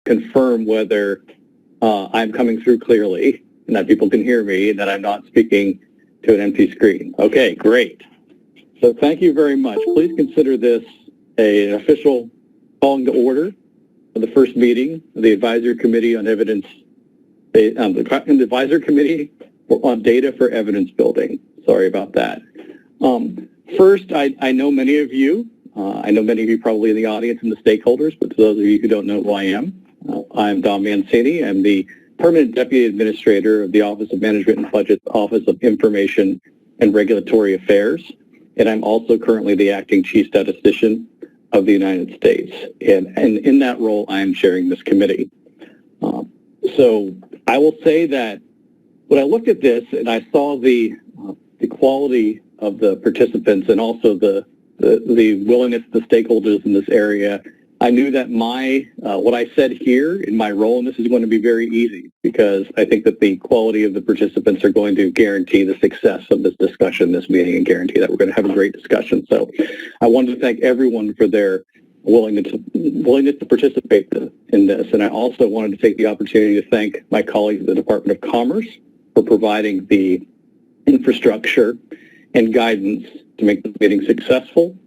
confirm whether I'm coming through clearly and that people can hear me and that I'm not speaking to an empty screen. Okay, great. So thank you very much. Please consider this an official calling to order of the first meeting of the Advisory Committee on Evidence, the Advisory Committee on Data for Evidence Building. Sorry about that. First, I know many of you. I know many of you probably in the audience and the stakeholders, but to those of you who don't know who I am, I'm Don Mancini. I'm the Permanent Deputy Administrator of the Office of Management and Budget, Office of Information and Regulatory Affairs, and I'm also currently the Acting Chief Statistician of the United States. And in that role, I am chairing this committee. So I will say that when I looked at this and I saw the quality of the participants and also the willingness of the stakeholders in this area, I knew that what I said here in my role in this is going to be very easy, because I think that the quality of the participants are going to guarantee the success of this discussion, this meeting, and guarantee that we're going to have a great discussion. So I wanted to thank everyone for their willingness to participate in this. And I also wanted to take the opportunity to thank my colleagues at the Department of Commerce for providing the infrastructure and guidance to make the meeting successful.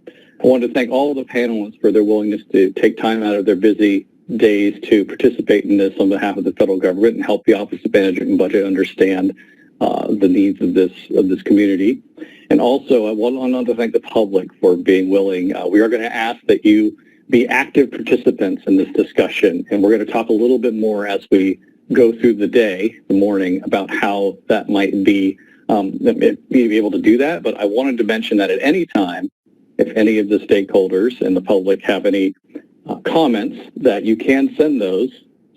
I wanted to thank all of the panelists for their willingness to take time out of their busy days to participate in this on behalf of the federal government and help the Office of Management and Budget understand the needs of this community. And also, I wanted to thank the public for being willing. We are going to ask that you be active participants in this discussion, and we're going to talk a little bit more as we go through the morning, about how that might be able to do that. But I wanted to mention that at any time, if any of the stakeholders and the public have any comments, that you can send those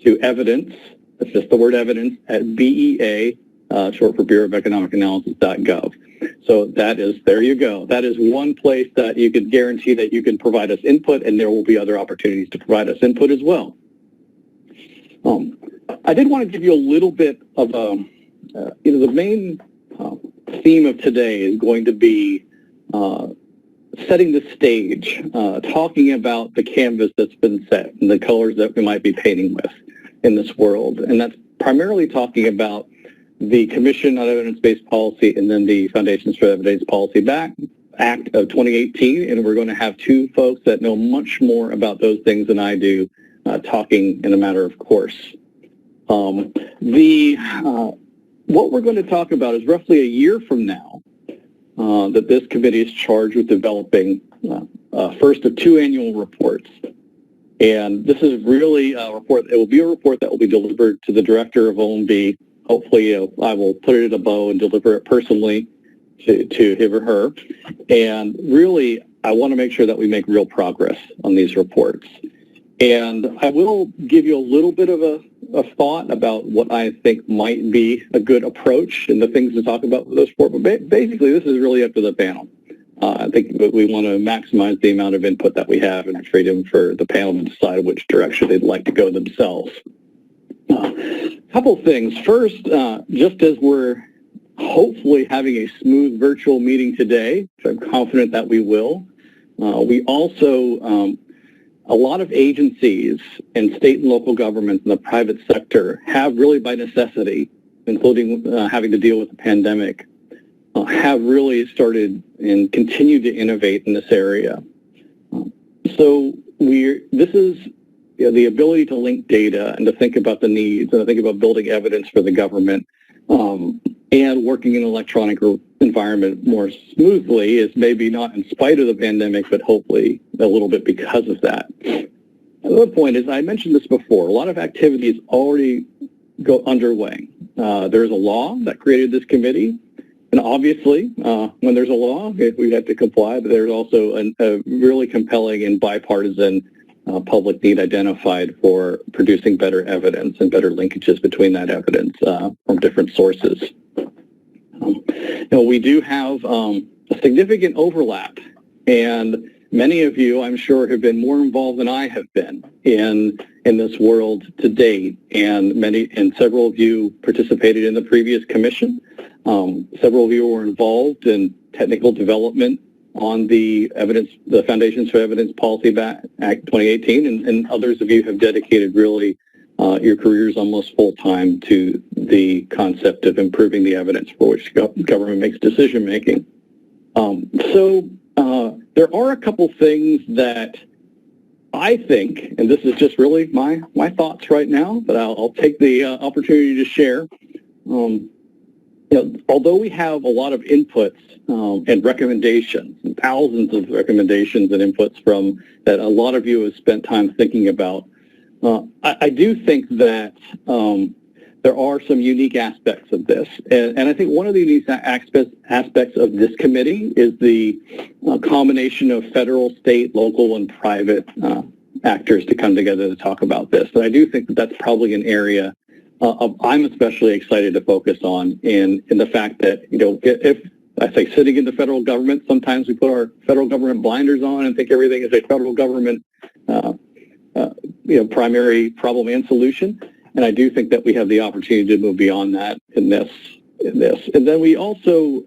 to evidence, that's just the word evidence, at BEA, short for Bureau of Economic Analysis.gov. So there you go. That is one place that you can guarantee that you can provide us input, and there will be other opportunities to provide us input as well. I did want to give you a little bit of the main theme of today is going to be setting the stage, talking about the canvas that's been set and the colors that we might be painting with in this world. And that's primarily talking about the Commission on Evidence-Based Policy and then the Foundations for Evidence Policy Act of 2018. And we're going to have two folks that know much more about those things than I do talking in a matter of course. What we're going to talk about is roughly a year from now, that this committee is charged with developing first of two annual reports. And this is really a report. It will be a report that will be delivered to the director of OMB. Hopefully, I will put it in a bow and deliver it personally to him or her. And really, I want to make sure that we make real progress on these reports. And I will give you a little bit of a thought about what I think might be a good approach and the things to talk about with this report. But basically, this is really up to the panel. I think we want to maximize the amount of input that we have and freedom for the panel to decide which direction they'd like to go themselves. A couple things. First, just as we're hopefully having a smooth virtual meeting today, which I'm confident that we will, we also a lot of agencies and state and local governments in the private sector have really by necessity, including having to deal with the pandemic, have really started and continue to innovate in this area. So this is the ability to link data and to think about the needs and to think about building evidence for the government and working in an electronic environment more smoothly is maybe not in spite of the pandemic, but hopefully a little bit because of that. Another point is, I mentioned this before, a lot of activities already go underway. There's a law that created this committee, and obviously when there's a law, we have to comply, but there's also a really compelling and bipartisan public need identified for producing better evidence and better linkages between that evidence from different sources. We do have a significant overlap, and many of you, I'm sure, have been more involved than I have been in this world to date, and several of you participated in the previous commission. Several of you were involved in technical development on the Foundations for Evidence Policy Act 2018, and others of you have dedicated really your careers almost full-time to the concept of improving the evidence for which government makes decision-making. There are a couple things that I think, and this is just really my thoughts right now, but I'll take the opportunity to share. Although we have a lot of inputs and recommendations, and thousands of recommendations and inputs from that a lot of you have spent time thinking about, I do think that there are some unique aspects of this. And I think one of the unique aspects of this committee is the combination of federal, state, local, and private actors to come together to talk about this. And I do think that that's probably an area I'm especially excited to focus on in the fact that, if I say sitting in the federal government, sometimes we put our federal government blinders on and think everything is a federal government primary problem and solution. And I do think that we have the opportunity to move beyond that in this. And then we also,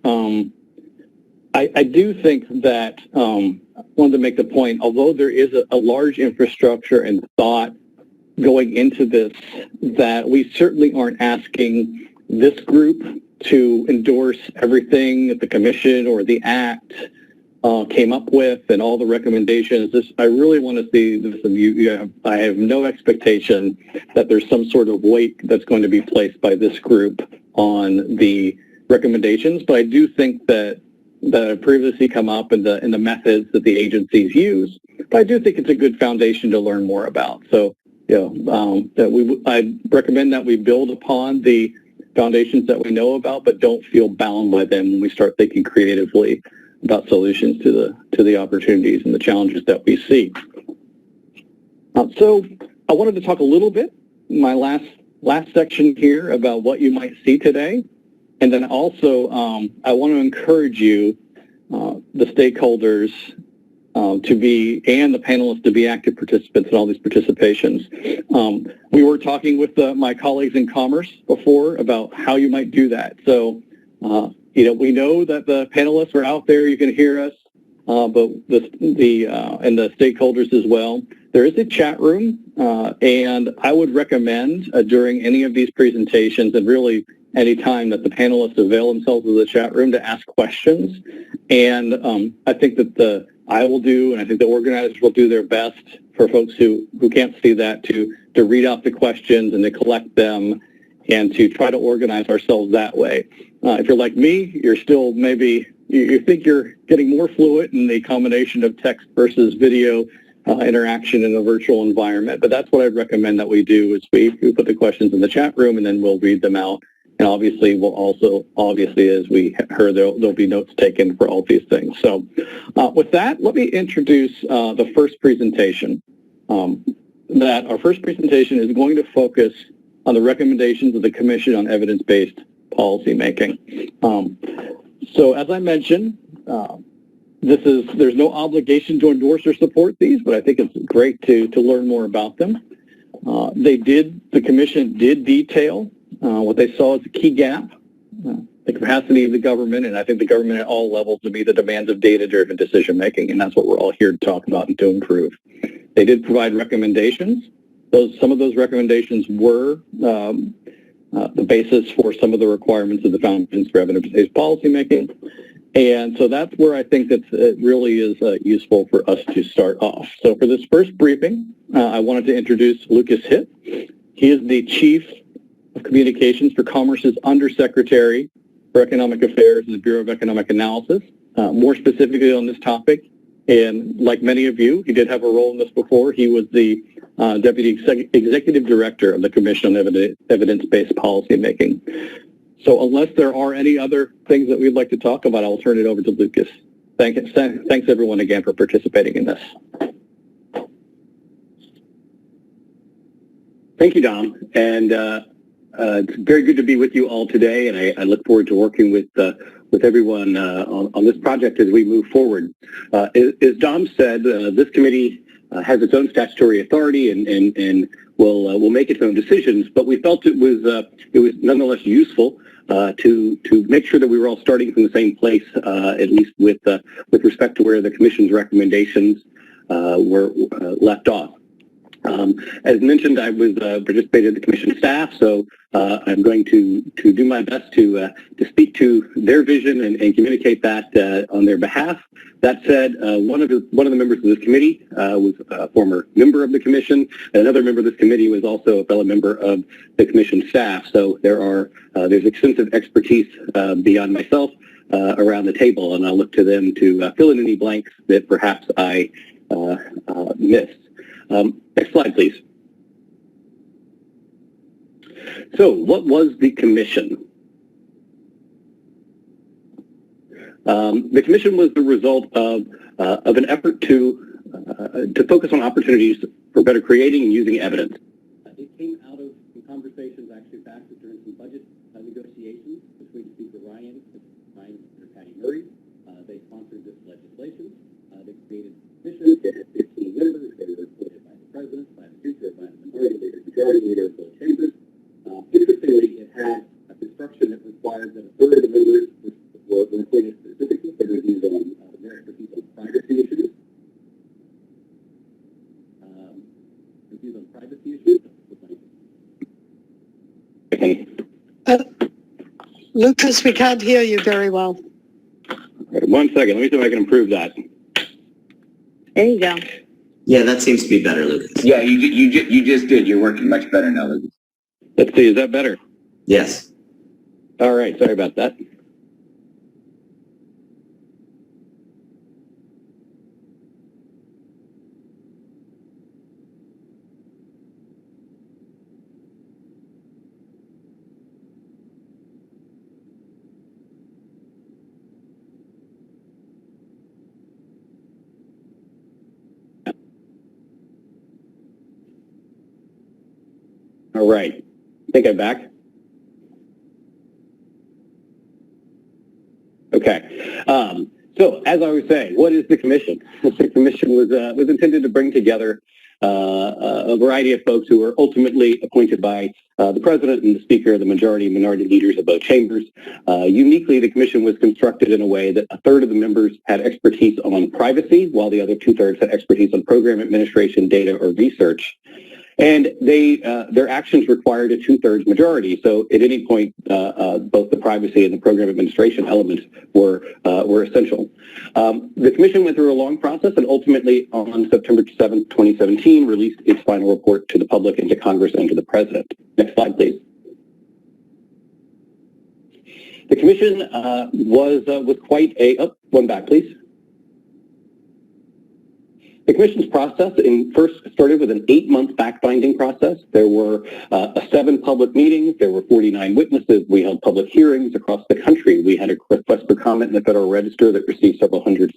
I do think that, wanted to make the point, although there is a large infrastructure and thought going into this, that we certainly aren't asking this group to endorse everything that the commission or the act came up with and all the recommendations. I really want to see this. I have no expectation that there's some sort of weight that's going to be placed by this group on the recommendations, but I do think that have previously come up in the methods that the agencies use. But I do think it's a good foundation to learn more about. So, I recommend that we build upon the foundations that we know about, but don't feel bound by them when we start thinking creatively about solutions to the opportunities and the challenges that we see. So I wanted to talk a little bit in my last section here about what you might see today. And then also, I want to encourage you, the stakeholders, and the panelists to be active participants in all these participations. We were talking with my colleagues in Commerce before about how you might do that. So, we know that the panelists are out there, you can hear us, but and the stakeholders as well. There is a chat room, and I would recommend during any of these presentations, and really any time that the panelists avail themselves of the chat room, to ask questions. And I think that I will do, and I think the organizers will do their best for folks who can't see that to read out the questions and to collect them and to try to organize ourselves that way. If you're like me, you're still maybe, you think you're getting more fluent in the combination of text versus video interaction in a virtual environment, but that's what I'd recommend that we do is we put the questions in the chat room and then we'll read them out. And obviously, as we heard, there'll be notes taken for all these things. So with that, let me introduce the first presentation. Our first presentation is going to focus on the recommendations of the Commission on Evidence-Based Policymaking. So as I mentioned, there's no obligation to endorse or support these, but I think it's great to learn more about them. The Commission did detail what they saw as a key gap, the capacity of the government, and I think the government at all levels to meet the demands of data-driven decision-making, and that's what we're all here to talk about and to improve. They did provide recommendations. Some of those recommendations were the basis for some of the requirements of the Foundations for Evidence-Based Policymaking, and so that's where I think that it really is useful for us to start off. So for this first briefing, I wanted to introduce Lucas Hitt. He is the Chief of Communications for Commerce's Undersecretary for Economic Affairs in the Bureau of Economic Analysis. More specifically on this topic, and like many of you, he did have a role in this before. He was the Deputy Executive Director of the Commission on Evidence-Based Policymaking. So unless there are any other things that we'd like to talk about, I'll turn it over to Lucas. Thanks everyone again for participating in this. Thank you, Dom. And it's very good to be with you all today, and I look forward to working with everyone on this project as we move forward. As Dom said, this committee has its own statutory authority and will make its own decisions, but we felt it was nonetheless useful to make sure that we were all starting from the same place, at least with respect to where the Commission's recommendations were left off. As mentioned, I was participated in the commission staff, so I'm going to do my best to speak to their vision and communicate that on their behalf. That said, one of the members of this committee was a former member of the commission, and another member of this committee was also a fellow member of the commission staff. So there's extensive expertise beyond myself around the table, and I'll look to them to fill in any blanks that perhaps I missed. Next slide, please. So what was the commission? The commission was the result of an effort to focus on opportunities for better creating and using evidence. It came out of some conversations actually back during some budget negotiations between Speaker Ryan and Senator Patty Murray. They sponsored this legislation. They created a commission. It had 15 members. They were appointed by the President, by the Speaker, by the Majority Leader of both chambers. Interestingly, it had a construction that required that a third of the members were appointed specifically for their views on their expertise on privacy issues. Views on privacy issues. Lucas, we can't hear you very well. One second. Let me see if I can improve that. There you go. Yeah, that seems to be better, Lucas. Yeah, you just did. You're working much better now, Lucas. Let's see. Is that better? Yes. All right. Sorry about that. All right. I think I'm back. Okay. So as I was saying, what is the commission? The commission was intended to bring together a variety of folks who were ultimately appointed by the President and the Speaker, the majority and minority leaders of both chambers. Uniquely, the commission was constructed in a way that a third of the members had expertise on privacy, while the other two-thirds had expertise on program administration, data, or research. And their actions required a two-thirds majority. So at any point, both the privacy and the program administration elements were essential. The commission went through a long process and ultimately on September 7th, 2017, released its final report to the public and to Congress and to the President. Next slide, please. The commission was quite a, one back, please. The commission's process first started with an 8-month fact-finding process. There were 7 public meetings. There were 49 witnesses. We held public hearings across the country. We had a request for comment in the Federal Register that received several hundred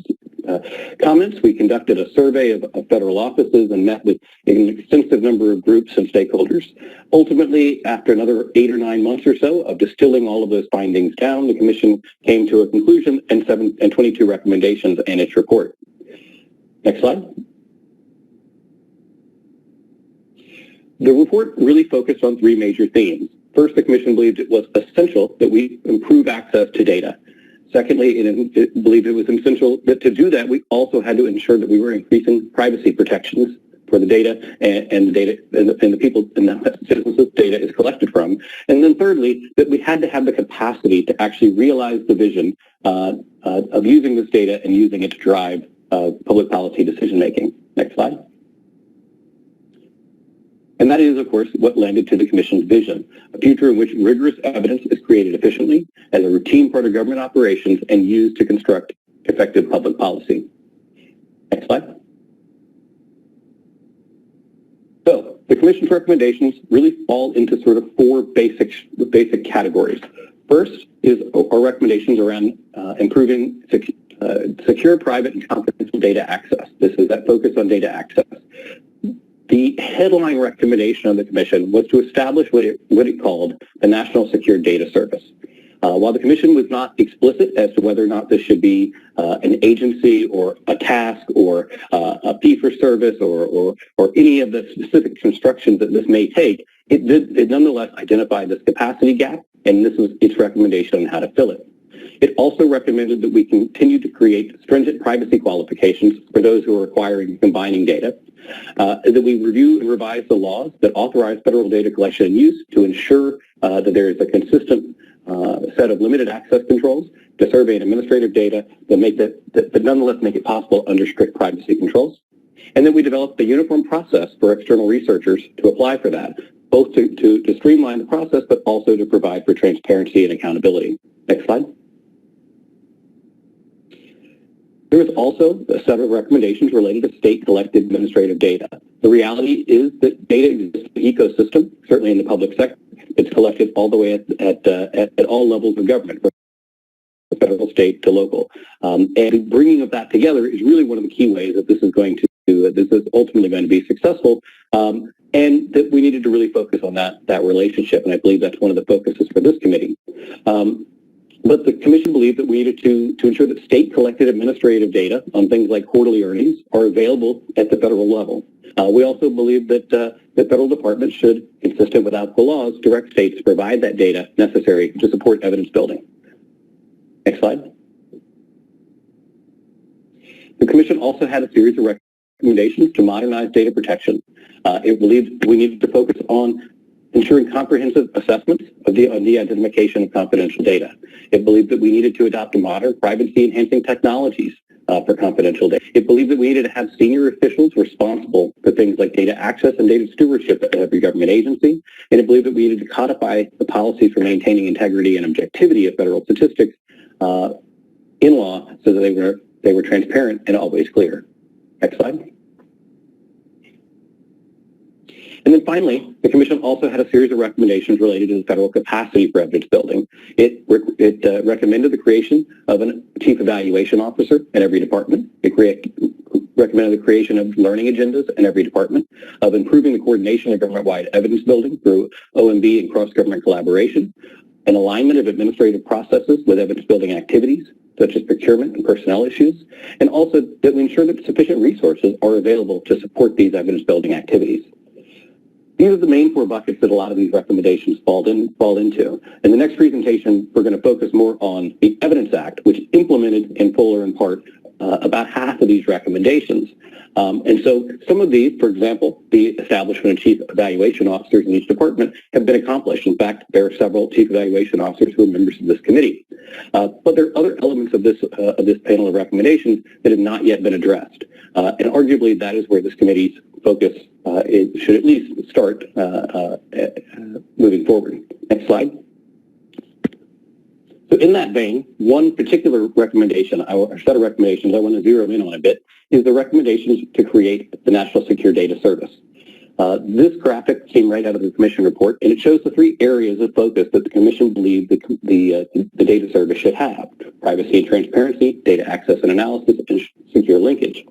comments. We conducted a survey of federal offices and met with an extensive number of groups and stakeholders. Ultimately, after another 8 or 9 months or so of distilling all of those findings down, the commission came to a conclusion and 22 recommendations in its report. Next slide. The report really focused on 3 major themes. First, the commission believed it was essential that we improve access to data. Secondly, it believed it was essential that to do that, we also had to ensure that we were increasing privacy protections for the data and the data and the people and the citizens data is collected from. And then thirdly, that we had to have the capacity to actually realize the vision of using this data and using it to drive public policy decision-making. Next slide. And that is, of course, what landed to the Commission's vision, a future in which rigorous evidence is created efficiently as a routine part of government operations and used to construct effective public policy. Next slide. So the Commission's recommendations really fall into sort of 4 basic categories. First is our recommendations around improving secure, private, and confidential data access. This is that focus on data access. The headline recommendation of the Commission was to establish what it called the National Secure Data Service. While the Commission was not explicit as to whether or not this should be an agency or a task or a fee-for-service or any of the specific constructions that this may take, it nonetheless identified this capacity gap, and this was its recommendation on how to fill it. It also recommended that we continue to create stringent privacy qualifications for those who are acquiring and combining data. that we review and revise the laws that authorize federal data collection and use to ensure that there is a consistent set of limited access controls to survey and administrative data that nonetheless make it possible under strict privacy controls. And then we developed a uniform process for external researchers to apply for that, both to streamline the process, but also to provide for transparency and accountability. Next slide. There is also a set of recommendations related to state-collected administrative data. The reality is that data exists in the ecosystem, certainly in the public sector. It's collected all the way at all levels of government, from federal, state, to local. And bringing of that together is really one of the key ways that this is ultimately going to be successful. And that we needed to really focus on that relationship, and I believe that's one of the focuses for this committee. But the Commission believed that we needed to ensure that state-collected administrative data on things like quarterly earnings are available at the federal level. We also believe that the federal departments should, consistent with applicable laws, direct states to provide that data necessary to support evidence building. Next slide. The Commission also had a series of recommendations to modernize data protection. It believed we needed to focus on ensuring comprehensive assessments of the identification of confidential data. It believed that we needed to adopt modern privacy-enhancing technologies for confidential data. It believed that we needed to have senior officials responsible for things like data access and data stewardship at every government agency. And it believed that we needed to codify the policies for maintaining integrity and objectivity of federal statistics in law so that they were transparent and always clear. Next slide. And then finally, the Commission also had a series of recommendations related to the federal capacity for evidence building. It recommended the creation of a chief evaluation officer in every department. It recommended the creation of learning agendas in every department, of improving the coordination of government-wide evidence building through OMB and cross-government collaboration, an alignment of administrative processes with evidence building activities, such as procurement and personnel issues, and also that we ensure that sufficient resources are available to support these evidence building activities. These are the main four buckets that a lot of these recommendations fall into. In the next presentation, we're going to focus more on the Evidence Act, which implemented in full or in part about half of these recommendations. And so some of these, for example, the establishment of chief evaluation officers in each department have been accomplished. In fact, there are several chief evaluation officers who are members of this committee. But there are other elements of this panel of recommendations that have not yet been addressed. And arguably, that is where this committee's focus should at least start moving forward. Next slide. So in that vein, one particular recommendation, or set of recommendations I want to zero in on a bit, is the recommendations to create the National Secure Data Service. This graphic came right out of the Commission report, and it shows the three areas of focus that the Commission believed the data service should have: privacy and transparency, data access and analysis, and secure linkage.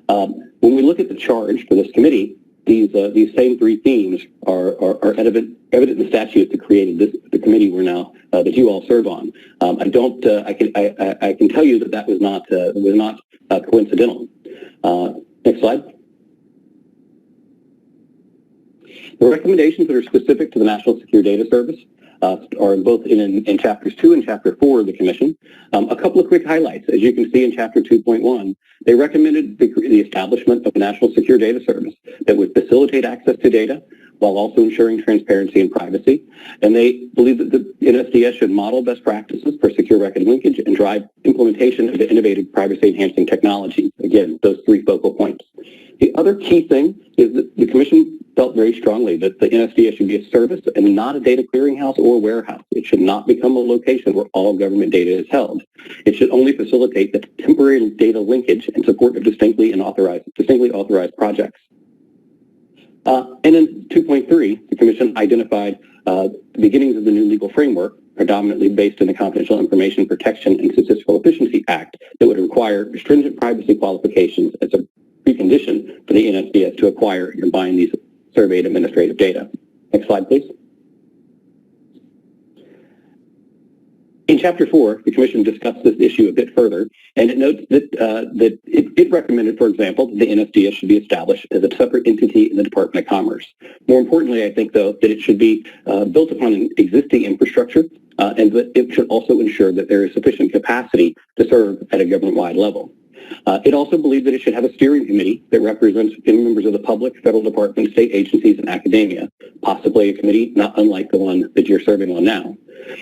When we look at the charge for this committee, these same three themes are evident in the statute that created the committee we're now that you all serve on. I can tell you that was not coincidental. Next slide. The recommendations that are specific to the National Secure Data Service are both in Chapters 2 and Chapter 4 of the Commission. A couple of quick highlights. As you can see in Chapter 2.1, they recommended the establishment of a National Secure Data Service that would facilitate access to data while also ensuring transparency and privacy. And they believe that the NSDS should model best practices for secure record linkage and drive implementation of the innovative privacy-enhancing technology. Again, those three focal points. The other key thing is that the Commission felt very strongly that the NSDS should be a service and not a data clearinghouse or warehouse. It should not become a location where all government data is held. It should only facilitate the temporary data linkage and support of distinctly authorized projects. And in 2.3, the Commission identified the beginnings of the new legal framework, predominantly based in the Confidential Information Protection and Statistical Efficiency Act, that would require stringent privacy qualifications as a precondition for the NSDS to acquire and combine these surveyed administrative data. Next slide, please. In Chapter 4, the Commission discussed this issue a bit further, and it notes that it recommended, for example, that the NSDS should be established as a separate entity in the Department of Commerce. More importantly, I think, though, that it should be built upon an existing infrastructure, and that it should also ensure that there is sufficient capacity to serve at a government-wide level. It also believed that it should have a steering committee that represents members of the public, federal departments, state agencies, and academia, possibly a committee not unlike the one that you're serving on now.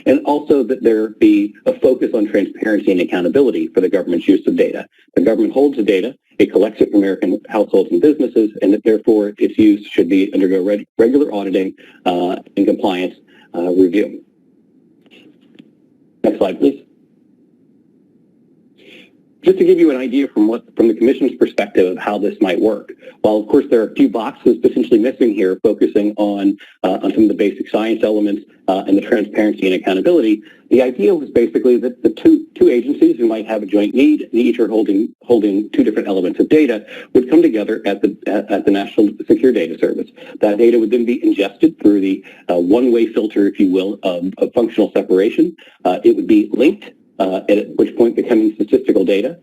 And also that there be a focus on transparency and accountability for the government's use of data. The government holds the data, it collects it from American households and businesses, and that therefore its use should undergo regular auditing and compliance review. Next slide, please. Just to give you an idea from the Commission's perspective of how this might work, while of course there are a few boxes potentially missing here, focusing on some of the basic science elements and the transparency and accountability, the idea was basically that the two agencies who might have a joint need, and each are holding two different elements of data, would come together at the National Secure Data Service. That data would then be ingested through the one-way filter, if you will, of functional separation. It would be linked. At which point becoming statistical data,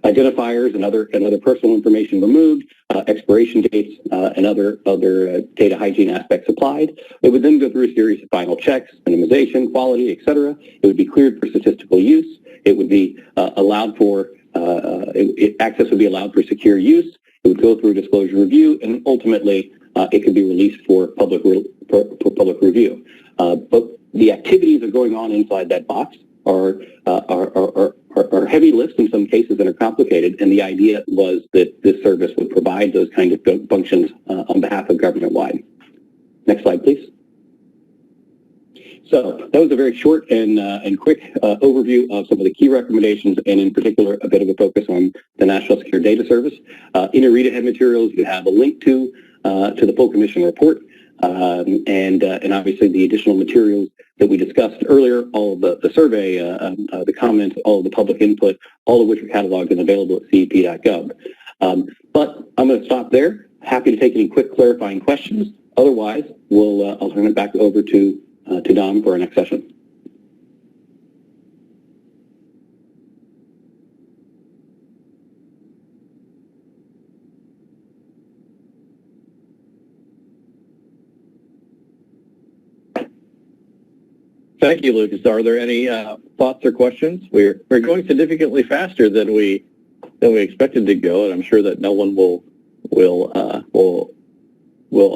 identifiers and other personal information removed, expiration dates and other data hygiene aspects applied. It would then go through a series of final checks, minimization, quality, etc. It would be cleared for statistical use. It would be allowed for access would be allowed for secure use. It would go through disclosure review, and ultimately it could be released for public review. But the activities that are going on inside that box are heavy lifts in some cases that are complicated, and the idea was that this service would provide those kind of functions on behalf of government-wide. Next slide, please. So that was a very short and quick overview of some of the key recommendations, and in particular a bit of a focus on the National Secure Data Service. In your read-ahead materials, you have a link to the full Commission report. And obviously the additional materials that we discussed earlier, all of the survey, the comments, all of the public input, all of which are cataloged and available at cep.gov. But I'm going to stop there. Happy to take any quick clarifying questions. Otherwise, I'll turn it back over to Dom for our next session. Thank you, Lucas. Are there any thoughts or questions? We're going significantly faster than we expected to go, and I'm sure that no one will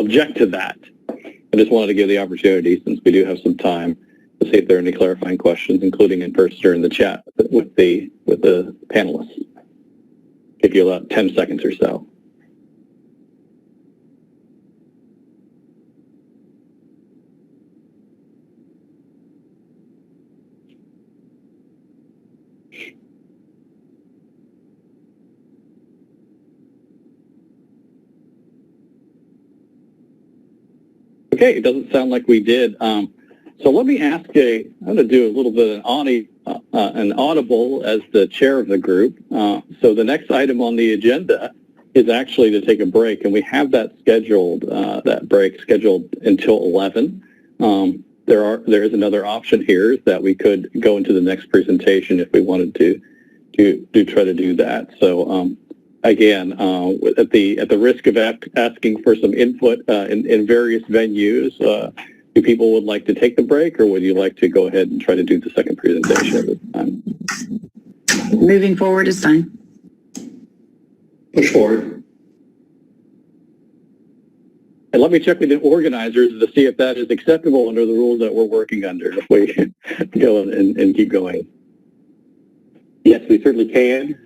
object to that. I just wanted to give the opportunity, since we do have some time, to see if there are any clarifying questions, including in person or in the chat with the panelists. Give you about 10 seconds or so. Okay, it doesn't sound like we did. So let me ask I'm going to do a little bit of an audible as the chair of the group. So the next item on the agenda is actually to take a break, and we have that scheduled, that break scheduled until 11. There is another option here that we could go into the next presentation if we wanted to try to do that. So again, at the risk of asking for some input in various venues, do people would like to take the break, or would you like to go ahead and try to do the second presentation at this time? Moving forward is fine. Push forward. And let me check with the organizers to see if that is acceptable under the rules that we're working under, if we go and keep going. Yes, we certainly can.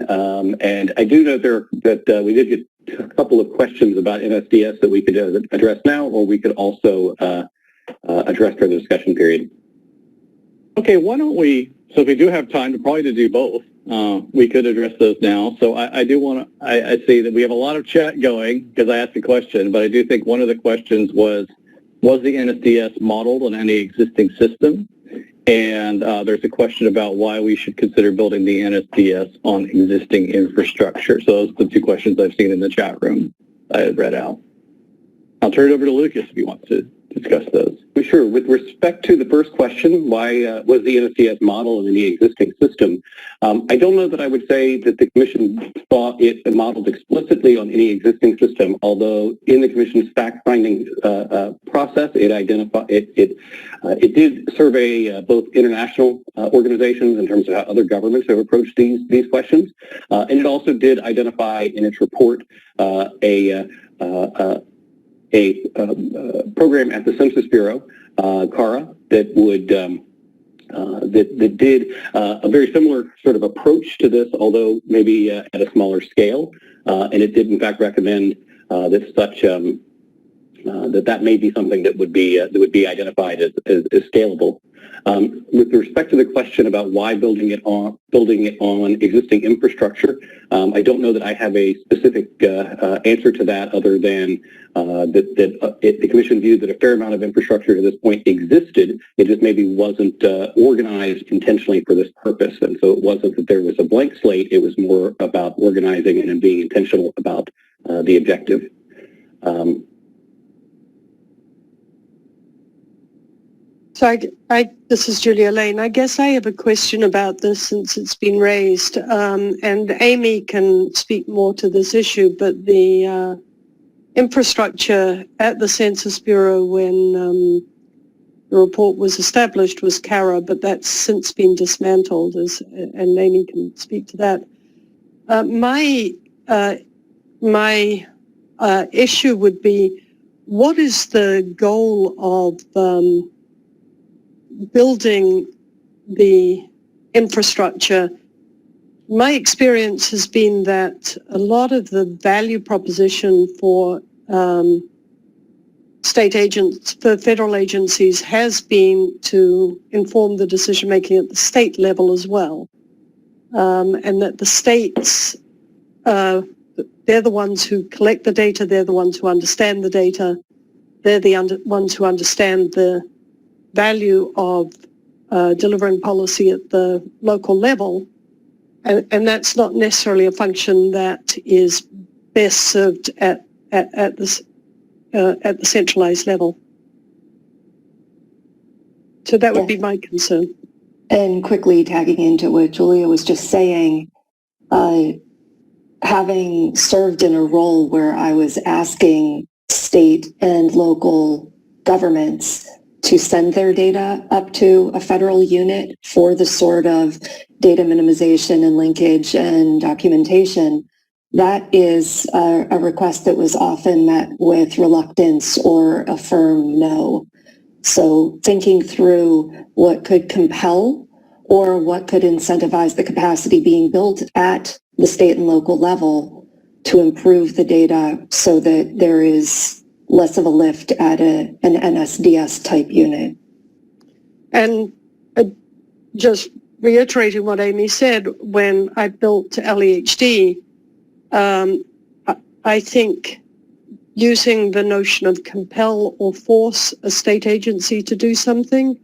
And I do know that we did get a couple of questions about NSDS that we could address now, or we could also address during the discussion period. Okay, why don't we, so if we do have time to do both, we could address those now. So I do want to, I see that we have a lot of chat going because I asked a question, but I do think one of the questions was the NSDS modeled on any existing system? And there's a question about why we should consider building the NSDS on existing infrastructure. So those are the two questions I've seen in the chat room I had read out. I'll turn it over to Lucas if he wants to discuss those. Sure. With respect to the first question, why was the NSDS model in the existing system? I don't know that I would say that the Commission thought it modeled explicitly on any existing system, although in the Commission's fact-finding process, process. It did survey both international organizations in terms of how other governments have approached these questions, and it also did identify in its report a program at the Census Bureau, CARA, that would that did a very similar sort of approach to this, although maybe at a smaller scale, and it did in fact recommend that such that may be something that would be identified as scalable. With respect to the question about why building it on existing infrastructure, I don't know that I have a specific answer to that, other than the Commission viewed that a fair amount of infrastructure to this point existed. It just maybe wasn't organized intentionally for this purpose, and so it wasn't that there was a blank slate. It was more about organizing and being intentional about the objective. So this is Julia Lane. I guess I have a question about this since it's been raised, and Amy can speak more to this issue, but the infrastructure at the Census Bureau when the report was established was CARA, but that's since been dismantled, and Amy can speak to that. My issue would be, what is the goal of building the infrastructure? My experience has been that a lot of the value proposition for state agents, for federal agencies, has been to inform the decision making at the state level as well, and that the states, they're the ones who collect the data, they're the ones who understand the data, they're the ones who understand the value of delivering policy at the local level, and that's not necessarily a function that is best served at the centralized level. So that would be my concern. And quickly tagging into what Julia was just saying, having served in a role where I was asking state and local governments to send their data up to a federal unit for the sort of data minimization and linkage and documentation, that is a request that was often met with reluctance or a firm no. So thinking through what could compel or what could incentivize the capacity being built at the state and local level to improve the data so that there is less of a lift at an NSDS type unit. And just reiterating what Amy said, when I built LEHD, I think using the notion of compel or force a state agency to do something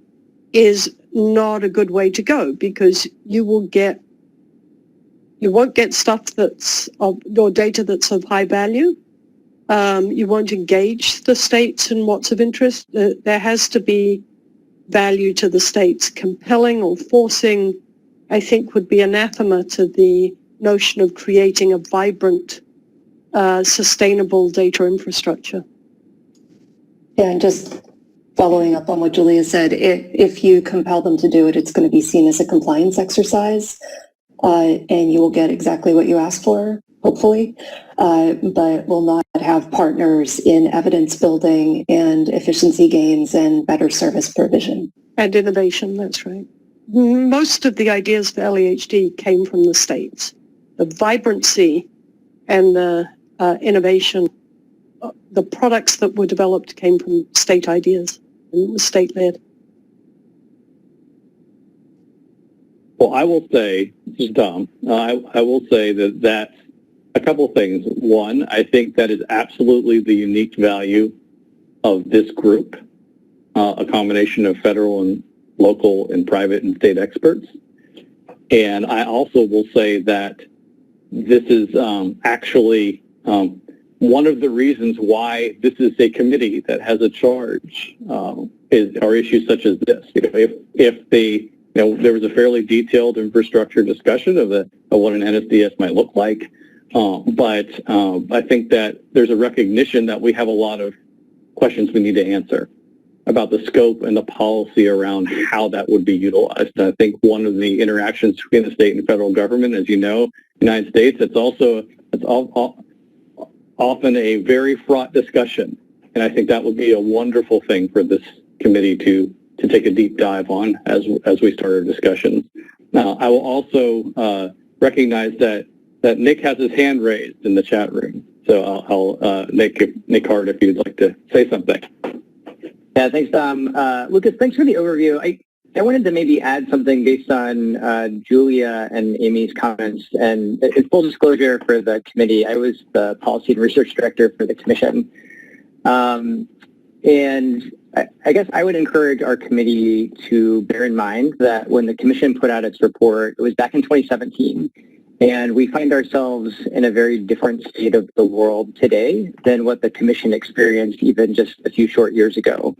is not a good way to go, because you won't get stuff that's or data that's of high value. You won't engage the states in what's of interest. There has to be value to the states. Compelling or forcing, I think, would be anathema to the notion of creating a vibrant, sustainable data infrastructure. Yeah, and just following up on what Julia said, if you compel them to do it, it's going to be seen as a compliance exercise, and you will get exactly what you asked for, hopefully, but will not have partners in evidence building and efficiency gains and better service provision. And innovation, that's right. Most of the ideas for LEHD came from the states. The vibrancy and the innovation, the products that were developed came from state ideas and was state-led. Well, I will say, this is Dom, I will say that a couple of things. One, I think that is absolutely the unique value of this group, a combination of federal and local and private and state experts. And I also will say that this is actually one of the reasons why this is a committee that has a charge are issues such as this. There was a fairly detailed infrastructure discussion of what an NSDS might look like. But I think that there's a recognition that we have a lot of questions we need to answer about the scope and the policy around how that would be utilized. And I think one of the interactions between the state and federal government, as you know, United States, it's often a very fraught discussion. And I think that would be a wonderful thing for this committee to take a deep dive on as we start our discussions. Now, I will also recognize that Nick has his hand raised in the chat room. So I'll Nick Hart, if you'd like to say something. Yeah, thanks, Tom. Lucas, thanks for the overview. I wanted to maybe add something based on Julia and Amy's comments. And in full disclosure for the committee, I was the policy and research director for the commission. And I guess I would encourage our committee to bear in mind that when the commission put out its report, it was back in 2017. And we find ourselves in a very different state of the world today than what the commission experienced even just a few short years ago.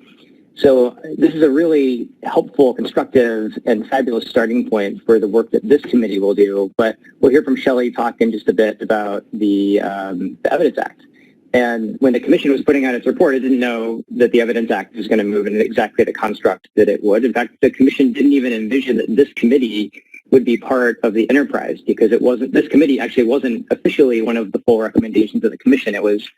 So this is a really helpful, constructive, and fabulous starting point for the work that this committee will do. But we'll hear from Shelley talk in just a bit about the Evidence Act. And when the commission was putting out its report, it didn't know that the Evidence Act was going to move in exactly the construct that it would. In fact, the commission didn't even envision that this committee would be part of the enterprise, because this committee actually wasn't officially one of the full recommendations of the commission. It was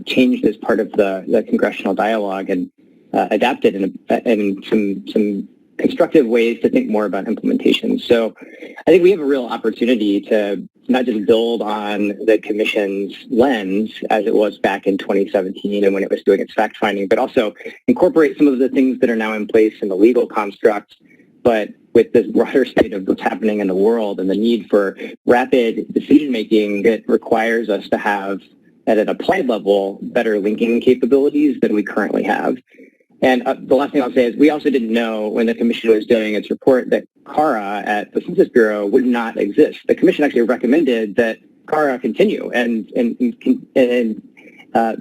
changed as part of the congressional dialogue and adapted in some constructive ways to think more about implementation. So I think we have a real opportunity to not just build on the commission's lens as it was back in 2017 and when it was doing its fact-finding, but also incorporate some of the things that are now in place in the legal construct, but with this broader state of what's happening in the world and the need for rapid decision-making that requires us to have, at an applied level, better linking capabilities than we currently have. And the last thing I'll say is we also didn't know when the commission was doing its report that CARA at the Census Bureau would not exist. The commission actually recommended that CARA continue and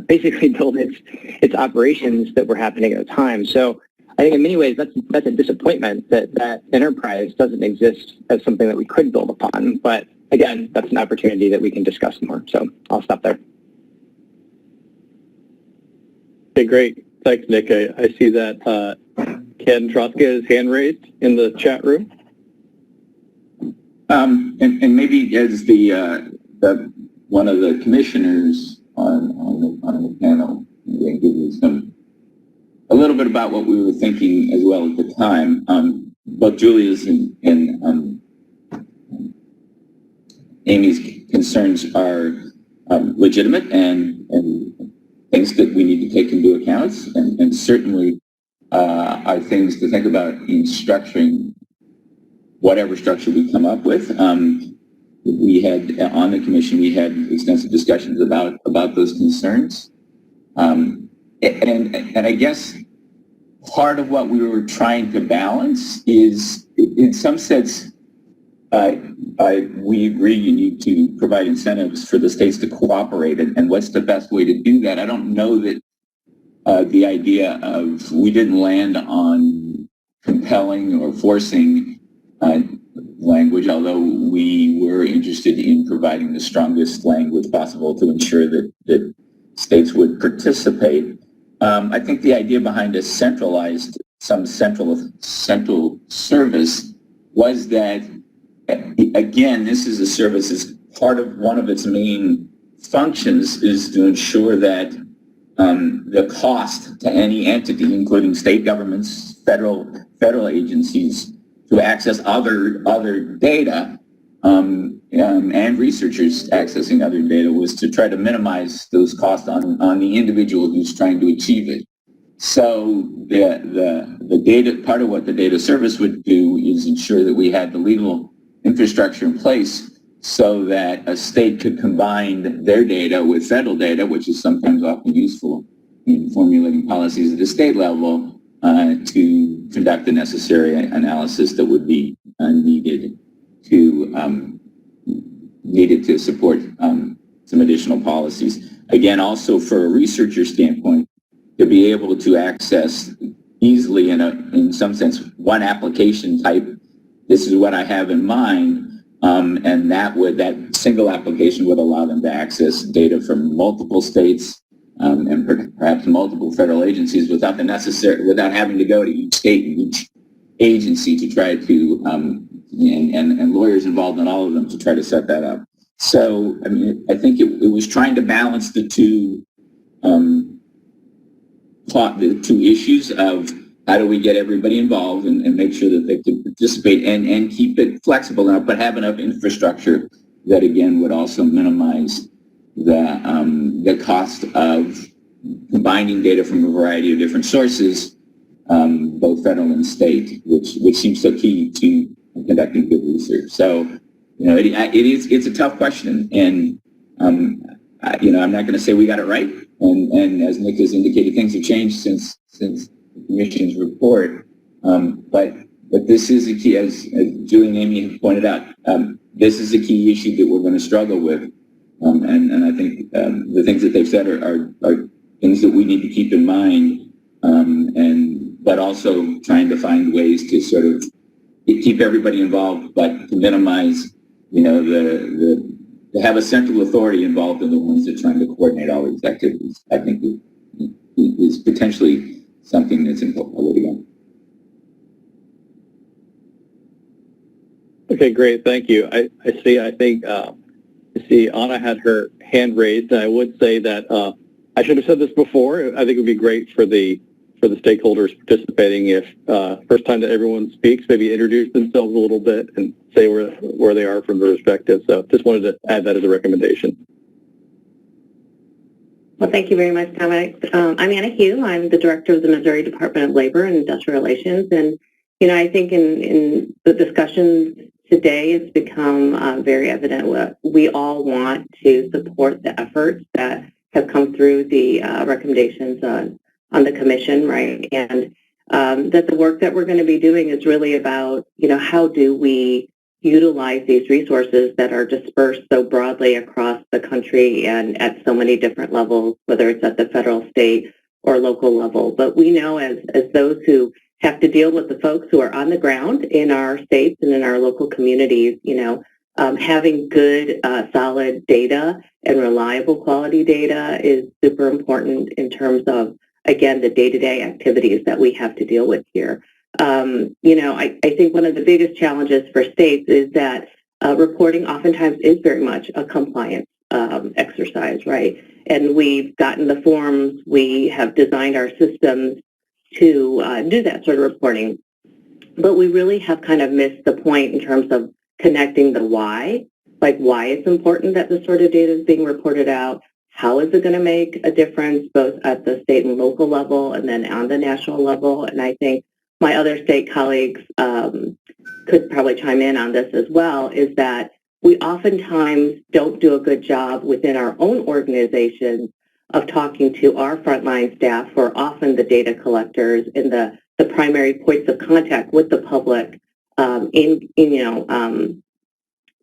basically build its operations that were happening at the time. So I think in many ways that's a disappointment that enterprise doesn't exist as something that we could build upon. But again, that's an opportunity that we can discuss more. So I'll stop there. Okay, great. Thanks, Nick. I see that Ken Troska is hand raised in the chat room. And maybe as the one of the commissioners on the panel, maybe give you a little bit about what we were thinking as well at the time. Both Julia's and Amy's concerns are legitimate and things that we need to take into account, and certainly are things to think about in structuring whatever structure we come up with. We had, on the commission, we had extensive discussions about those concerns. And I guess part of what we were trying to balance is, in some sense, we agree you need to provide incentives for the states to cooperate, and what's the best way to do that? I don't know that the idea of we didn't land on compelling or forcing language, although we were interested in providing the strongest language possible to ensure that states would participate. I think the idea behind a central service was that, again, this is a service as part of one of its main functions is to ensure that the cost to any entity, including state governments, federal agencies, to access other data and researchers accessing other data was to try to minimize those costs on the individual who's trying to achieve it. So the data, part of what the data service would do is ensure that we had the legal infrastructure in place so that a state could combine their data with federal data, which is sometimes often useful in formulating policies at the state level, to conduct the necessary analysis that would be needed to support some additional policies. Again, also for a researcher standpoint, to be able to access easily in some sense one application type. This is what I have in mind, and that single application would allow them to access data from multiple states and perhaps multiple federal agencies without having to go to each state and each agency to try to, and lawyers involved in all of them to try to set that up. So, I mean, I think it was trying to balance the two issues of how do we get everybody involved and make sure that they can participate and keep it flexible enough, but have enough infrastructure that, again, would also minimize the cost of combining data from a variety of different sources, both federal and state, which seems so key to conducting good research. So, it's a tough question, and I'm not going to say we got it right. And as Nick has indicated, things have changed since the Commission's report. But this is a key, as Julie and Amy have pointed out, this is a key issue that we're going to struggle with. And I think the things that they've said are things that we need to keep in mind, but also trying to find ways to sort of keep everybody involved, but to minimize, to have a central authority involved in the ones that are trying to coordinate all these activities, I think is potentially something that's important. Okay, great. Thank you. I see Anna had her hand raised, and I would say that I should have said this before. I think it would be great for the stakeholders participating if first time that everyone speaks, maybe introduce themselves a little bit and say where they are from their perspective. So just wanted to add that as a recommendation. Well, thank you very much, Dominic. I'm Anna Hugh. I'm the director of the Missouri Department of Labor and Industrial Relations. And, I think in the discussions today, it's become very evident what we all want to support the efforts that have come through the recommendations on the commission, right? And that the work that we're going to be doing is really about, how do we utilize these resources that are dispersed so broadly across the country and at so many different levels, whether it's at the federal, state, or local level. But we know as those who have to deal with the folks who are on the ground in our states and in our local communities, having good, solid data and reliable quality data is super important in terms of, again, the day-to-day activities that we have to deal with here. I think one of the biggest challenges for states is that reporting oftentimes is very much a compliance exercise, right? And we've gotten the forms, we have designed our systems to do that sort of reporting. But we really have kind of missed the point in terms of connecting the why, like why it's important that this sort of data is being reported out. How is it going to make a difference both at the state and local level and then on the national level? And I think my other state colleagues could probably chime in on this as well, is that we oftentimes don't do a good job within our own organizations of talking to our frontline staff, who are often the data collectors and the primary points of contact with the public in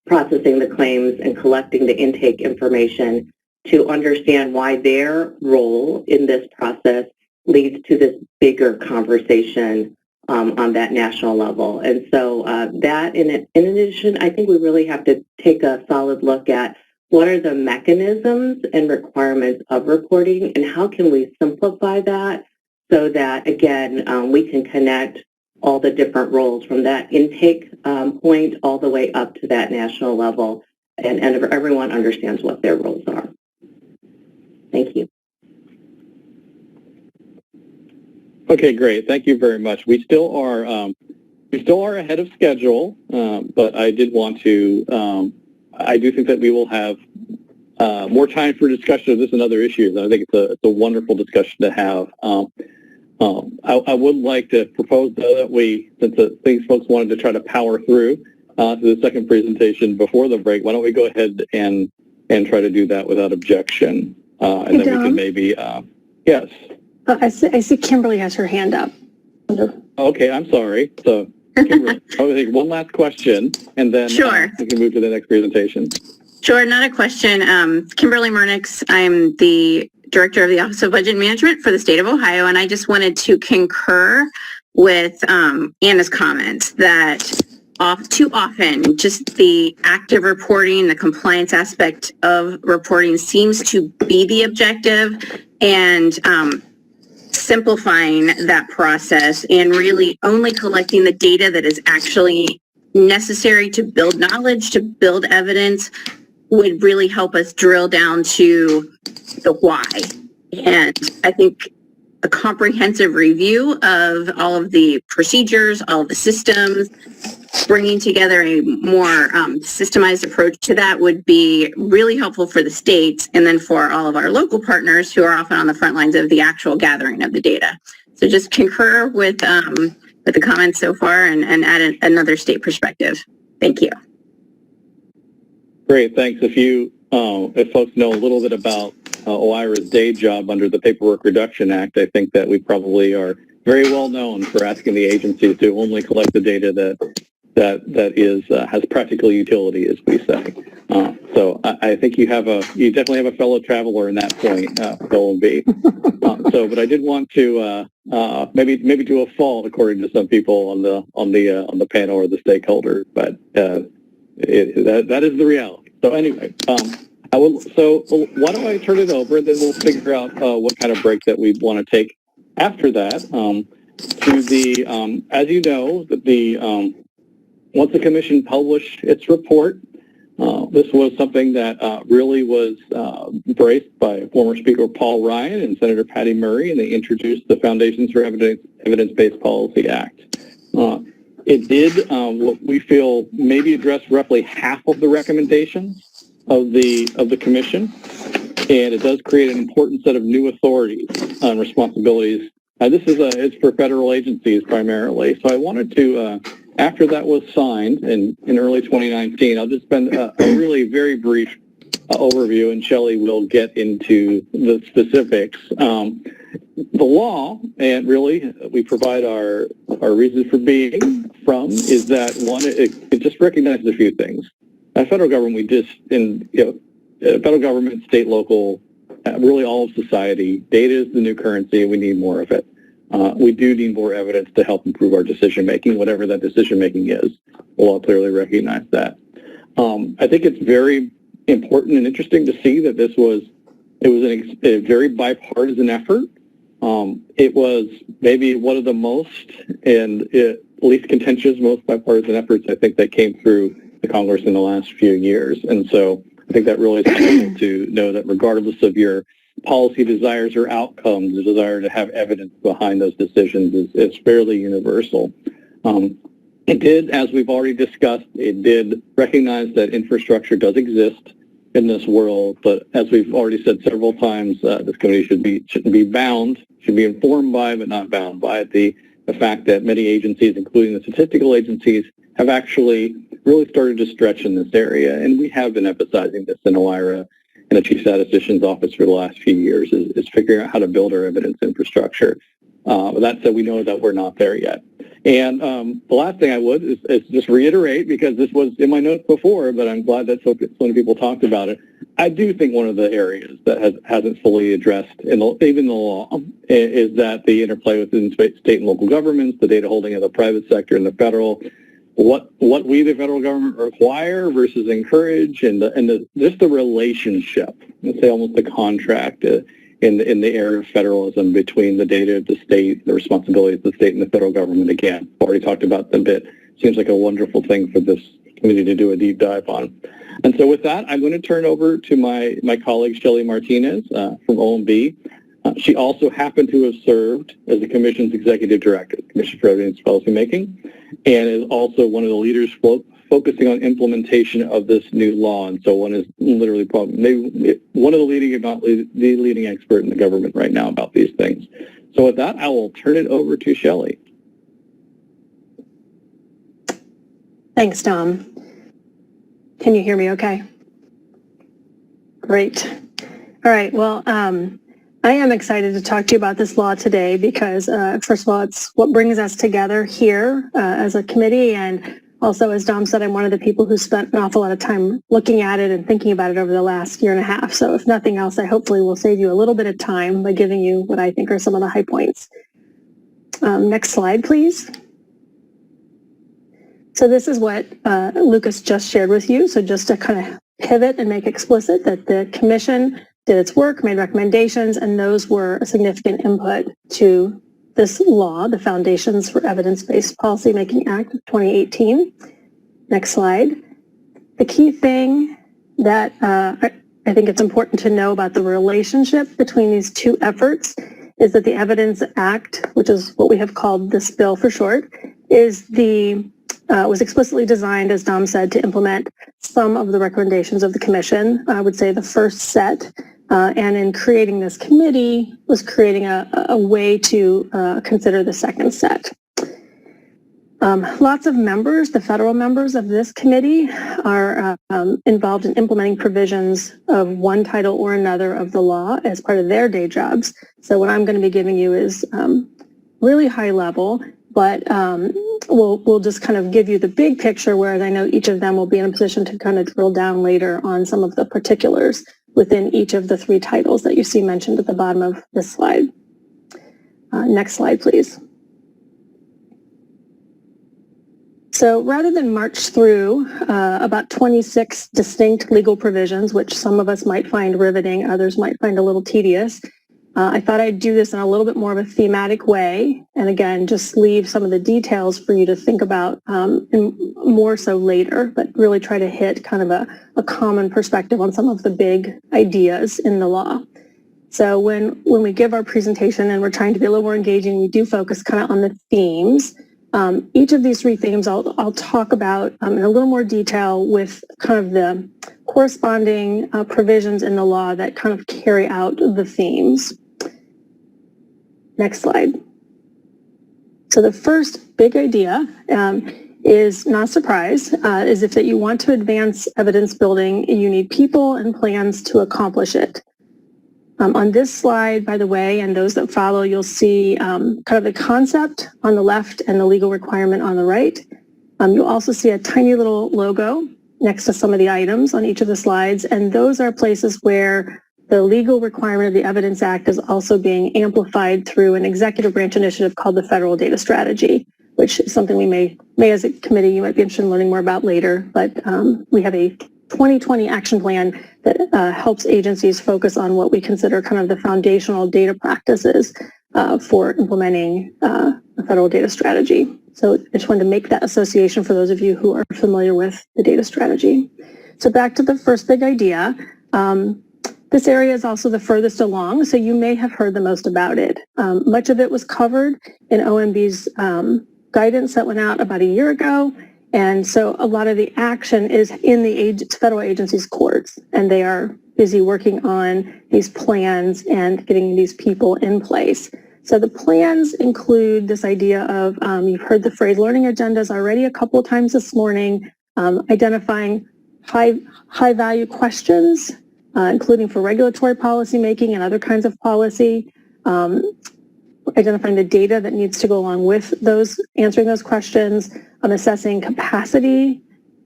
processing the claims and collecting the intake information to understand why their role in this process leads to this bigger conversation on that national level. And so that, in addition, I think we really have to take a solid look at what are the mechanisms and requirements of reporting and how can we simplify that so that, again, we can connect all the different roles from that intake point all the way up to that national level, and everyone understands what their roles are. Thank you. Okay, great. Thank you very much. We still are ahead of schedule, but I did want to. I do think that we will have more time for discussion of this and other issues. I think it's a wonderful discussion to have. I would like to propose, though, that we, since things folks wanted to try to power through to the second presentation before the break, why don't we go ahead and try to do that without objection, and then we can maybe yes. I see Kimberly has her hand up. Okay, I'm sorry. So, Kimberly, I would think one last question, and then Sure. we can move to the next presentation. Sure, not a question. Kimberly Murnix, I'm the Director of the Office of Budget Management for the state of Ohio, and I just wanted to concur with Anna's comments that too often, just the active reporting, the compliance aspect of reporting seems to be the objective, and simplifying that process and really only collecting the data that is actually necessary to build knowledge, to build evidence, would really help us drill down to the why. And I think a comprehensive review of all of the procedures, all of the systems, bringing together a more systemized approach to that would be really helpful for the states and then for all of our local partners who are often on the front lines of the actual gathering of the data. So just concur with the comments so far and add another state perspective. Thank you. Great, thanks. If folks know a little bit about OIRA's day job under the Paperwork Reduction Act, I think that we probably are very well known for asking the agencies to only collect the data that has practical utility, as we say. So I think you definitely have a fellow traveler in that point, O&B. But I did want to maybe to a fault, according to some people on the panel or the stakeholders, but that is the reality. So anyway, so why don't I turn it over, and then we'll figure out what kind of break that we want to take after that. To the as you know, once the commission published its report, this was something that really was embraced by former Speaker Paul Ryan and Senator Patty Murray, and they introduced the Foundations for Evidence-Based Policy Act. It did what we feel maybe address roughly half of the recommendations of the commission, and it does create an important set of new authorities and responsibilities. It's for federal agencies primarily. So I wanted to, after that was signed in early 2019, I'll just spend a really very brief overview, and Shelley will get into the specifics. The law, and really we provide our reasons for being from, is that one, it just recognizes a few things. As federal government, federal government, state, local, really all of society, data is the new currency, and we need more of it. We do need more evidence to help improve our decision-making, whatever that decision-making is. We'll all clearly recognize that. I think it's very important and interesting to see that it was a very bipartisan effort. It was maybe one of the most and least contentious, most bipartisan efforts I think that came through the Congress in the last few years. And so I think that really is important to know that regardless of your policy desires or outcomes, the desire to have evidence behind those decisions is fairly universal. It did, as we've already discussed, it did recognize that infrastructure does exist in this world, but as we've already said several times, this committee shouldn't be bound, should be informed by, but not bound by the fact that many agencies, including the statistical agencies, have actually really started to stretch in this area, and we have been emphasizing this in OIRA and the Chief Statistician's Office for the last few years, is figuring out how to build our evidence infrastructure. That said, we know that we're not there yet. And the last thing I would is just reiterate, because this was in my notes before, but I'm glad that so many people talked about it. I do think one of the areas that hasn't fully addressed, even the law, is that the interplay within state and local governments, the data holding of the private sector and the federal, what we, the federal government, require versus encourage, and just the relationship, let's say almost the contract in the area of federalism between the data of the state, the responsibilities of the state and the federal government. Again, already talked about them a bit. Seems like a wonderful thing for this committee to do a deep dive on. And so with that, I'm going to turn over to my colleague, Shelley Martinez from OMB. She also happened to have served as the Commission's Executive Director, Commission for Evidence Policymaking, and is also one of the leaders focusing on implementation of this new law. And so one is literally one of the leading, if not the leading expert in the government right now about these things. So with that, I will turn it over to Shelley. Thanks, Dom. Can you hear me okay? Great. All right. Well, I am excited to talk to you about this law today because, first of all, it's what brings us together here as a committee. And also, as Dom said, I'm one of the people who spent an awful lot of time looking at it and thinking about it over the last year and a half. So if nothing else, I hopefully will save you a little bit of time by giving you what I think are some of the high points. Next slide, please. So this is what Lucas just shared with you. So just to kind of pivot and make explicit that the commission did its work, made recommendations, and those were a significant input to this law, the Foundations for Evidence-Based Policymaking Act of 2018. Next slide. The key thing that I think it's important to know about the relationship between these two efforts is that the Evidence Act, which is what we have called this bill for short, is was explicitly designed, as Dom said, to implement some of the recommendations of the commission. I would say the first set, and in creating this committee was creating a way to consider the second set. Lots of members, the federal members of this committee, are involved in implementing provisions of one title or another of the law as part of their day jobs. So what I'm going to be giving you is really high level, but we'll just kind of give you the big picture, whereas I know each of them will be in a position to kind of drill down later on some of the particulars within each of the three titles that you see mentioned at the bottom of this slide. Next slide, please. So rather than march through about 26 distinct legal provisions, which some of us might find riveting, others might find a little tedious, I thought I'd do this in a little bit more of a thematic way, and again, just leave some of the details for you to think about more so later, but really try to hit kind of a common perspective on some of the big ideas in the law. So when we give our presentation and we're trying to be a little more engaging, we do focus kind of on the themes. Each of these three themes I'll talk about in a little more detail with kind of the corresponding provisions in the law that kind of carry out the themes. Next slide. So the first big idea is, not a surprise, is if that you want to advance evidence building, you need people and plans to accomplish it. On this slide, by the way, and those that follow, you'll see kind of the concept on the left and the legal requirement on the right. You'll also see a tiny little logo next to some of the items on each of the slides, and those are places where the legal requirement of the Evidence Act is also being amplified through an executive branch initiative called the Federal Data Strategy, which is something we may as a committee, you might be interested in learning more about later, but we have a 2020 action plan that helps agencies focus on what we consider kind of the foundational data practices for implementing a federal data strategy. So I just wanted to make that association for those of you who are familiar with the data strategy. So back to the first big idea. This area is also the furthest along, so you may have heard the most about it. Much of it was covered in OMB's guidance that went out about a year ago. And so a lot of the action is in the federal agencies' courts, and they are busy working on these plans and getting these people in place. So the plans include this idea of, you've heard the phrase learning agendas already a couple of times this morning, identifying high value questions, including for regulatory policy making and other kinds of policy, identifying the data that needs to go along with those, answering those questions, assessing capacity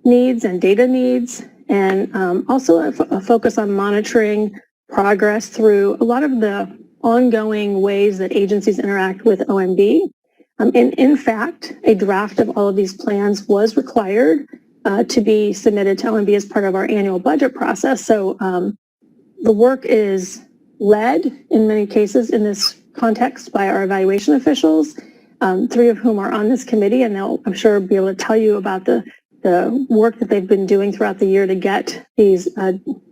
needs and data needs, and also a focus on monitoring progress through a lot of the ongoing ways that agencies interact with OMB. In fact, a draft of all of these plans was required to be submitted to OMB as part of our annual budget process. So the work is led in many cases in this context by our evaluation officials, three of whom are on this committee, and they'll, I'm sure, be able to tell you about the work that they've been doing throughout the year to get these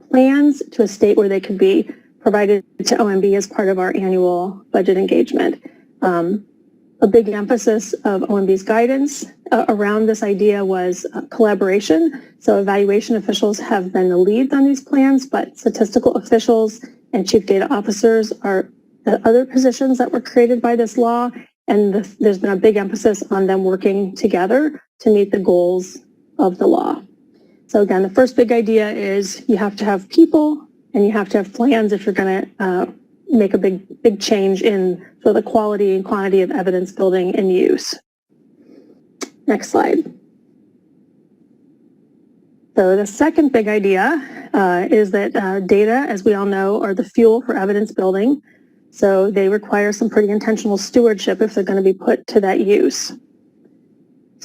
plans to a state where they could be provided to OMB as part of our annual budget engagement. A big emphasis of OMB's guidance around this idea was collaboration. So evaluation officials have been the leads on these plans, but statistical officials and chief data officers are the other positions that were created by this law, and there's been a big emphasis on them working together to meet the goals of the law. So again, the first big idea is you have to have people and you have to have plans if you're going to make a big change in the quality and quantity of evidence building and use. Next slide. So the second big idea is that data, as we all know, are the fuel for evidence building. So they require some pretty intentional stewardship if they're going to be put to that use.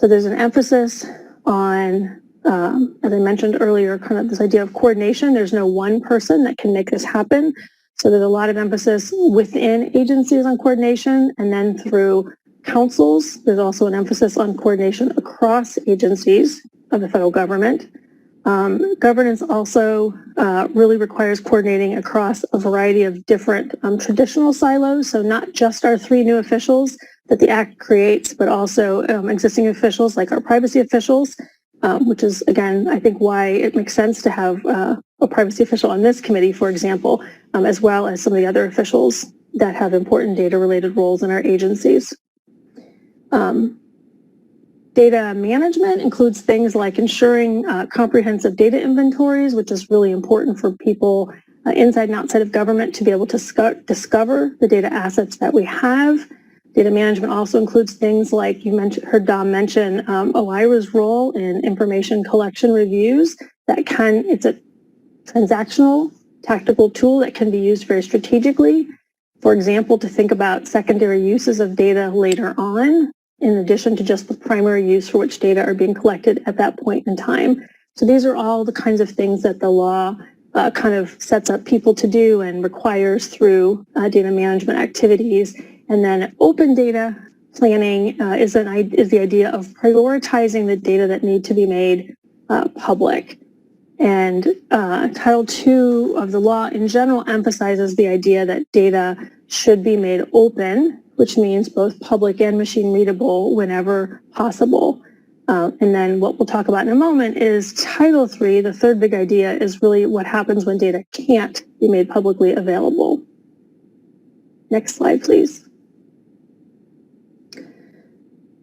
So there's an emphasis on, as I mentioned earlier, kind of this idea of coordination. There's no one person that can make this happen. So there's a lot of emphasis within agencies on coordination, and then through councils, there's also an emphasis on coordination across agencies of the federal government. Governance also really requires coordinating across a variety of different traditional silos, so not just our 3 new officials that the Act creates, but also existing officials like our privacy officials, which is, again, I think why it makes sense to have a privacy official on this committee, for example, as well as some of the other officials that have important data-related roles in our agencies. Data management includes things like ensuring comprehensive data inventories, which is really important for people inside and outside of government to be able to discover the data assets that we have. Data management also includes things like you heard Dom mention OIRA's role in information collection reviews. It's a transactional tactical tool that can be used very strategically. For example, to think about secondary uses of data later on, in addition to just the primary use for which data are being collected at that point in time. So these are all the kinds of things that the law kind of sets up people to do and requires through data management activities. And then open data planning is the idea of prioritizing the data that need to be made public. And Title II of the law in general emphasizes the idea that data should be made open, which means both public and machine readable whenever possible. And then what we'll talk about in a moment is Title III, the third big idea, is really what happens when data can't be made publicly available. Next slide, please.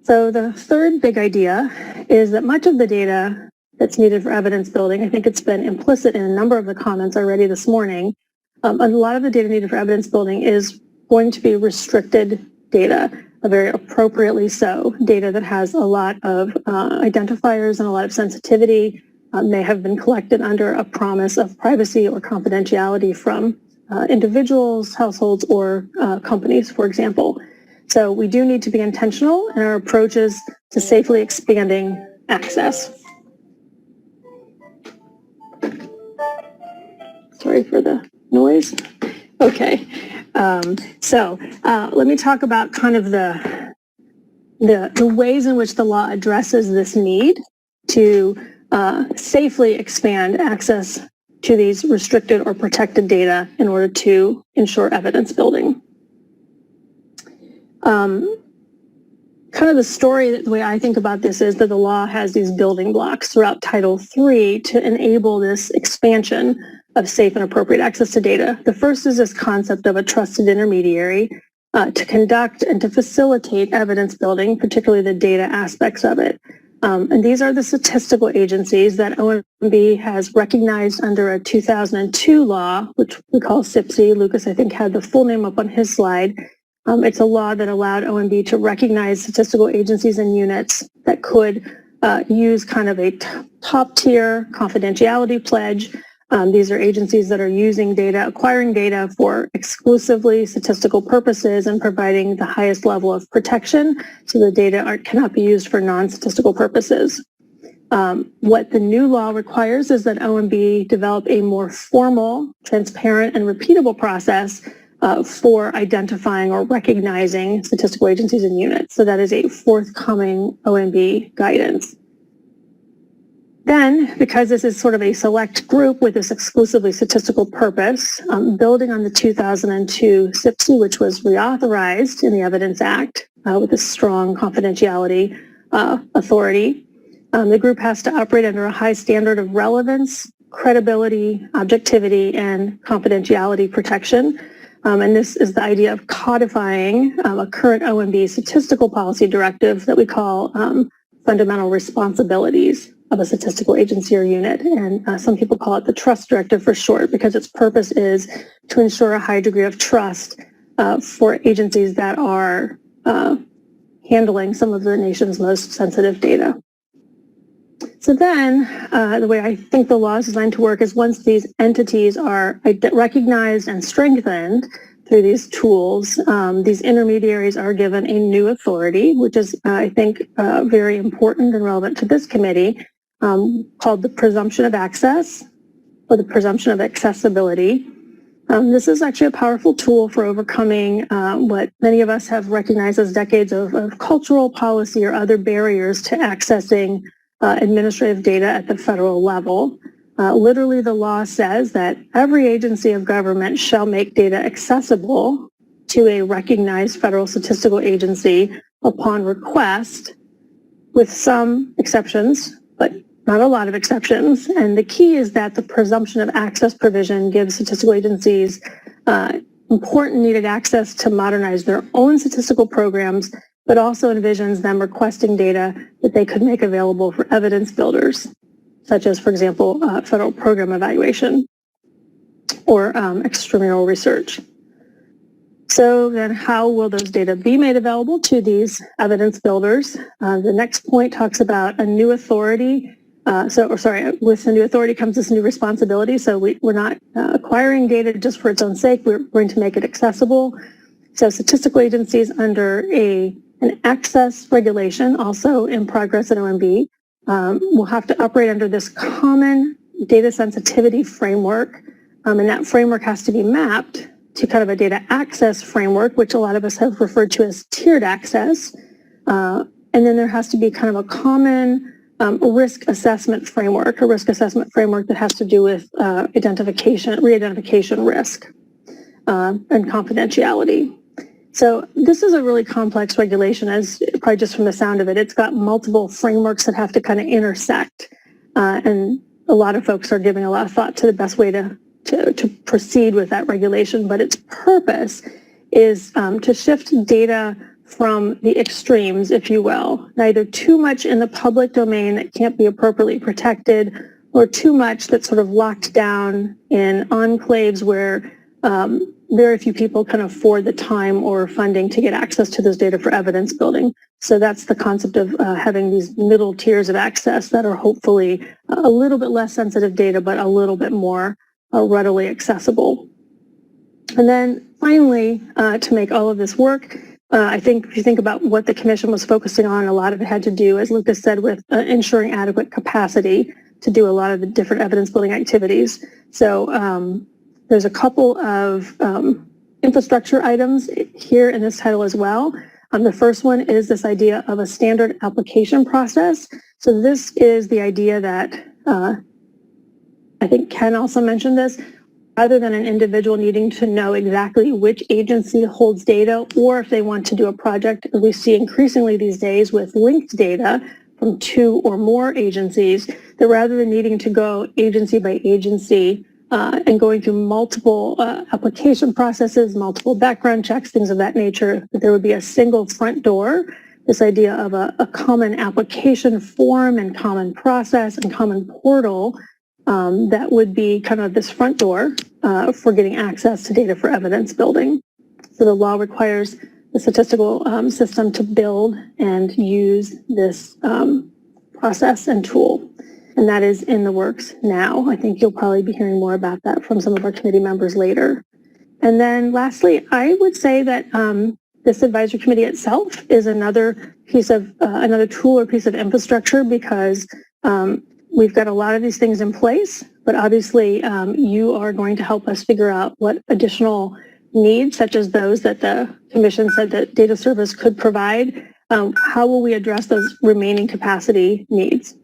So the third big idea is that much of the data that's needed for evidence building, I think it's been implicit in a number of the comments already this morning, a lot of the data needed for evidence building is going to be restricted data, very appropriately so, data that has a lot of identifiers and a lot of sensitivity, may have been collected under a promise of privacy or confidentiality from individuals, households, or companies, for example. So we do need to be intentional in our approaches to safely expanding access. Sorry for the noise. Okay. Let me talk about kind of the ways in which the law addresses this need to safely expand access to these restricted or protected data in order to ensure evidence building. Kind of the story, the way I think about this is that the law has these building blocks throughout Title III to enable this expansion of safe and appropriate access to data. The first is this concept of a trusted intermediary to conduct and to facilitate evidence building, particularly the data aspects of it. And these are the statistical agencies that OMB has recognized under a 2002 law, which we call SIPSI. Lucas, I think, had the full name up on his slide. It's a law that allowed OMB to recognize statistical agencies and units that could use kind of a top-tier confidentiality pledge. These are agencies that are using data, acquiring data for exclusively statistical purposes and providing the highest level of protection so the data cannot be used for non-statistical purposes. What the new law requires is that OMB develop a more formal, transparent, and repeatable process for identifying or recognizing statistical agencies and units. So that is a forthcoming OMB guidance. Then, because this is sort of a select group with this exclusively statistical purpose, building on the 2002 SIPSI, which was reauthorized in the Evidence Act with a strong confidentiality authority, the group has to operate under a high standard of relevance, credibility, objectivity, and confidentiality protection. And this is the idea of codifying a current OMB statistical policy directive that we call fundamental responsibilities of a statistical agency or unit. And some people call it the trust directive for short, because its purpose is to ensure a high degree of trust for agencies that are handling some of the nation's most sensitive data. So then, the way I think the law is designed to work is once these entities are recognized and strengthened, through these tools, these intermediaries are given a new authority, which is, I think, very important and relevant to this committee, called the presumption of access or the presumption of accessibility. This is actually a powerful tool for overcoming what many of us have recognized as decades of cultural policy or other barriers to accessing administrative data at the federal level. Literally, the law says that every agency of government shall make data accessible to a recognized federal statistical agency upon request, with some exceptions, but not a lot of exceptions. And the key is that the presumption of access provision gives statistical agencies important needed access to modernize their own statistical programs, but also envisions them requesting data that they could make available for evidence builders, such as, for example, federal program evaluation or extramural research. So then how will those data be made available to these evidence builders? The next point talks about a new authority. With the new authority comes this new responsibility. So we're not acquiring data just for its own sake. We're going to make it accessible. So statistical agencies under an access regulation, also in progress at OMB, will have to operate under this common data sensitivity framework. And that framework has to be mapped to kind of a data access framework, which a lot of us have referred to as tiered access. And then there has to be kind of a common risk assessment framework, a risk assessment framework that has to do with re-identification risk and confidentiality. So this is a really complex regulation, as probably just from the sound of it. It's got multiple frameworks that have to kind of intersect. And a lot of folks are giving a lot of thought to the best way to proceed with that regulation. But its purpose is to shift data from the extremes, if you will, neither too much in the public domain that can't be appropriately protected, or too much that's sort of locked down in enclaves where very few people can afford the time or funding to get access to those data for evidence building. So that's the concept of having these middle tiers of access that are hopefully a little bit less sensitive data, but a little bit more readily accessible. And then finally, to make all of this work, I think if you think about what the commission was focusing on, a lot of it had to do, as Lucas said, with ensuring adequate capacity to do a lot of the different evidence building activities. So there's a couple of infrastructure items here in this title as well. The first one is this idea of a standard application process. So this is the idea that I think Ken also mentioned this. Rather than an individual needing to know exactly which agency holds data, or if they want to do a project, as we see increasingly these days with linked data from 2 or more agencies, that rather than needing to go agency by agency and going through multiple application processes, multiple background checks, things of that nature, that there would be a single front door, this idea of a common application form and common process and common portal that would be kind of this front door for getting access to data for evidence building. So the law requires the statistical system to build and use this process and tool. And that is in the works now. I think you'll probably be hearing more about that from some of our committee members later. And then lastly, I would say that this advisory committee itself is another piece of, another tool or piece of infrastructure, because we've got a lot of these things in place, but obviously you are going to help us figure out what additional needs, such as those that the commission said that data service could provide. How will we address those remaining capacity needs?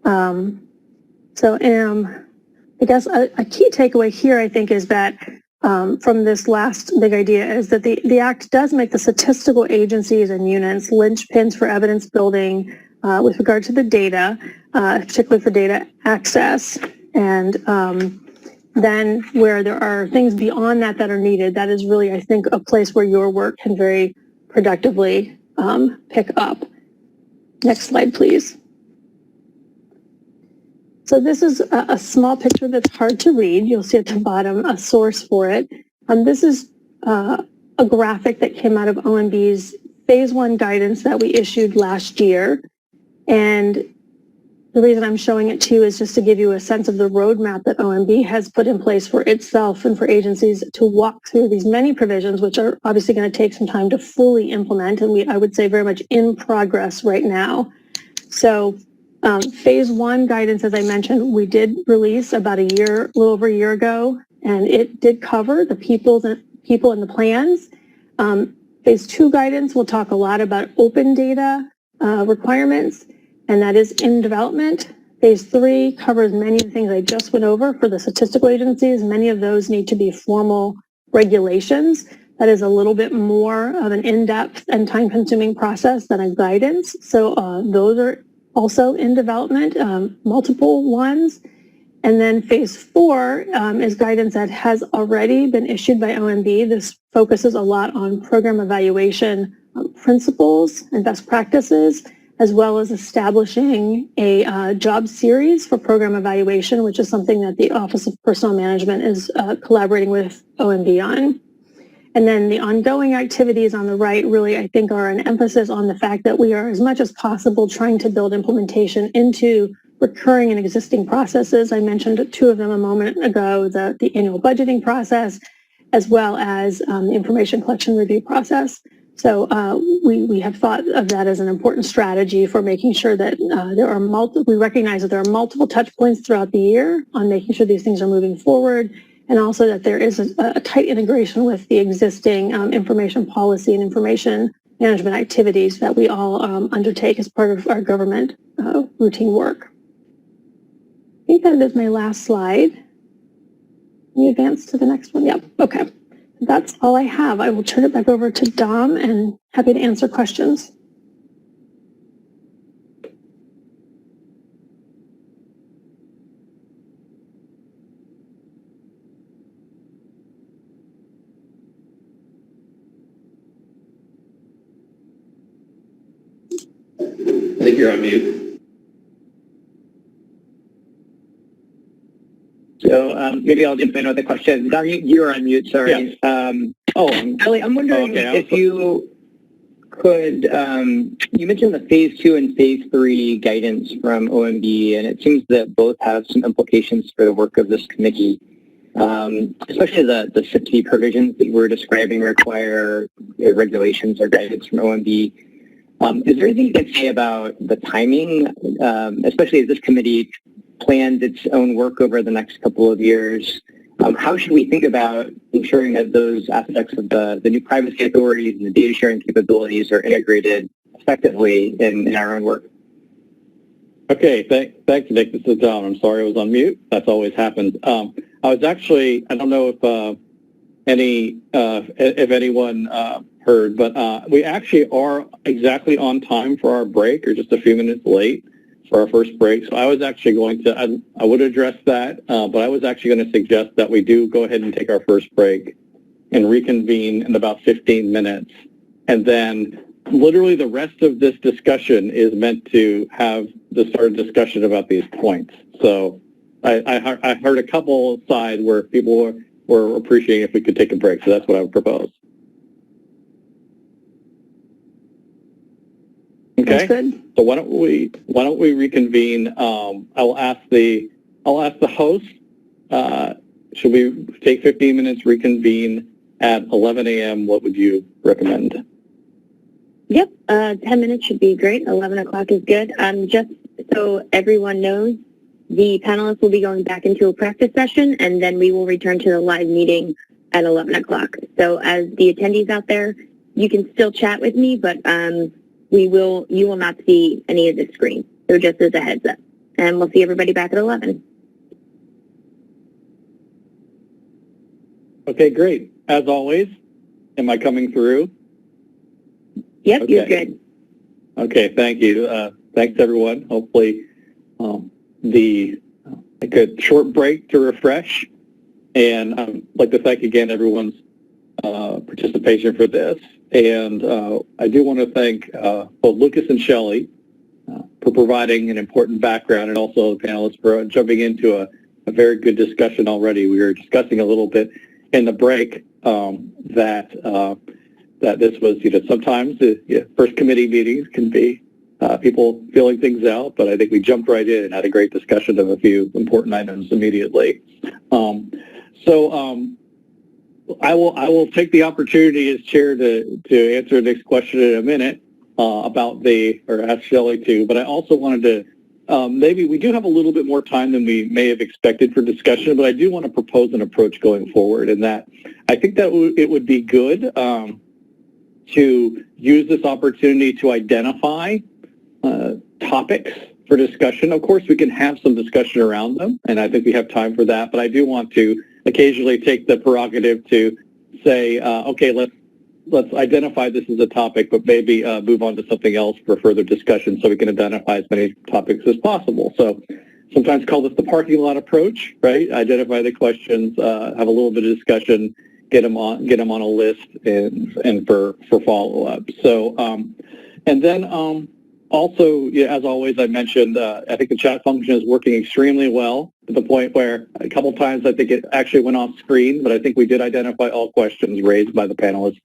I guess a key takeaway here, I think, is that from this last big idea is that the Act does make the statistical agencies and units linchpins for evidence building with regard to the data, particularly for data access. And then where there are things beyond that that are needed, that is really, I think, a place where your work can very productively pick up. Next slide, please. So this is a small picture that's hard to read. You'll see at the bottom a source for it. This is a graphic that came out of OMB's Phase 1 guidance that we issued last year. And the reason I'm showing it to you is just to give you a sense of the roadmap that OMB has put in place for itself and for agencies to walk through these many provisions, which are obviously going to take some time to fully implement. And I would say very much in progress right now. So phase one guidance, as I mentioned, we did release about a little over a year ago, and it did cover the people and the plans. Phase two guidance will talk a lot about open data requirements, and that is in development. Phase three covers many of the things I just went over for the statistical agencies. Many of those need to be formal regulations. That is a little bit more of an in-depth and time-consuming process than a guidance. So those are also in development, multiple ones. And then phase four is guidance that has already been issued by OMB. This focuses a lot on program evaluation principles and best practices, as well as establishing a job series for program evaluation, which is something that the Office of Personnel Management is collaborating with OMB on. And then the ongoing activities on the right really, I think, are an emphasis on the fact that we are, as much as possible, trying to build implementation into recurring and existing processes. I mentioned two of them a moment ago, the annual budgeting process, as well as the information collection review process. So we have thought of that as an important strategy for making sure that we recognize that there are multiple touch points throughout the year on making sure these things are moving forward, and also that there is a tight integration with the existing information policy and information management activities that we all undertake as part of our government routine work. I think that is my last slide. Can you advance to the next one? Yep. Okay. That's all I have. I will turn it back over to Dom and happy to answer questions. I think you're on mute. So maybe I'll jump in with a question. Dom, you're on mute, sorry. Yeah. Ellie, I'm wondering if you could, you mentioned the phase two and phase three guidance from OMB, and it seems that both have some implications for the work of this committee, especially the SIPC provisions that you were describing require regulations or guidance from OMB. Is there anything you can say about the timing, especially as this committee plans its own work over the next couple of years? How should we think about ensuring that those aspects of the new privacy authorities and the data sharing capabilities are integrated effectively in our own work? Okay, thanks, Nick. This is Don. I'm sorry I was on mute. That's always happens. I was actually, I don't know if anyone heard, but we actually are exactly on time for our break, or just a few minutes late for our first break. So I was actually going to, I would address that, but I was actually going to suggest that we do go ahead and take our first break and reconvene in about 15 minutes. And then literally the rest of this discussion is meant to have the sort of discussion about these points. So I heard a couple sides where people were appreciating if we could take a break. So that's what I would propose. Okay. Good. So why don't we reconvene? I'll ask the host. Should we take 15 minutes, reconvene at 11 a.m.? What would you recommend? Yep, 10 minutes should be great. 11 o'clock is good. Just so everyone knows, the panelists will be going back into a practice session, and then we will return to the live meeting at 11 o'clock. So as the attendees out there, you can still chat with me, but you will not see any of the screen. So just as a heads up. And we'll see everybody back at 11. Okay, great. As always, am I coming through? Yep, Okay. You're good. Okay, thank you. Thanks, everyone. Hopefully a good short break to refresh. And I'd like to thank again everyone's participation for this. And I do want to thank both Lucas and Shelley for providing an important background, and also the panelists for jumping into a very good discussion already. We were discussing a little bit in the break that this was, sometimes the first committee meetings can be people feeling things out, but I think we jumped right in and had a great discussion of a few important items immediately. I will take the opportunity as chair to answer the next question in a minute or ask Shelley to, but I also wanted to maybe we do have a little bit more time than we may have expected for discussion, but I do want to propose an approach going forward, and that I think that it would be good to use this opportunity to identify topics for discussion. Of course, we can have some discussion around them, and I think we have time for that, but I do want to occasionally take the prerogative to say, okay, let's identify this as a topic, but maybe move on to something else for further discussion so we can identify as many topics as possible. So sometimes call this the parking lot approach, right? Identify the questions, have a little bit of discussion, get them on a list and for follow-up. So, and then also, as always, I mentioned, I think the chat function is working extremely well to the point where a couple times I think it actually went off screen, but I think we did identify all questions raised by the panelists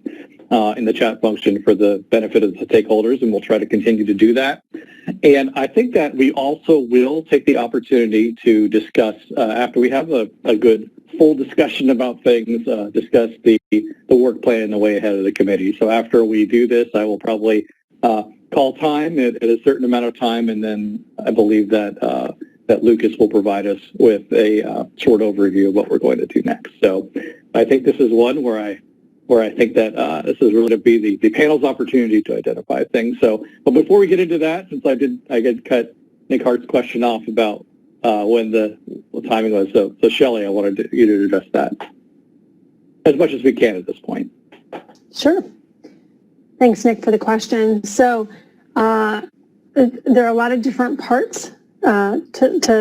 in the chat function for the benefit of the stakeholders, and we'll try to continue to do that. And I think that we also will take the opportunity to discuss, after we have a good full discussion about things, discuss the work plan and the way ahead of the committee. So after we do this, I will probably call time at a certain amount of time, and then I believe that that Lucas will provide us with a short overview of what we're going to do next. So I think this is one where I think that this is really to be the panel's opportunity to identify things. So, but before we get into that, since I did cut Nick Hart's question off about when the timing was, so Shelley, I wanted you to address that as much as we can at this point. Sure. Thanks, Nick, for the question. So there are a lot of different parts to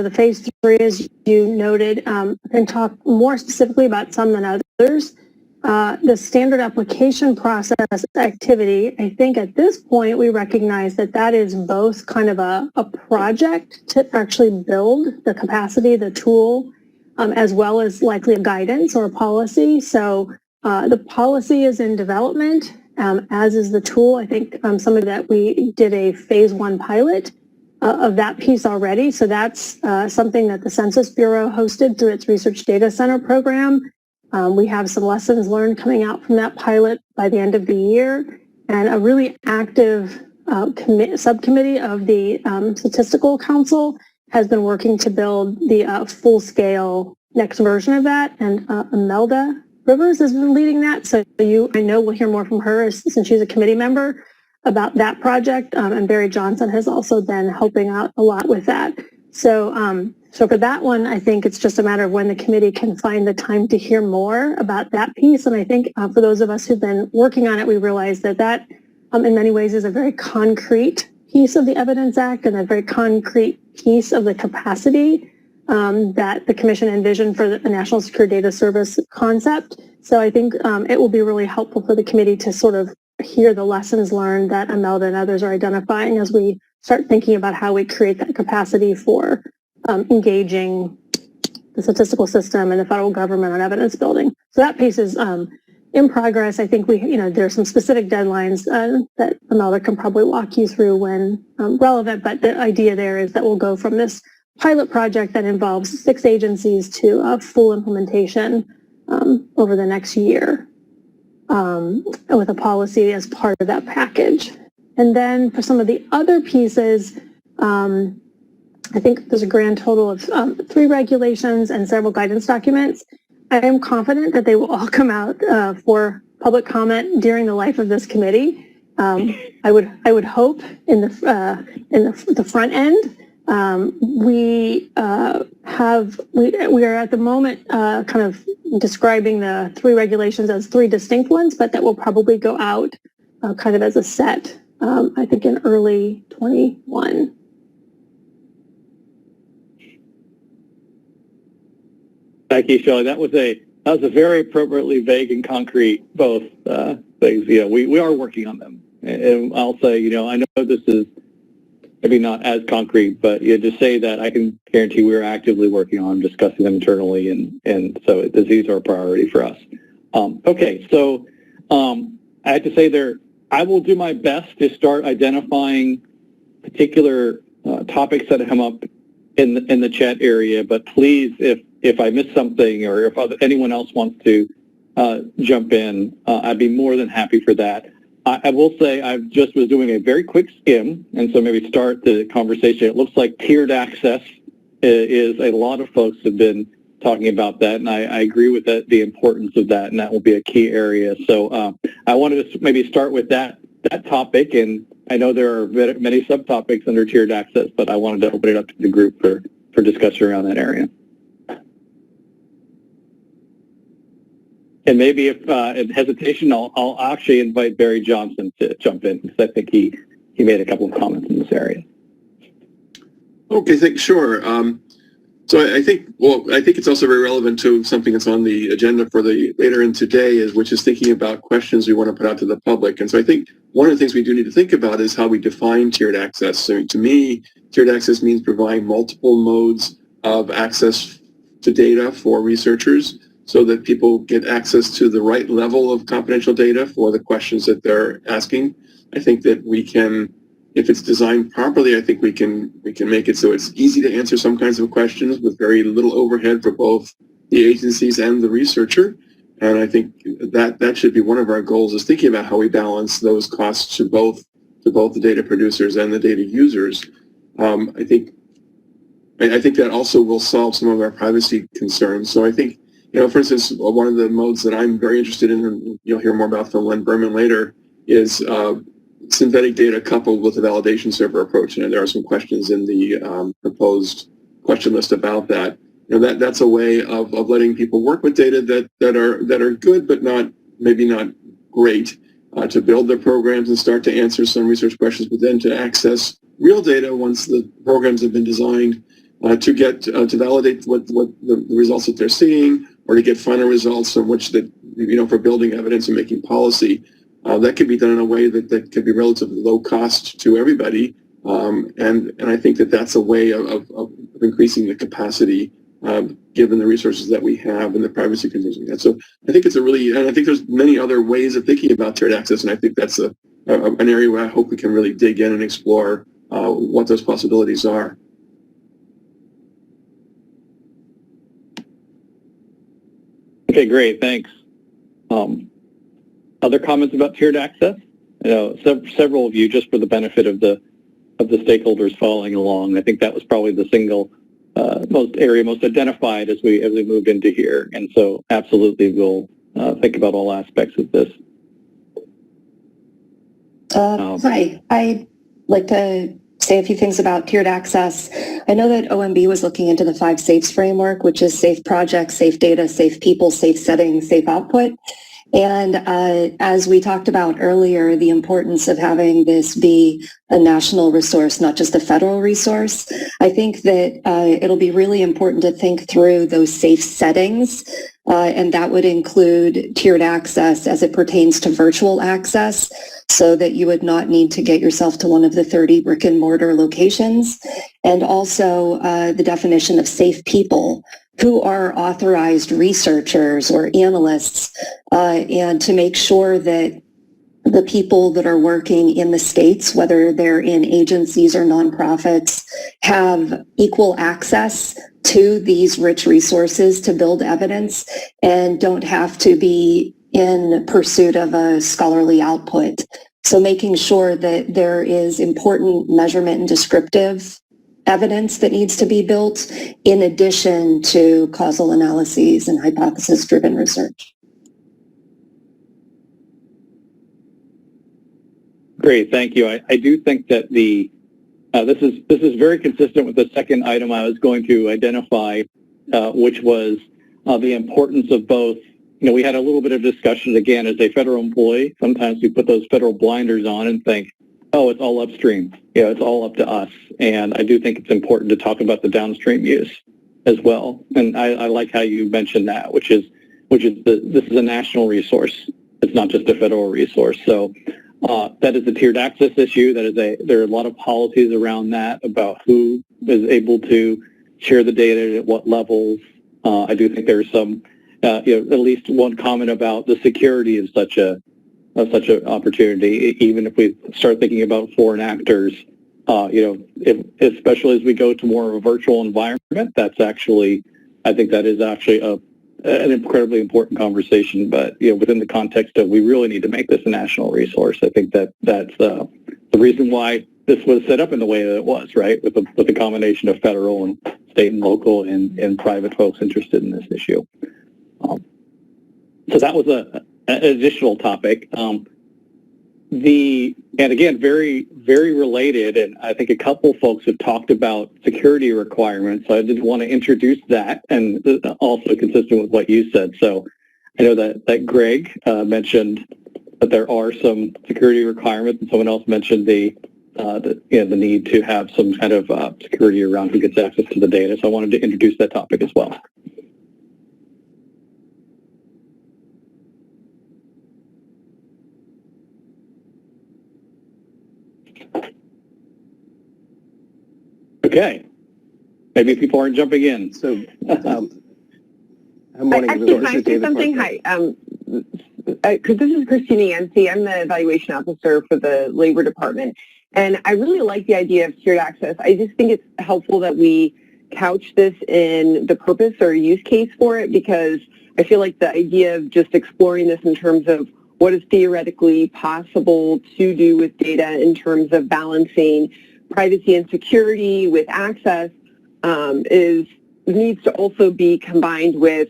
the phase 3, as you noted. I can talk more specifically about some than others. The standard application process activity, I think at this point we recognize that is both kind of a project to actually build the capacity, the tool, as well as likely a guidance or a policy. So the policy is in development, as is the tool. I think some of that we did a phase 1 pilot of that piece already. So that's something that the Census Bureau hosted through its Research Data Center program. We have some lessons learned coming out from that pilot by the end of the year, and a really active subcommittee of the Statistical Council has been working to build the full-scale next version of that, and Imelda Rivers has been leading that. So I know we'll hear more from her since she's a committee member about that project, and Barry Johnson has also been helping out a lot with that. So for that one, I think it's just a matter of when the committee can find the time to hear more about that piece. And I think for those of us who've been working on it, we realize that in many ways is a very concrete piece of the Evidence Act and a very concrete piece of the capacity that the commission envisioned for the National Secure Data Service concept. So I think it will be really helpful for the committee to sort of hear the lessons learned that Imelda and others are identifying as we start thinking about how we create that capacity for engaging the statistical system and the federal government on evidence building. So that piece is in progress. I think there's some specific deadlines that Imelda can probably walk you through when relevant, but the idea there is that we'll go from this pilot project that involves 6 agencies to full implementation over the next year with a policy as part of that package. And then for some of the other pieces, I think there's a grand total of 3 regulations and several guidance documents. I am confident that they will all come out for public comment during the life of this committee. I would hope in the front end. We are at the moment kind of describing the 3 regulations as 3 distinct ones, but that will probably go out kind of as a set. I think in early 21. Thank you, Shelley. That was a very appropriately vague and concrete both things. We are working on them, and I'll say, I know this is maybe not as concrete, but to say that I can guarantee we're actively working on discussing them internally, and so these are a priority for us. Okay, so I have to say I will do my best to start identifying particular topics that come up in the chat area, but please, if I miss something or if anyone else wants to jump in, I'd be more than happy for that. I will say I just was doing a very quick skim, and so maybe start the conversation. It looks like tiered access is a lot of folks have been talking about that, and I agree with that, the importance of that, and that will be a key area. So I wanted to maybe start with that topic, and I know there are many subtopics under tiered access, but I wanted to open it up to the group for discussion around that area. And maybe if in hesitation, I'll actually invite Barry Johnson to jump in, because I think he made a couple of comments in this area. Okay, sure. So I think it's also very relevant to something that's on the agenda for the later in today, which is thinking about questions we want to put out to the public. And so I think one of the things we do need to think about is how we define tiered access. So to me, tiered access means providing multiple modes of access to data for researchers, so that people get access to the right level of confidential data for the questions that they're asking. I think that we can, if it's designed properly, I think we can make it so it's easy to answer some kinds of questions with very little overhead for both the agencies and the researcher. And I think that should be one of our goals, is thinking about how we balance those costs to both the data producers and the data users. I think that also will solve some of our privacy concerns. So I think, for instance, one of the modes that I'm very interested in, and you'll hear more about from Len Berman later, is synthetic data coupled with a validation server approach. And there are some questions in the proposed question list about that. That's a way of letting people work with data that are good, but maybe not great, to build their programs and start to answer some research questions, but then to access real data once the programs have been designed, to get to validate what the results that they're seeing, or to get final results on which for building evidence and making policy. That could be done in a way that could be relatively low cost to everybody, and I think that's a way of increasing the capacity, given the resources that we have and the privacy concerns we have. So I think and I think there's many other ways of thinking about tiered access, and I think that's an area where I hope we can really dig in and explore what those possibilities are. Okay, great, thanks. Other comments about tiered access? Several of you, just for the benefit of the stakeholders following along, I think that was probably the single most identified as we moved into here, and so absolutely we'll think about all aspects of this. Hi, I'd like to say a few things about tiered access. I know that OMB was looking into the 5 SAFEs framework, which is safe projects, safe data, safe people, safe settings, safe output. And as we talked about earlier, the importance of having this be a national resource, not just a federal resource. I think that it'll be really important to think through those safe settings, and that would include tiered access as it pertains to virtual access, so that you would not need to get yourself to one of the 30 brick and mortar locations. And also the definition of safe people, who are authorized researchers or analysts, and to make sure that the people that are working in the states, whether they're in agencies or nonprofits, have equal access to these rich resources to build evidence and don't have to be in pursuit of a scholarly output. So making sure that there is important measurement and descriptive evidence that needs to be built in addition to causal analyses and hypothesis-driven research. Great, thank you. I do think that this is very consistent with the second item I was going to identify, which was the importance of both. We had a little bit of discussion, again, as a federal employee. Sometimes we put those federal blinders on and think, oh, it's all upstream. It's all up to us. And I do think it's important to talk about the downstream use as well. And I like how you mentioned that, which is this is a national resource. It's not just a federal resource. So that is a tiered access issue. There are a lot of policies around that about who is able to share the data at what levels. I do think there's some, at least one comment about the security of such an opportunity. Even if we start thinking about foreign actors, especially as we go to more of a virtual environment, that's actually, I think that is actually an incredibly important conversation. But within the context of we really need to make this a national resource, I think that's the reason why this was set up in the way that it was, right? With the combination of federal and state and local and private folks interested in this issue. So that was an additional topic. And again, very, very related, and I think a couple folks have talked about security requirements, so I did want to introduce that, and also consistent with what you said. So I know that Greg mentioned that there are some security requirements, and someone else mentioned the need to have some kind of security around who gets access to the data, so I wanted to introduce that topic as well. Okay, maybe people aren't jumping in. So, actually, can I say something? Hi, because this is Christina Yancey. I'm the evaluation officer for the Labor Department, and I really like the idea of secured access. I just think it's helpful that we couch this in the purpose or use case for it, because I feel like the idea of just exploring this in terms of what is theoretically possible to do with data in terms of balancing privacy and security with access needs to also be combined with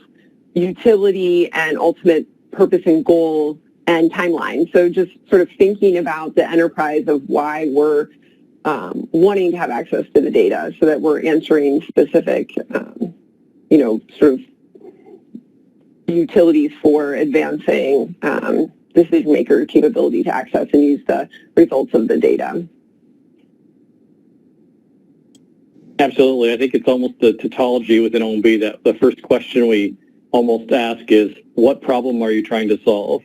utility and ultimate purpose and goal and timeline. So just sort of thinking about the enterprise of why we're wanting to have access to the data so that we're answering specific, sort of utilities for advancing decision maker capability to access and use the results of the data. Absolutely. I think it's almost the tautology within OMB that the first question we almost ask is, what problem are you trying to solve?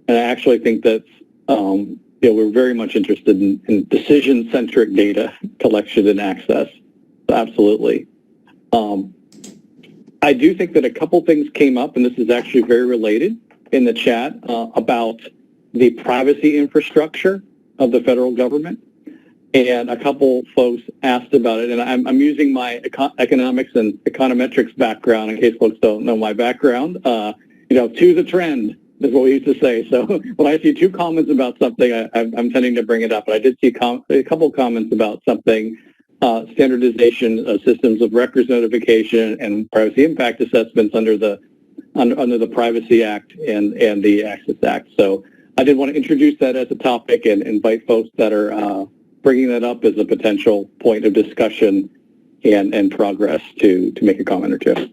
And I actually think that's, we're very much interested in decision-centric data collection and access. Absolutely. I do think that a couple things came up, and this is actually very related in the chat, about the privacy infrastructure of the federal government. And a couple folks asked about it, and I'm using my economics and econometrics background in case folks don't know my background. Two's a trend is what we used to say. So when I see two comments about something, I'm tending to bring it up. But I did see a couple comments about something, standardization of systems of records notification and privacy impact assessments under the Privacy Act and the Access Act. So I did want to introduce that as a topic and invite folks that are bringing that up as a potential point of discussion and progress to make a comment or two.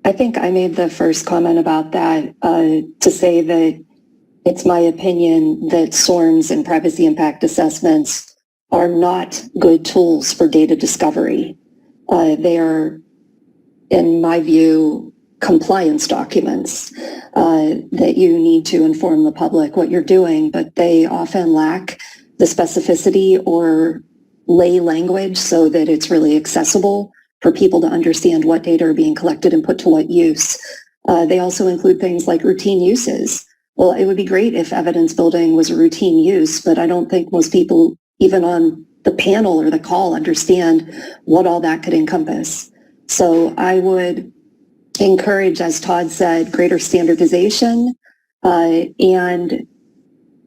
I think I made the first comment about that to say that it's my opinion that SORNs and privacy impact assessments are not good tools for data discovery. They are, in my view, compliance documents that you need to inform the public what you're doing, but they often lack the specificity or lay language so that it's really accessible for people to understand what data are being collected and put to what use. They also include things like routine uses. Well, it would be great if evidence building was a routine use, but I don't think most people, even on the panel or the call, understand what all that could encompass. So I would encourage, as Todd said, greater standardization and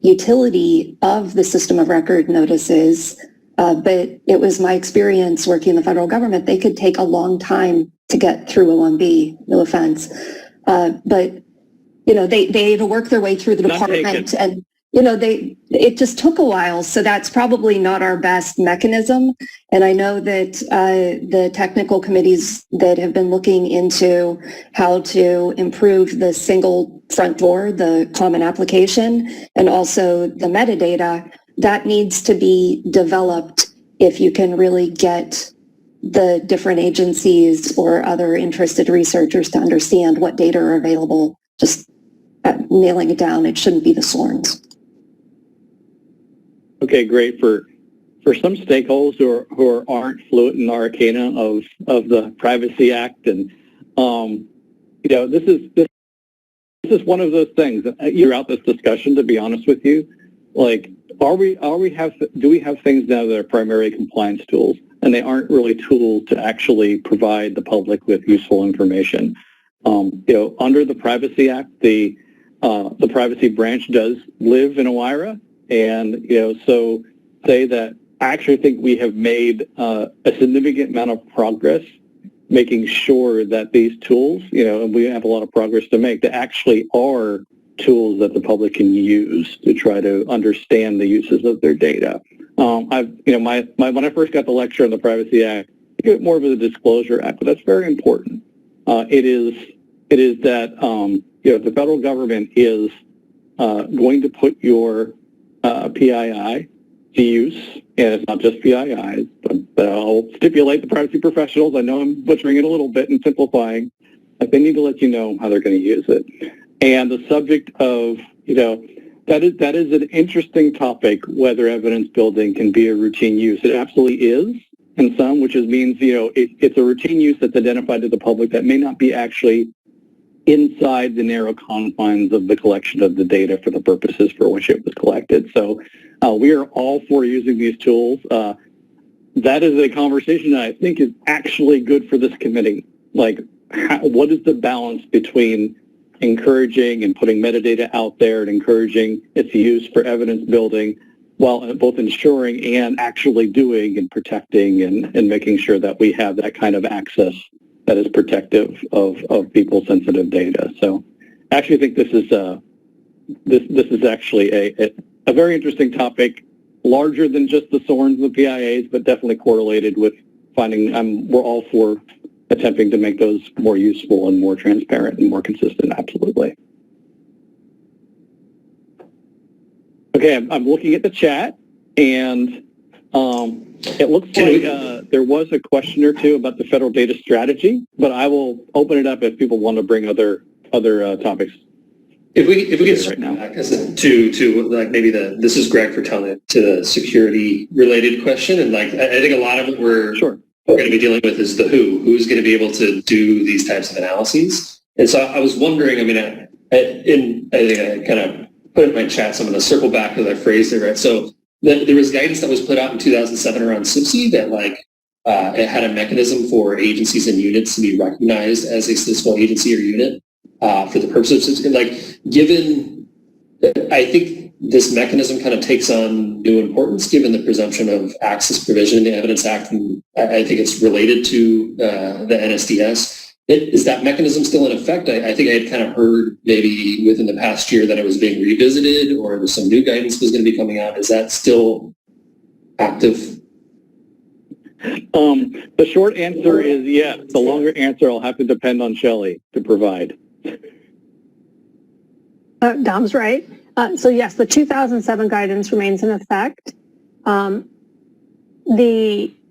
utility of the system of record notices. But it was my experience working in the federal government, they could take a long time to get through OMB, no offense. But, they had to work their way through the department and, it just took a while. So that's probably not our best mechanism. And I know that the technical committees that have been looking into how to improve the single front door, the common application, and also the metadata, that needs to be developed if you can really get the different agencies or other interested researchers to understand what data are available. Just nailing it down, it shouldn't be the SORNs. Okay, great. For some stakeholders who aren't fluent in the arcana of the Privacy Act, and this is one of those things throughout this discussion. To be honest with you, like, do we have things now that are primary compliance tools, and they aren't really tools to actually provide the public with useful information? Under the Privacy Act, the privacy branch does live in OIRA, and so say that I actually think we have made a significant amount of progress making sure that these tools, and we have a lot of progress to make, that actually are tools that the public can use to try to understand the uses of their data. When I first got the lecture on the Privacy Act, I think more of a disclosure act, but that's very important. It is that the federal government is going to put your PII to use, and it's not just PIIs, but I'll stipulate the privacy professionals. I know I'm butchering it a little bit and simplifying, but they need to let you know how they're going to use it. And the subject of, that is an interesting topic, whether evidence building can be a routine use. It absolutely is in some, which means, it's a routine use that's identified to the public that may not be actually inside the narrow confines of the collection of the data for the purposes for which it was collected. So we are all for using these tools. That is a conversation that I think is actually good for this committee. Like, what is the balance between encouraging and putting metadata out there and encouraging its use for evidence building, while both ensuring and actually doing and protecting and making sure that we have that kind of access that is protective of people's sensitive data. So I actually think this is actually a very interesting topic, larger than just the SORNs and the PIAs, but definitely correlated with finding, we're all for attempting to make those more useful and more transparent and more consistent, absolutely. Okay, I'm looking at the chat, and it looks like there was a question or two about the federal data strategy, but I will open it up if people want to bring other topics. If we get right now to like maybe this is Greg for telling it, to the security related question, and like I think a lot of it we're going to be dealing with is the who's going to be able to do these types of analyses. And so I was wondering, I think I kind of put in my chat some of the circle back as I phrased it, right? So there was guidance that was put out in 2007 around CIPSI that it had a mechanism for agencies and units to be recognized as a statistical agency or unit for the purposes of given, I think this mechanism kind of takes on new importance given the presumption of access provision in the Evidence Act, and I think it's related to the NSDS. Is that mechanism still in effect? I think I had kind of heard maybe within the past year that it was being revisited, or there's some new guidance was going to be coming out. Is that still active? The short answer is yes. The longer answer will have to depend on Shelley to provide. Dom's right. So yes, the 2007 guidance remains in effect. The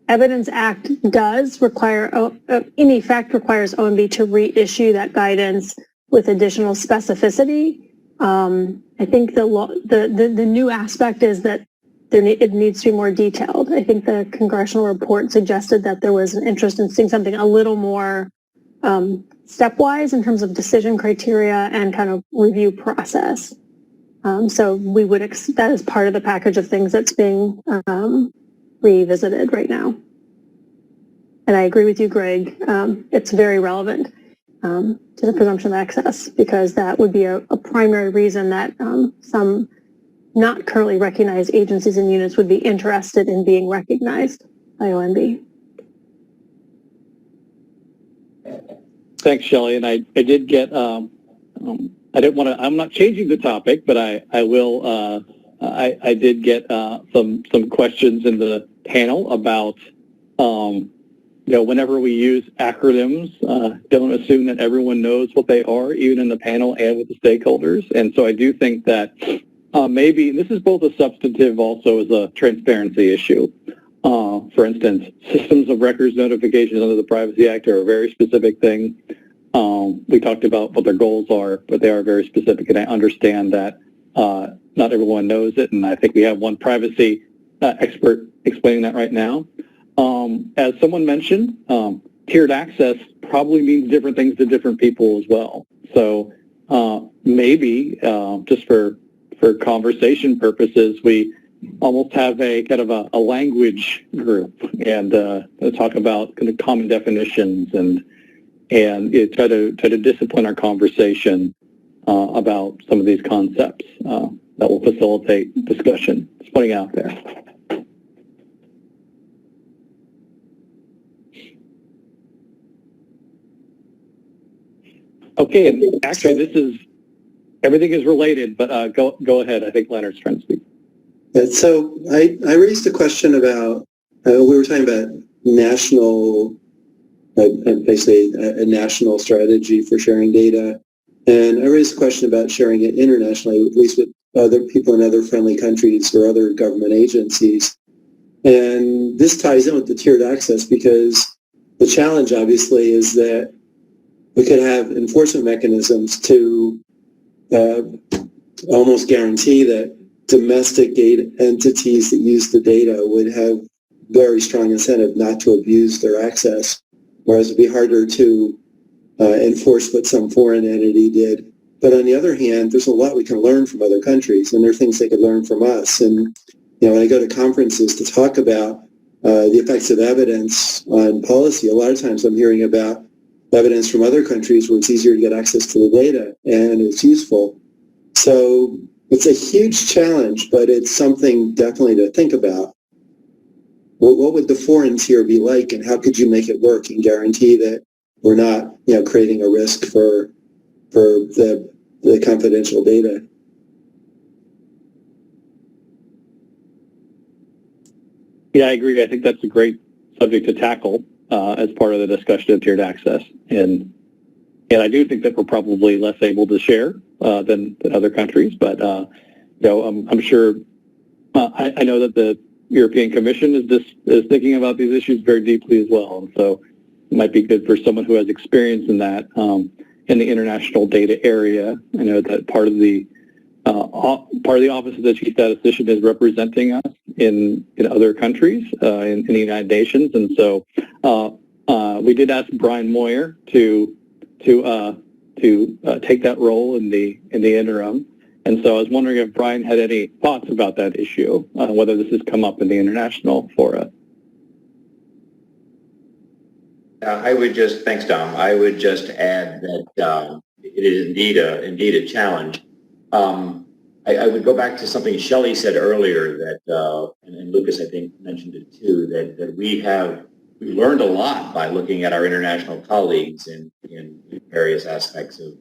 Evidence Act does require, in effect, requires OMB to reissue that guidance with additional specificity. I think the new aspect is that it needs to be more detailed. I think the congressional report suggested that there was an interest in seeing something a little more stepwise in terms of decision criteria and kind of review process. So we would that is part of the package of things that's being revisited right now. And I agree with you, Greg. It's very relevant to the presumption of access, because that would be a primary reason that some not currently recognized agencies and units would be interested in being recognized by OMB. Thanks, Shelley. And I did get, I didn't want to, I'm not changing the topic, but I will, I did get some questions in the panel about, whenever we use acronyms, don't assume that everyone knows what they are, even in the panel and with the stakeholders. And so I do think that maybe this is both a substantive, also as a transparency issue. For instance, systems of records notifications under the Privacy Act are a very specific thing. We talked about what their goals are, but they are very specific, and I understand that not everyone knows it, and I think we have one privacy expert explaining that right now. As someone mentioned, tiered access probably means different things to different people as well. So maybe, just for for conversation purposes, we almost have a kind of a language group and talk about kind of common definitions and try to discipline our conversation about some of these concepts that will facilitate discussion. Just putting out there. Okay, and actually everything is related, but go ahead. I think Leonard's trying to speak. So I raised a question about, we were talking about national, basically a national strategy for sharing data. And I raised a question about sharing it internationally, at least with other people in other friendly countries or other government agencies. And this ties in with the tiered access because the challenge obviously is that we could have enforcement mechanisms to almost guarantee that domestic data entities that use the data would have very strong incentive not to abuse their access, whereas it'd be harder to enforce what some foreign entity did. But on the other hand, there's a lot we can learn from other countries, and there are things they could learn from us. And when I go to conferences to talk about the effects of evidence on policy, a lot of times I'm hearing about evidence from other countries where it's easier to get access to the data and it's useful. So it's a huge challenge, but it's something definitely to think about. What would the foreign tier be like, and how could you make it work and guarantee that we're not, creating a risk for the confidential data? Yeah, I agree. I think that's a great subject to tackle as part of the discussion of tiered access, and I do think that we're probably less able to share than other countries, but I'm sure. I know that the European Commission is thinking about these issues very deeply as well, and so it might be good for someone who has experience in that in the international data area. I know that part of the Office of the Chief Statistician is representing us in other countries in the United Nations, and so we did ask Brian Moyer to take that role in the interim. And so I was wondering if Brian had any thoughts about that issue, whether this has come up in the international fora. Thanks, Dom. I would just add that it is indeed a challenge. I would go back to something Shelley said earlier that, and Lucas, I think, mentioned it too, that we learned a lot by looking at our international colleagues in various aspects of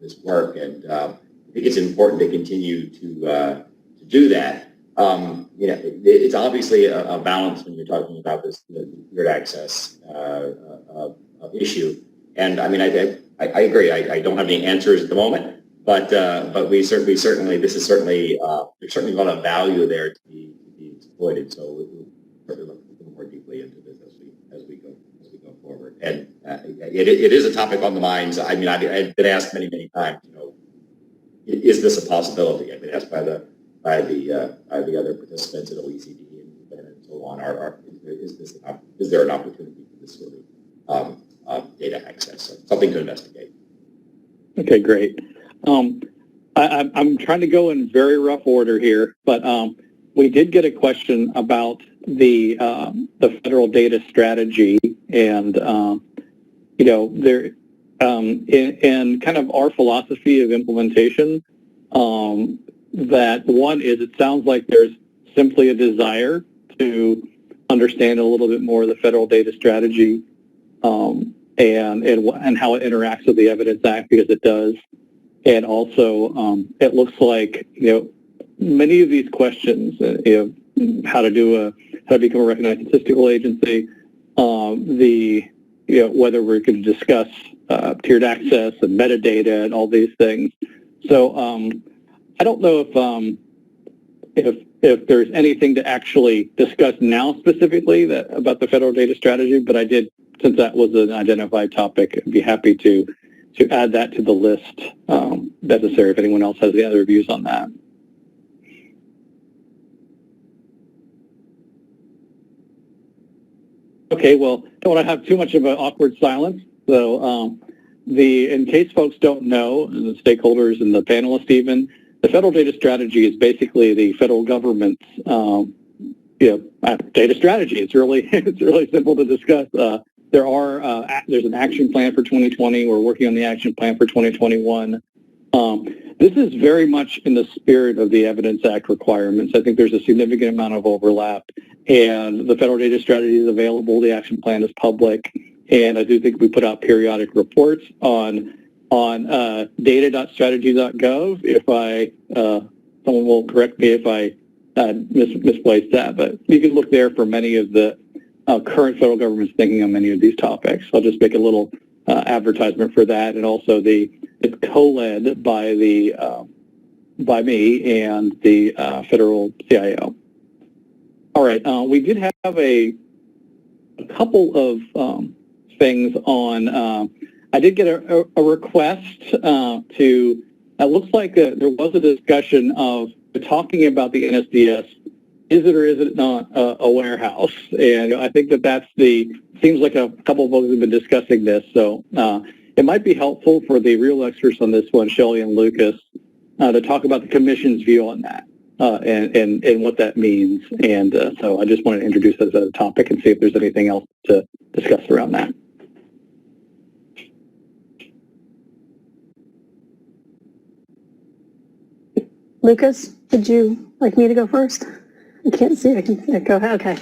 this work, and I think it's important to continue to do that. It's obviously a balance when you're talking about this tiered access issue, and I mean I agree. I don't have any answers at the moment, but there's certainly a lot of value there to be exploited. So we'll certainly look more deeply into this as we go forward. And it is a topic on the minds. I mean, I've been asked many times. Is this a possibility? I've been asked by the other participants at OECD and so on. Is there an opportunity for this sort of data access? So something to investigate. Okay, great. I'm trying to go in very rough order here, but we did get a question about the federal data strategy, and there in kind of our philosophy of implementation. That one is, it sounds like there's simply a desire to understand a little bit more of the federal data strategy and how it interacts with the Evidence Act, because it does. And also, it looks like many of these questions, how to become a recognized statistical agency, whether we're going to discuss tiered access and metadata and all these things. So I don't know if there's anything to actually discuss now specifically about the federal data strategy, but I did, since that was an identified topic, I'd be happy to add that to the list necessary if anyone else has any other views on that. Okay, well, I don't want to have too much of an awkward silence. So in case folks don't know, the stakeholders and the panelists even, the federal data strategy is basically the federal government's data strategy. It's really simple to discuss. There's an action plan for 2020. We're working on the action plan for 2021. This is very much in the spirit of the Evidence Act requirements. I think there's a significant amount of overlap, and the federal data strategy is available. The action plan is public, and I do think we put out periodic reports on data.strategy.gov. If someone will correct me if I misplaced that, but you can look there for many of the current federal government's thinking on many of these topics. I'll just make a little advertisement for that, and also it's co-led by me and the federal CIO. All right, we did have a couple of things on. I did get a request to. It looks like there was a discussion of talking about the NSDS. Is it or is it not a warehouse? And I think seems like a couple of folks have been discussing this. So it might be helpful for the real experts on this one, Shelley and Lucas, to talk about the Commission's view on that and what that means. And so I just wanted to introduce that as a topic and see if there's anything else to discuss around that. Lucas, would you like me to go first? I can't see. I can go ahead. Okay.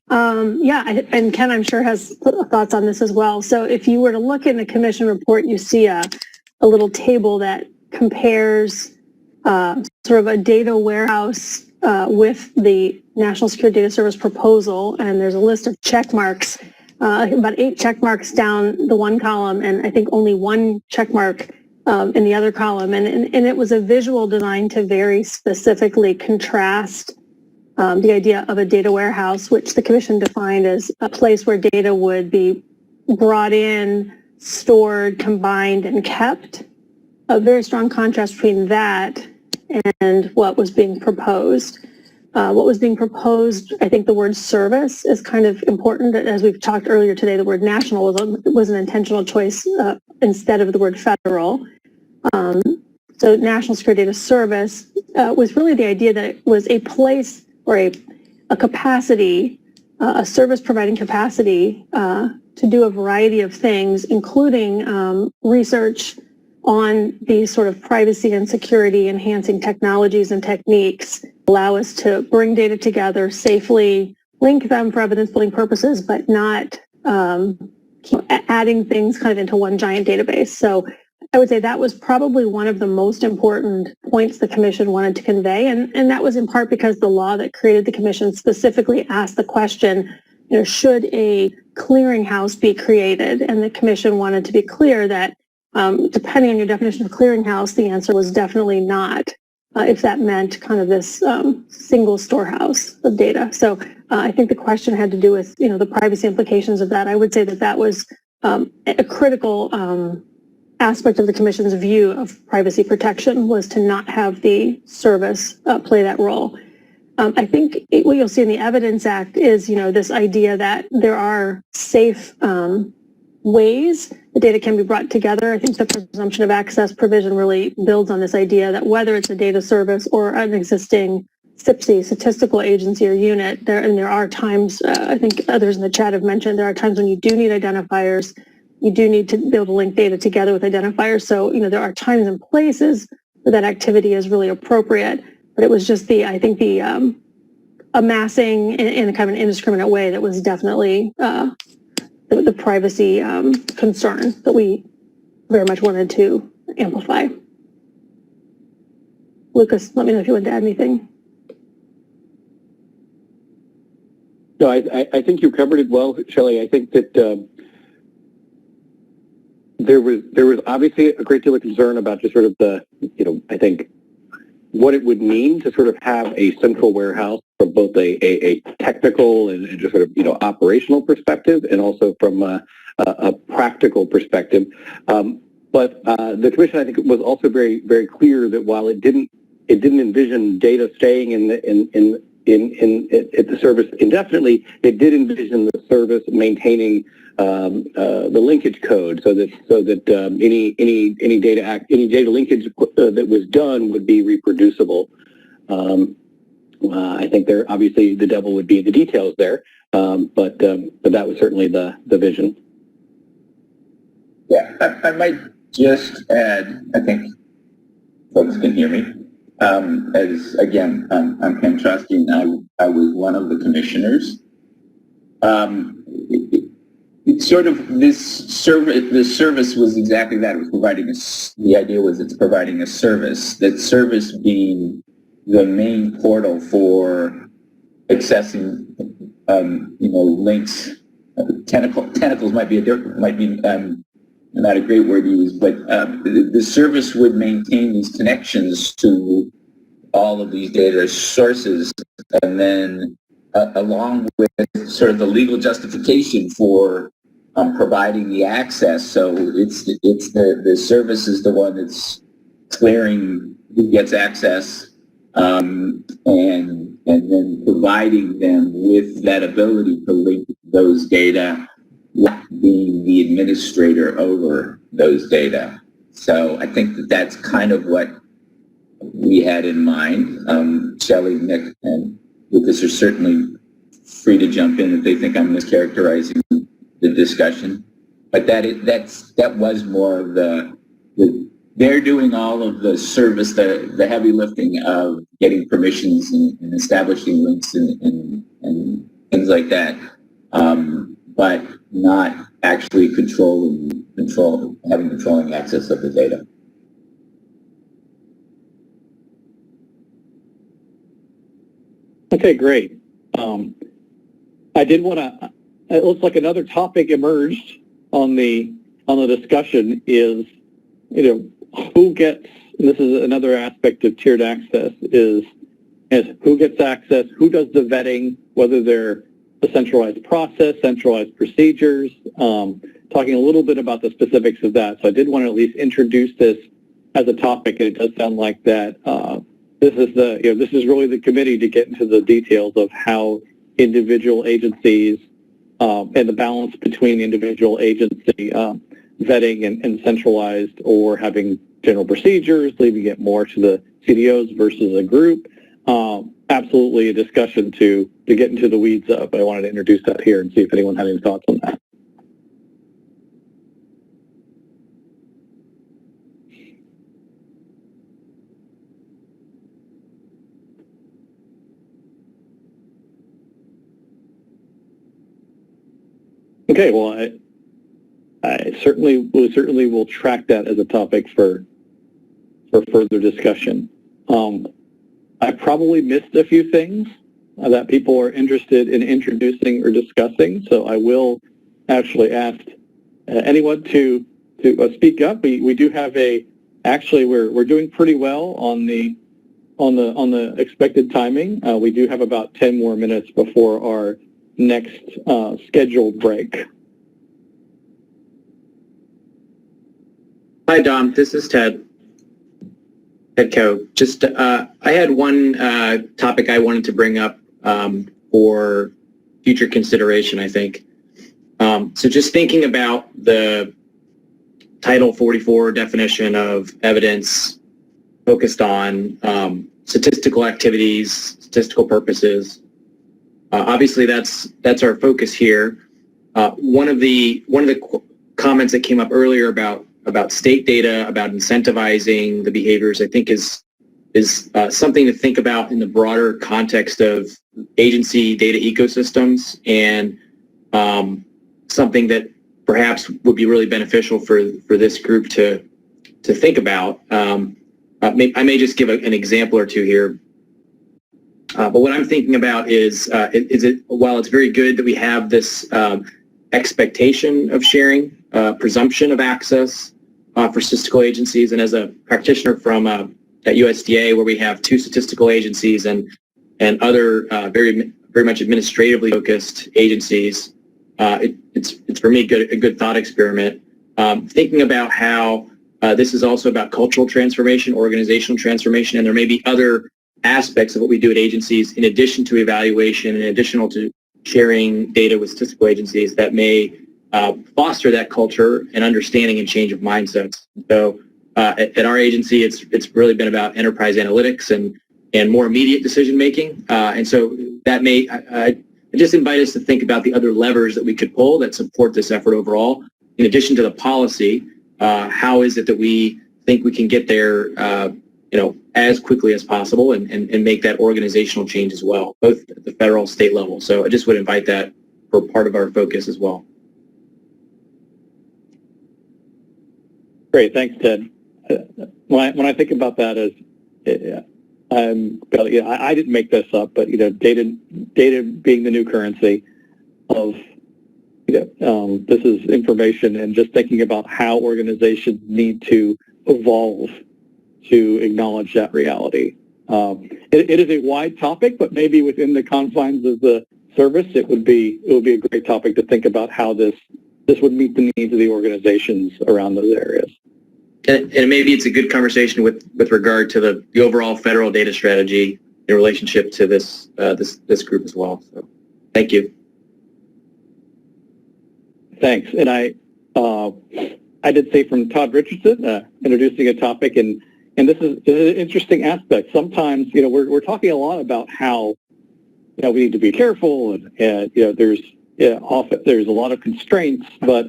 And Ken, I'm sure, has thoughts on this as well. So if you were to look in the Commission report, you see a little table that compares sort of a data warehouse with the National Security Data Service proposal, and there's a list of check marks, about 8 check marks down the one column, and I think only 1 check mark in the other column. And it was a visual designed to very specifically contrast the idea of a data warehouse, which the Commission defined as a place where data would be brought in, stored, combined, and kept. A very strong contrast between that and what was being proposed. What was being proposed, I think the word service is kind of important. As we've talked earlier today, the word national was an intentional choice instead of the word federal. So National Security Data Service was really the idea that it was a place or a capacity, a service providing capacity to do a variety of things, including research on these sort of privacy and security enhancing technologies and techniques, allow us to bring data together safely, link them for evidence building purposes, but not adding things kind of into one giant database. So I would say that was probably one of the most important points the Commission wanted to convey, and that was in part because the law that created the Commission specifically asked the question, should a clearinghouse be created? And the Commission wanted to be clear that depending on your definition of clearinghouse, the answer was definitely not, if that meant kind of this single storehouse of data. So I think the question had to do with, the privacy implications of that. I would say that was a critical aspect of the Commission's view of privacy protection, was to not have the service play that role. I think what you'll see in the Evidence Act is, this idea that there are safe ways the data can be brought together. I think the presumption of access provision really builds on this idea that whether it's a data service or an existing SIPC, statistical agency or unit, there are times, I think others in the chat have mentioned, there are times when you do need identifiers. You do need to be able to link data together with identifiers. So, there are times and places where that activity is really appropriate. But it was just the amassing in a kind of an indiscriminate way that was definitely the privacy concern that we very much wanted to amplify. Lucas, let me know if you want to add anything. No, I think you covered it well, Shelley. I think that there was obviously a great deal of concern about just sort of the, I think what it would mean to sort of have a central warehouse from both a technical and just sort of, operational perspective, and also from a practical perspective. But the Commission, I think, was also very, very clear that while it didn't envision data staying in the service indefinitely, it did envision the service maintaining the linkage code so that any data linkage that was done would be reproducible. I think obviously the devil would be in the details there, but that was certainly the vision. Yeah, I might just add, I think folks can hear me. As again, I'm Ken Trusty, and I was one of the commissioners. It's sort of this service was exactly that. It was providing the idea was it's providing a service. That service being the main portal for accessing, links. Tentacles might be not a great word to use, but the service would maintain these connections to all of these data sources, and then along with sort of the legal justification for providing the access. So it's the service is the one that's clearing who gets access, and then providing them with that ability to link those data, being the administrator over those data. So I think that's kind of what we had in mind. Shelley, Nick, and Lucas are certainly free to jump in if they think I'm mischaracterizing the discussion. But that was more of they're doing all of the service, the heavy lifting of getting permissions and establishing links and things like that, but not actually having controlling access of the data. Okay, great. I did want to. It looks like another topic emerged on the discussion is, who gets. And this is another aspect of tiered access is who gets access, who does the vetting, whether they're a centralized process, centralized procedures. Talking a little bit about the specifics of that. So I did want to at least introduce this as a topic, and it does sound like that. This is really the committee to get into the details of how individual agencies and the balance between individual agency vetting and centralized, or having general procedures, leaving it more to the CDOs versus a group. Absolutely a discussion to get into the weeds of, but I wanted to introduce that here and see if anyone had any thoughts on that. Okay, well, I certainly will track that as a topic for further discussion. I probably missed a few things that people are interested in introducing or discussing, so I will actually ask anyone to speak up. We do have actually we're doing pretty well on the expected timing. We do have about 10 more minutes before our next scheduled break. Hi, Dom. This is Ted Co. Just I had one topic I wanted to bring up for future consideration, I think. So just thinking about the Title 44 definition of evidence focused on statistical activities, statistical purposes. Obviously, that's our focus here. One of the comments that came up earlier about state data, about incentivizing the behaviors, I think is something to think about in the broader context of agency data ecosystems, and something that perhaps would be really beneficial for this group to think about. I may just give an example or two here. But what I'm thinking about is while it's very good that we have this expectation of sharing, presumption of access for statistical agencies, and as a practitioner from at USDA, where we have 2 statistical agencies and other very much administratively focused agencies, it's for me a good thought experiment. Thinking about how this is also about cultural transformation, organizational transformation, and there may be other aspects of what we do at agencies, in addition to evaluation, in addition to sharing data with statistical agencies, that may foster that culture and understanding and change of mindsets. So at our agency, it's really been about enterprise analytics and more immediate decision making. And so that may, I just invite us to think about the other levers that we could pull that support this effort overall. In addition to the policy, how is it that we think we can get there, as quickly as possible and make that organizational change as well, both at the federal, state level. So I just would invite that for part of our focus as well. Great, thanks, Ted. When I think about that as, I didn't make this up, but data being the new currency of, this is information, and just thinking about how organizations need to evolve to acknowledge that reality. It is a wide topic, but maybe within the confines of the service, it would be a great topic to think about how this would meet the needs of the organizations around those areas. And maybe it's a good conversation with regard to the overall federal data strategy in relationship to this group as well. So, thank you. Thanks. And I did say from Todd Richardson, introducing a topic, and this is an interesting aspect. Sometimes, we're talking a lot about how, we need to be careful, and there's often there's a lot of constraints, but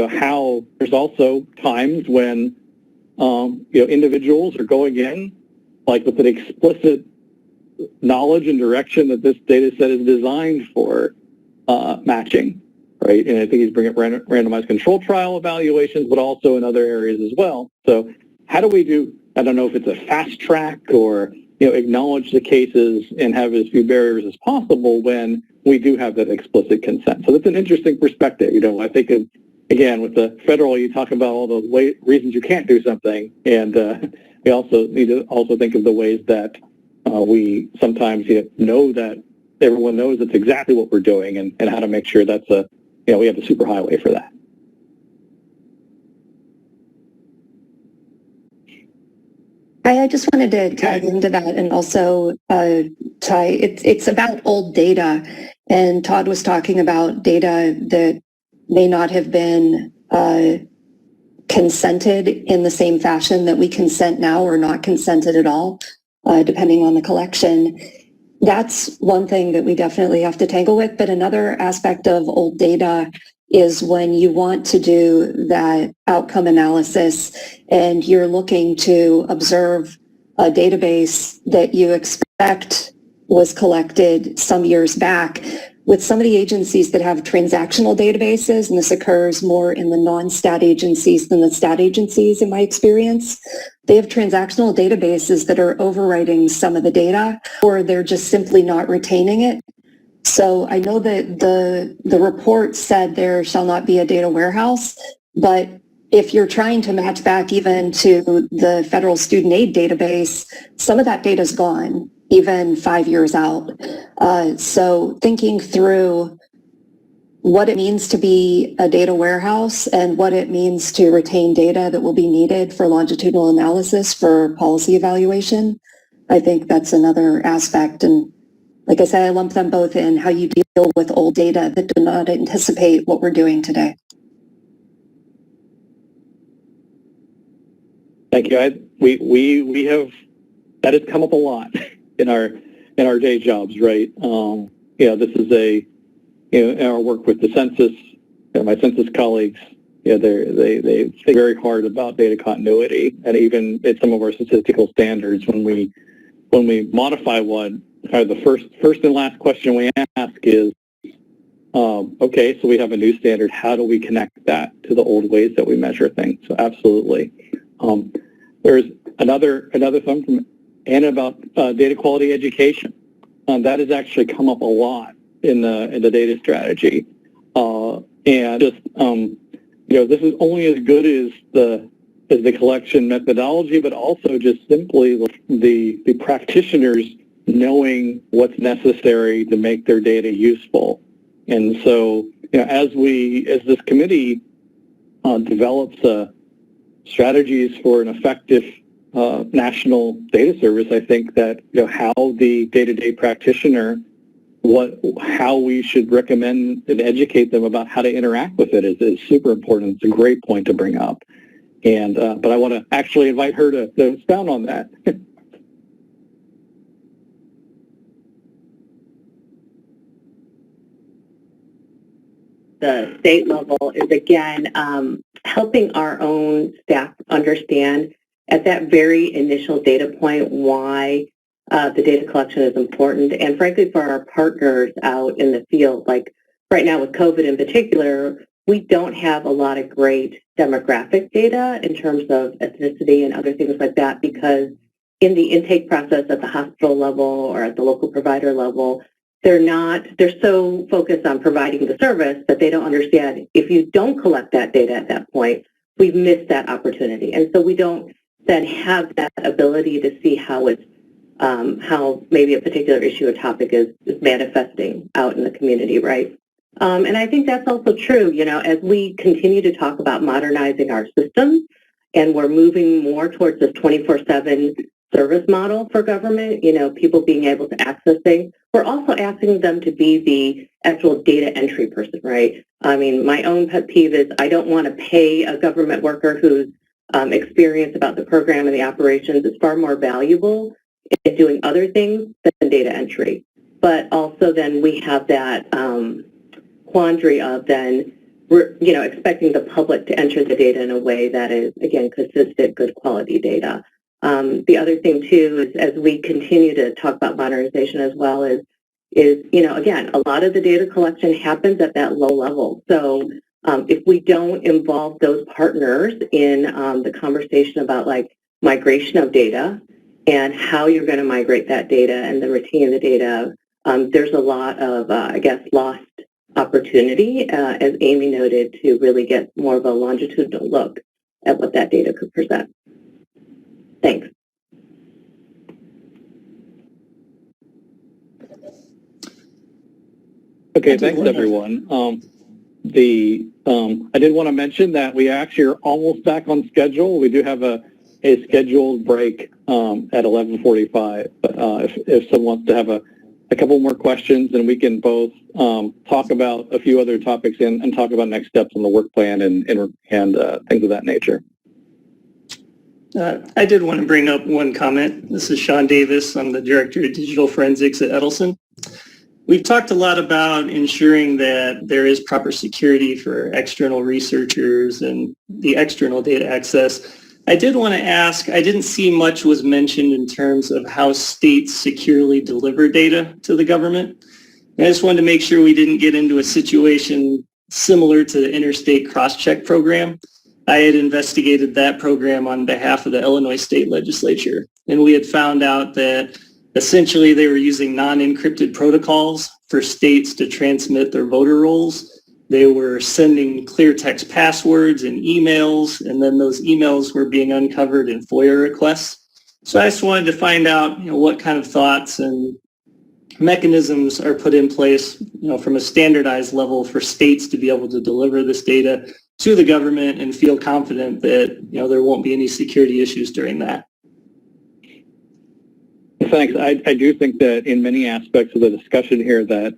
how there's also times when individuals are going in like with an explicit knowledge and direction that this data set is designed for matching, right? And I think he's bringing up randomized control trial evaluations, but also in other areas as well. So how do we do, I don't know if it's a fast track or, acknowledge the cases and have as few barriers as possible when we do have that explicit consent. So that's an interesting perspective. I think, again, with the federal, you talk about all the reasons you can't do something, and we also need to think of the ways that we sometimes know that everyone knows that's exactly what we're doing, and how to make sure that's we have the superhighway for that. I just wanted to tag into that and also it's about old data, and Todd was talking about data that may not have been consented in the same fashion that we consent now, or not consented at all, depending on the collection. That's one thing that we definitely have to tangle with. But another aspect of old data is when you want to do that outcome analysis and you're looking to observe a database that you expect was collected some years back. With some of the agencies that have transactional databases, and this occurs more in the non-stat agencies than the stat agencies in my experience, they have transactional databases that are overwriting some of the data, or they're just simply not retaining it. So I know that the report said there shall not be a data warehouse, but if you're trying to match back even to the federal student aid database, some of that data is gone, even 5 years out. So thinking through what it means to be a data warehouse and what it means to retain data that will be needed for longitudinal analysis for policy evaluation, I think that's another aspect. And like I said, I lump them both in, how you deal with old data that do not anticipate what we're doing today. Thank you. We have, that has come up a lot in our day jobs, right? This is in our work with the census, my census colleagues, they think very hard about data continuity, and even at some of our statistical standards, when we modify one, kind of the first and last question we ask is, okay, so we have a new standard. How do we connect that to the old ways that we measure things? So absolutely. There's another thing from Anna about data quality education. That has actually come up a lot in the data strategy, and just this is only as good as the collection methodology, but also just simply the practitioners knowing what's necessary to make their data useful. And so, as this committee develops strategies for an effective national data service, I think that how the day-to-day practitioner, how we should recommend and educate them about how to interact with it is super important. It's a great point to bring up, and but I want to actually invite her to expound on that. The state level is, again, helping our own staff understand at that very initial data point why the data collection is important. And frankly, for our partners out in the field, like right now with COVID in particular, we don't have a lot of great demographic data in terms of ethnicity and other things like that, because in the intake process at the hospital level or at the local provider level, they're so focused on providing the service that they don't understand if you don't collect that data at that point, we've missed that opportunity. And so we don't then have that ability to see how it's, how maybe a particular issue or topic is manifesting out in the community, right? And I think that's also true, as we continue to talk about modernizing our systems and we're moving more towards this 24/7 service model for government, people being able to access things. We're also asking them to be the actual data entry person, right? I mean, my own pet peeve is I don't want to pay a government worker whose experience about the program and the operations is far more valuable in doing other things than data entry. But also then we have that quandary of then we're, expecting the public to enter the data in a way that is, again, consistent, good quality data. The other thing too is as we continue to talk about modernization as well is again, a lot of the data collection happens at that low level. So if we don't involve those partners in the conversation about like migration of data and how you're going to migrate that data and then retain the data, there's a lot of, I guess, lost opportunity, as Amy noted, to really get more of a longitudinal look at what that data could present. Thanks. Okay, thanks everyone. I did want to mention that we actually are almost back on schedule. We do have a scheduled break at 11:45. But if someone wants to have a couple more questions, then we can both talk about a few other topics and talk about next steps on the work plan and things of that nature. I did want to bring up one comment. This is Sean Davis. I'm the Director of Digital Forensics at Edelson. We've talked a lot about ensuring that there is proper security for external researchers and the external data access. I did want to ask, I didn't see much was mentioned in terms of how states securely deliver data to the government. I just wanted to make sure we didn't get into a situation similar to the interstate cross-check program. I had investigated that program on behalf of the Illinois State Legislature, and we had found out that essentially they were using non-encrypted protocols for states to transmit their voter rolls. They were sending clear text passwords and emails, and then those emails were being uncovered in FOIA requests. So I just wanted to find out, what kind of thoughts and mechanisms are put in place, from a standardized level for states to be able to deliver this data to the government and feel confident that, there won't be any security issues during that. Thanks. I do think that in many aspects of the discussion here that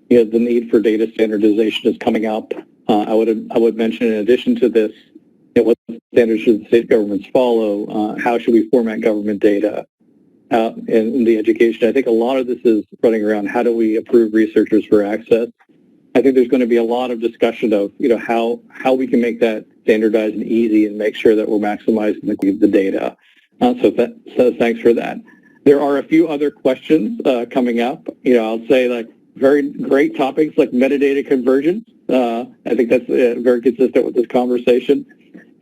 the need for data standardization is coming up. I would mention in addition to this, what standards should the state governments follow? How should we format government data? In the education, I think a lot of this is running around how do we approve researchers for access. I think there's going to be a lot of discussion of how we can make that standardized and easy and make sure that we're maximizing the data. So thanks for that. There are a few other questions coming up. I'll say like very great topics like metadata convergence. I think that's very consistent with this conversation.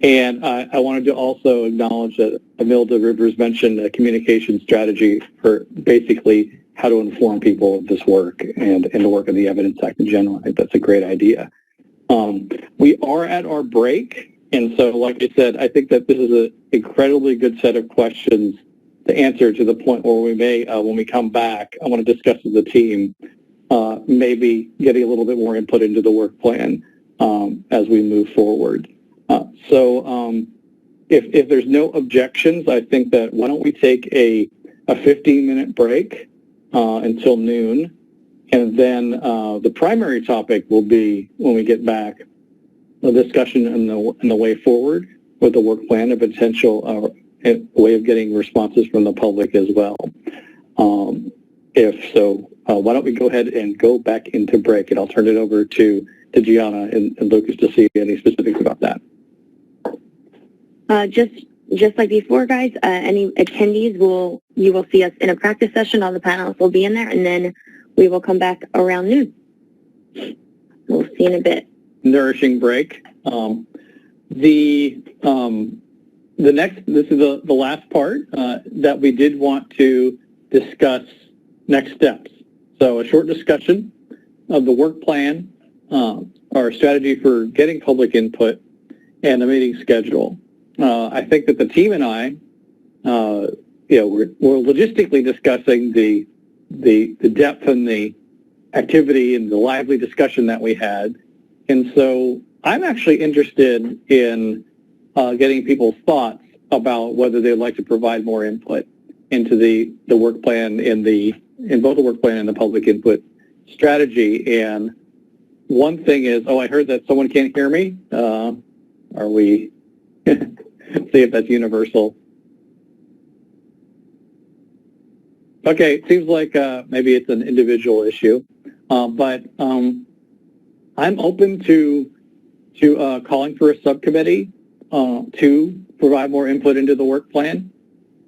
And I wanted to also acknowledge that Emilda Rivers mentioned a communication strategy for basically how to inform people of this work and the work of the Evidence Act in general. I think that's a great idea. We are at our break. And so, like I said, I think that this is an incredibly good set of questions to answer to the point where we may, when we come back, I want to discuss with the team, maybe getting a little bit more input into the work plan as we move forward. if there's no objections, I think that why don't we take a 15-minute break until noon, and then the primary topic will be, when we get back, a discussion in the way forward with the work plan, a potential way of getting responses from the public as well. If so, why don't we go ahead and go back into break, and I'll turn it over to Gianna and Lucas to see any specifics about that. Just like before, guys, any attendees you will see us in a practice session. All the panelists will be in there, and then we will come back around noon. We'll see in a bit. Nourishing break. This is the last part that we did want to discuss next steps. So a short discussion of the work plan, our strategy for getting public input, and the meeting schedule. I think that the team and I, we're logistically discussing the depth and the activity and the lively discussion that we had. And so I'm actually interested in getting people's thoughts about whether they'd like to provide more input into the work plan in both the work plan and the public input strategy. And one thing is, I heard that someone can't hear me. Are we, see if that's universal. Okay, it seems like maybe it's an individual issue, but I'm open to calling for a subcommittee to provide more input into the work plan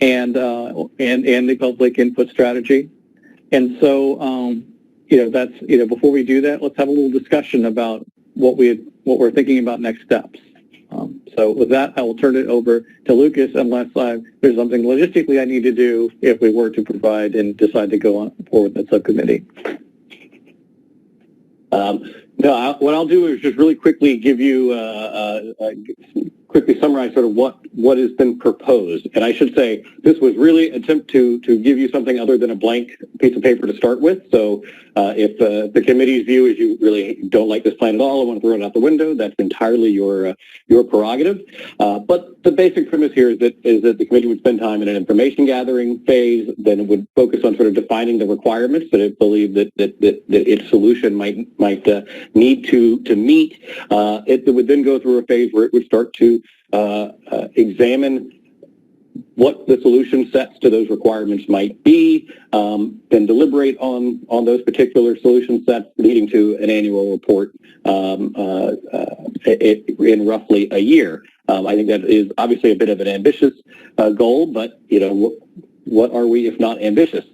and the public input strategy. And so, that's, before we do that, let's have a little discussion about what we're thinking about next steps. So with that, I will turn it over to Lucas, unless there's something logistically I need to do if we were to provide and decide to go on forward with that subcommittee. No, what I'll do is just really quickly give you, quickly summarize sort of what has been proposed. And I should say, this was really an attempt to give you something other than a blank piece of paper to start with. So if the committee's view is you really don't like this plan at all and want to throw it out the window, that's entirely your prerogative. But the basic premise here is that the committee would spend time in an information gathering phase, then it would focus on sort of defining the requirements that it believed that its solution might need to meet. It would then go through a phase where it would start to examine what the solution sets to those requirements might be, then deliberate on those particular solution sets, leading to an annual report in roughly a year. I think that is obviously a bit of an ambitious goal, but what are we if not ambitious?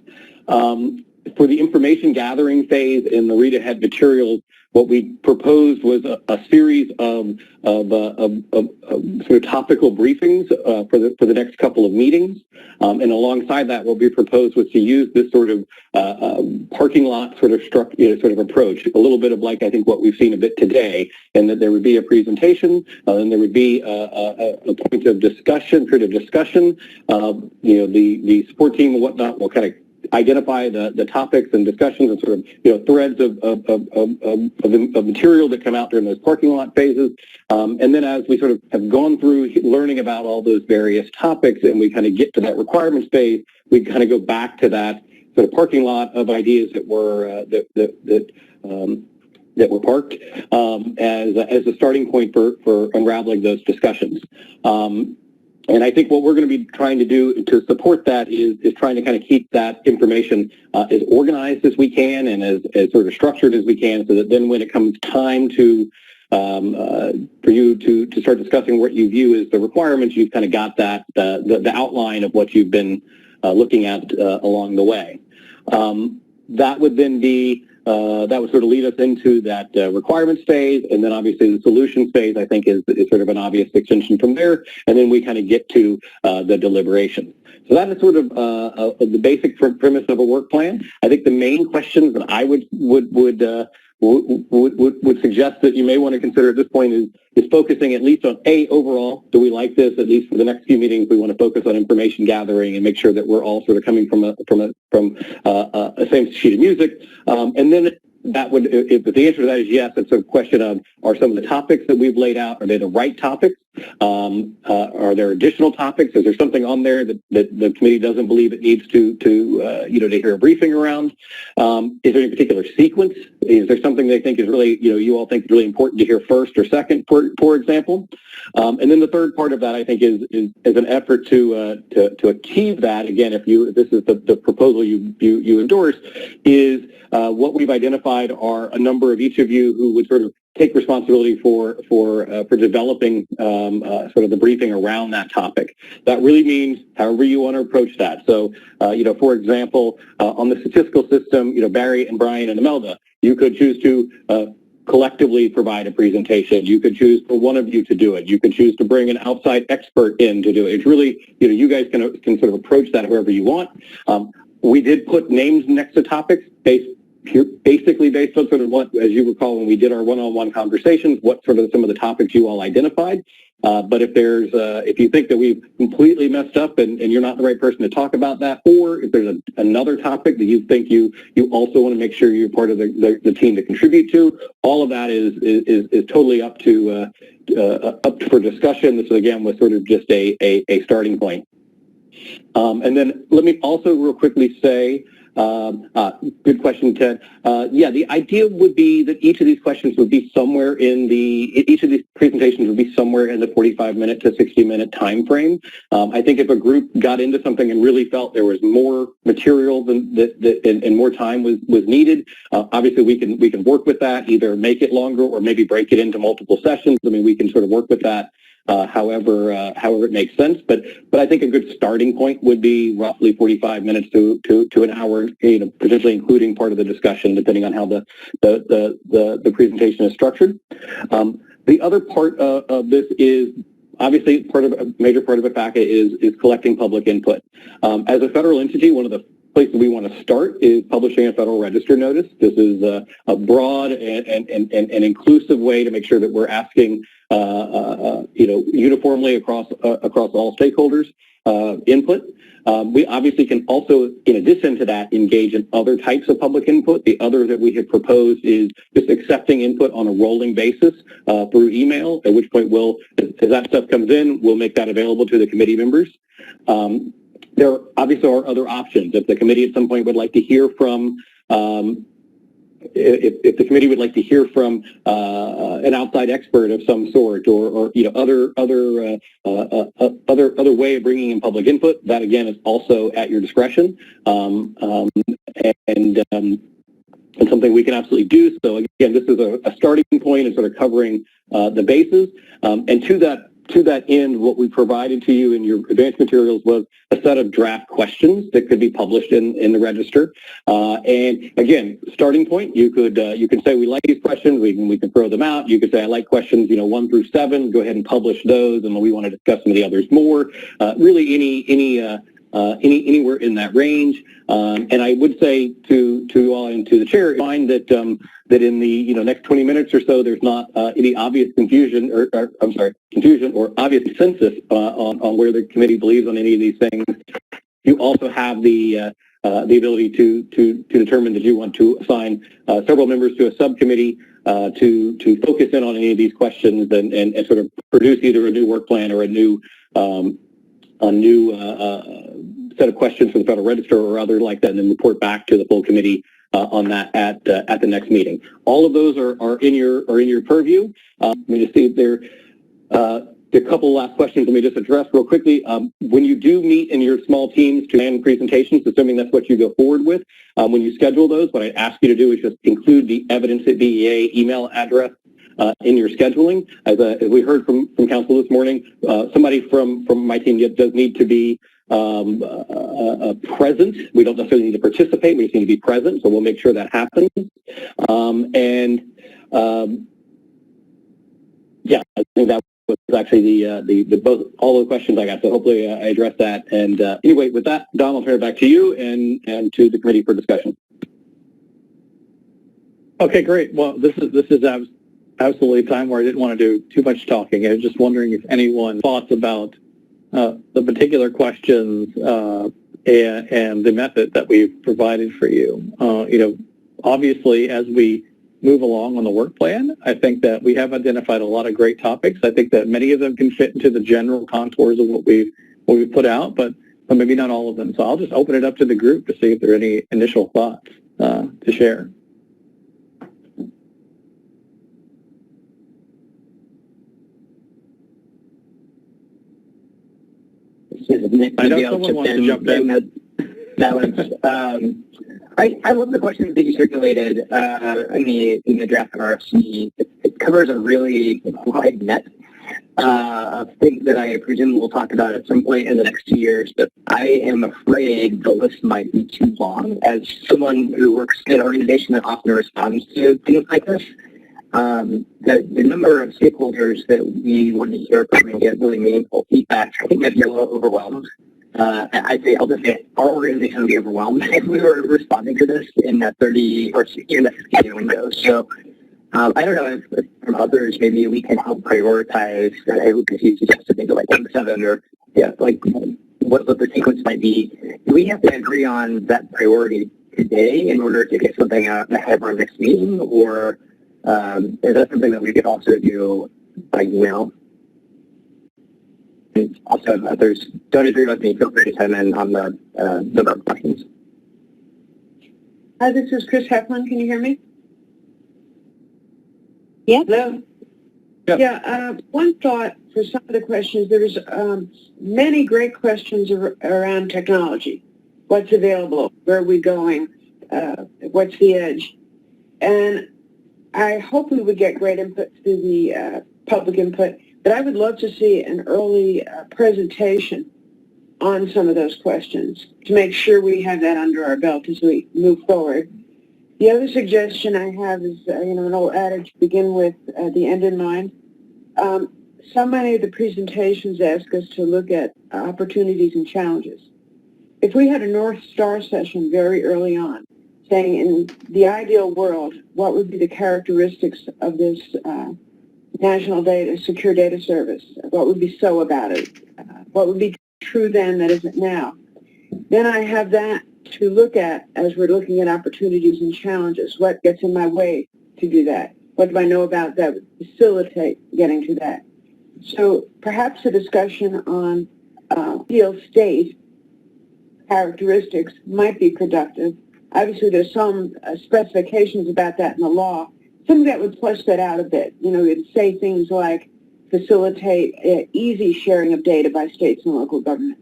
For the information gathering phase in the read-ahead materials, what we proposed was a series of sort of topical briefings for the next couple of meetings, and alongside that, what we proposed was to use this sort of parking lot sort of approach, a little bit of like I think what we've seen a bit today, and that there would be a presentation, and there would be a point of discussion, period of discussion. The support team and whatnot will kind of identify the topics and discussions and sort of threads of material that come out during those parking lot phases, and then as we sort of have gone through learning about all those various topics and we kind of get to that requirements phase, we kind of go back to that sort of parking lot of ideas that were that were parked as a starting point for unraveling those discussions. And I think what we're going to be trying to do to support that is trying to kind of keep that information as organized as we can and as sort of structured as we can, so that then when it comes time to for you to start discussing what you view as the requirements, you've kind of got that the outline of what you've been looking at along the way. That would then be that would sort of lead us into that requirements phase, and then obviously the solutions phase, I think, is sort of an obvious extension from there, and then we kind of get to the deliberation. So that is sort of the basic premise of a work plan. I think the main questions that I would suggest that you may want to consider at this point is focusing at least on overall, do we like this? At least for the next few meetings, we want to focus on information gathering and make sure that we're all sort of coming from a same sheet of music. And then that would, if the answer to that is yes, it's a question of Are some of the topics that we've laid out, are they the right topics? Are there additional topics? Is there something on there that the committee doesn't believe it needs to hear a briefing around? Is there any particular sequence? Is there something they think is really, you all think is really important to hear first or second, for example? And then the third part of that, I think, is an effort to achieve that. Again, if this is the proposal you endorse, is what we've identified are a number of each of you who would sort of take responsibility for developing sort of the briefing around that topic. That really means however you want to approach that. So, for example, on the statistical system, Barry and Brian and Imelda, you could choose to collectively provide a presentation. You could choose for one of you to do it. You could choose to bring an outside expert in to do it. It's really, you guys can sort of approach that however you want. We did put names next to topics basically based on sort of what, as you recall, when we did our one-on-one conversations, what sort of some of the topics you all identified. But if you think that we've completely messed up and you're not the right person to talk about that, or if there's another topic that you think you also want to make sure you're part of the team to contribute to, all of that is totally up for discussion. This again was sort of just a starting point. And then let me also real quickly say, good question, Ted. The idea would be that each of these questions would be somewhere each of these presentations would be somewhere in the 45-minute to 60-minute time frame. I think if a group got into something and really felt there was more material and more time was needed, obviously we can work with that, either make it longer or maybe break it into multiple sessions. I mean, we can sort of work with that. However it makes sense, but I think a good starting point would be roughly 45 minutes to an hour, potentially including part of the discussion, depending on how the presentation is structured. The other part of this is obviously a major part of a packet is collecting public input. As a federal entity, one of the places we want to start is publishing a Federal Register notice. This is a broad and inclusive way to make sure that we're asking uniformly across all stakeholders input. We obviously can also, in addition to that, engage in other types of public input. The other that we have proposed is just accepting input on a rolling basis through email, at which point as that stuff comes in, we'll make that available to the committee members. There obviously are other options. If the committee at some point would like to hear from if the committee would like to hear from an outside expert of some sort, or other way of bringing in public input, that again is also at your discretion, and something we can absolutely do. So again, this is a starting point and sort of covering the bases, and to that end, what we provided to you in your advanced materials was a set of draft questions that could be published in the register. And again, starting point, you can say we like these questions, we can throw them out. You could say I like questions 1 through 7. Go ahead and publish those, and we want to discuss some of the others more. Really, anywhere in that range. And I would say to you all and to the chair, find that that in the next 20 minutes or so, there's not any obvious confusion or obvious consensus on where the committee believes on any of these things. You also have the ability to determine that you want to assign several members to a subcommittee to focus in on any of these questions and sort of produce either a new work plan or a new set of questions for the Federal Register or other like that, and then report back to the full committee on that at the next meeting. All of those are in your purview. Let me just see if there a couple last questions. Let me just address real quickly. When you do meet in your small teams to plan presentations, assuming that's what you go forward with, when you schedule those, what I ask you to do is just include the Evidence at BEA email address in your scheduling. As we heard from council this morning, somebody from my team does need to be present. We don't necessarily need to participate. We just need to be present, so we'll make sure that happens. I think that was actually all the questions I got. So hopefully I addressed that. And anyway, with that, Don, I'll turn it back to you and to the committee for discussion. Okay, great. Well, this is absolutely a time where I didn't want to do too much talking. I was just wondering if anyone thoughts about the particular questions and the method that we've provided for you. Obviously, as we move along on the work plan. I think that we have identified a lot of great topics. I think that many of them can fit into the general contours of what we put out, but maybe not all of them. So I'll just open it up to the group to see if there are any initial thoughts to share. I know someone wants to jump in. That was, I love the questions that you circulated in the draft RFC. It covers a really wide net of things that I presume we'll talk about at some point in the next 2 years, but I am afraid the list might be too long. As someone who works in an organization that often responds to things like this, the number of stakeholders that we want to hear from and get really meaningful feedback, I think might be a little overwhelmed. I'll just say our organization would be overwhelmed if we were responding to this in that 30 or 60 or 60 window. So I don't know if from others maybe we can help prioritize. I would suggest maybe like 1 to 7 or like what the sequence might be. Do we have to agree on that priority today in order to get something out ahead of our next meeting, or is that something that we could also do by email? And also, if others don't agree with me, feel free to chime in on the number of questions. Hi, this is Chris Heflin. Can you hear me? Yeah. Hello? Yep. Yeah, one thought for some of the questions, there was many great questions around technology. What's available? Where are we going? What's the edge? And I hope we would get great input through the public input, but I would love to see an early presentation on some of those questions to make sure we have that under our belt as we move forward. The other suggestion I have is, an old adage, begin with the end in mind. So many of the presentations ask us to look at opportunities and challenges. If we had a North Star session very early on, saying in the ideal world, what would be the characteristics of this national secure data service? What would be so about it? What would be true then that isn't now? Then I have that to look at as we're looking at opportunities and challenges. What gets in my way to do that? What do I know about that would facilitate getting to that? So perhaps a discussion on ideal state characteristics might be productive. Obviously, there's some specifications about that in the law. Something that would flesh that out a bit. It'd say things like facilitate easy sharing of data by states and local government.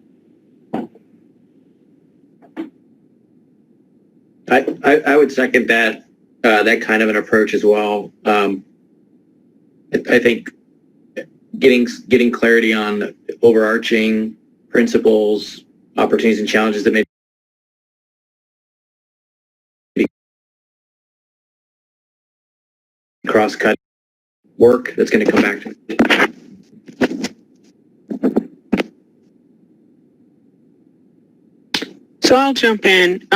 I would second that kind of an approach as well. I think getting clarity on overarching principles, opportunities, and challenges that may cross-cut work that's going to come back to. So I'll jump in.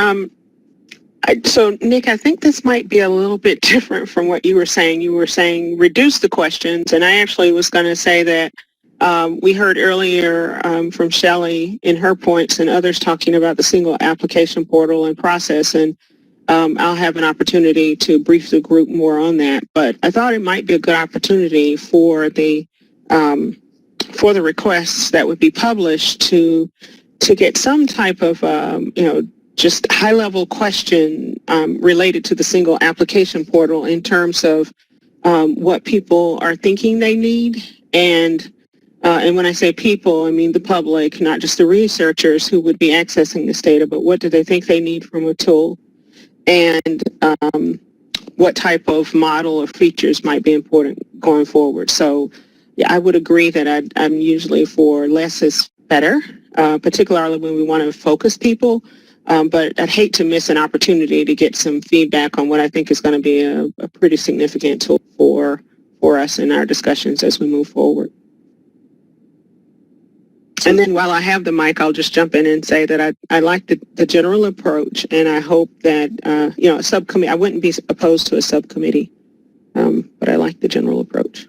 So Nick, I think this might be a little bit different from what you were saying. You were saying reduce the questions, and I actually was going to say that we heard earlier from Shelley in her points and others talking about the single application portal and process, and I'll have an opportunity to brief the group more on that. But I thought it might be a good opportunity for the requests that would be published to get some type of just high-level question related to the single application portal in terms of what people are thinking they need, and when I say people, I mean the public, not just the researchers who would be accessing this data, but what do they think they need from a tool, and what type of model or features might be important going forward. So yeah, I would agree that I'm usually for less is better, particularly when we want to focus people. But I'd hate to miss an opportunity to get some feedback on what I think is going to be a pretty significant tool for us in our discussions as we move forward. And then while I have the mic, I'll just jump in and say that I like the general approach, and I hope that, a subcommittee, I wouldn't be opposed to a subcommittee, but I like the general approach.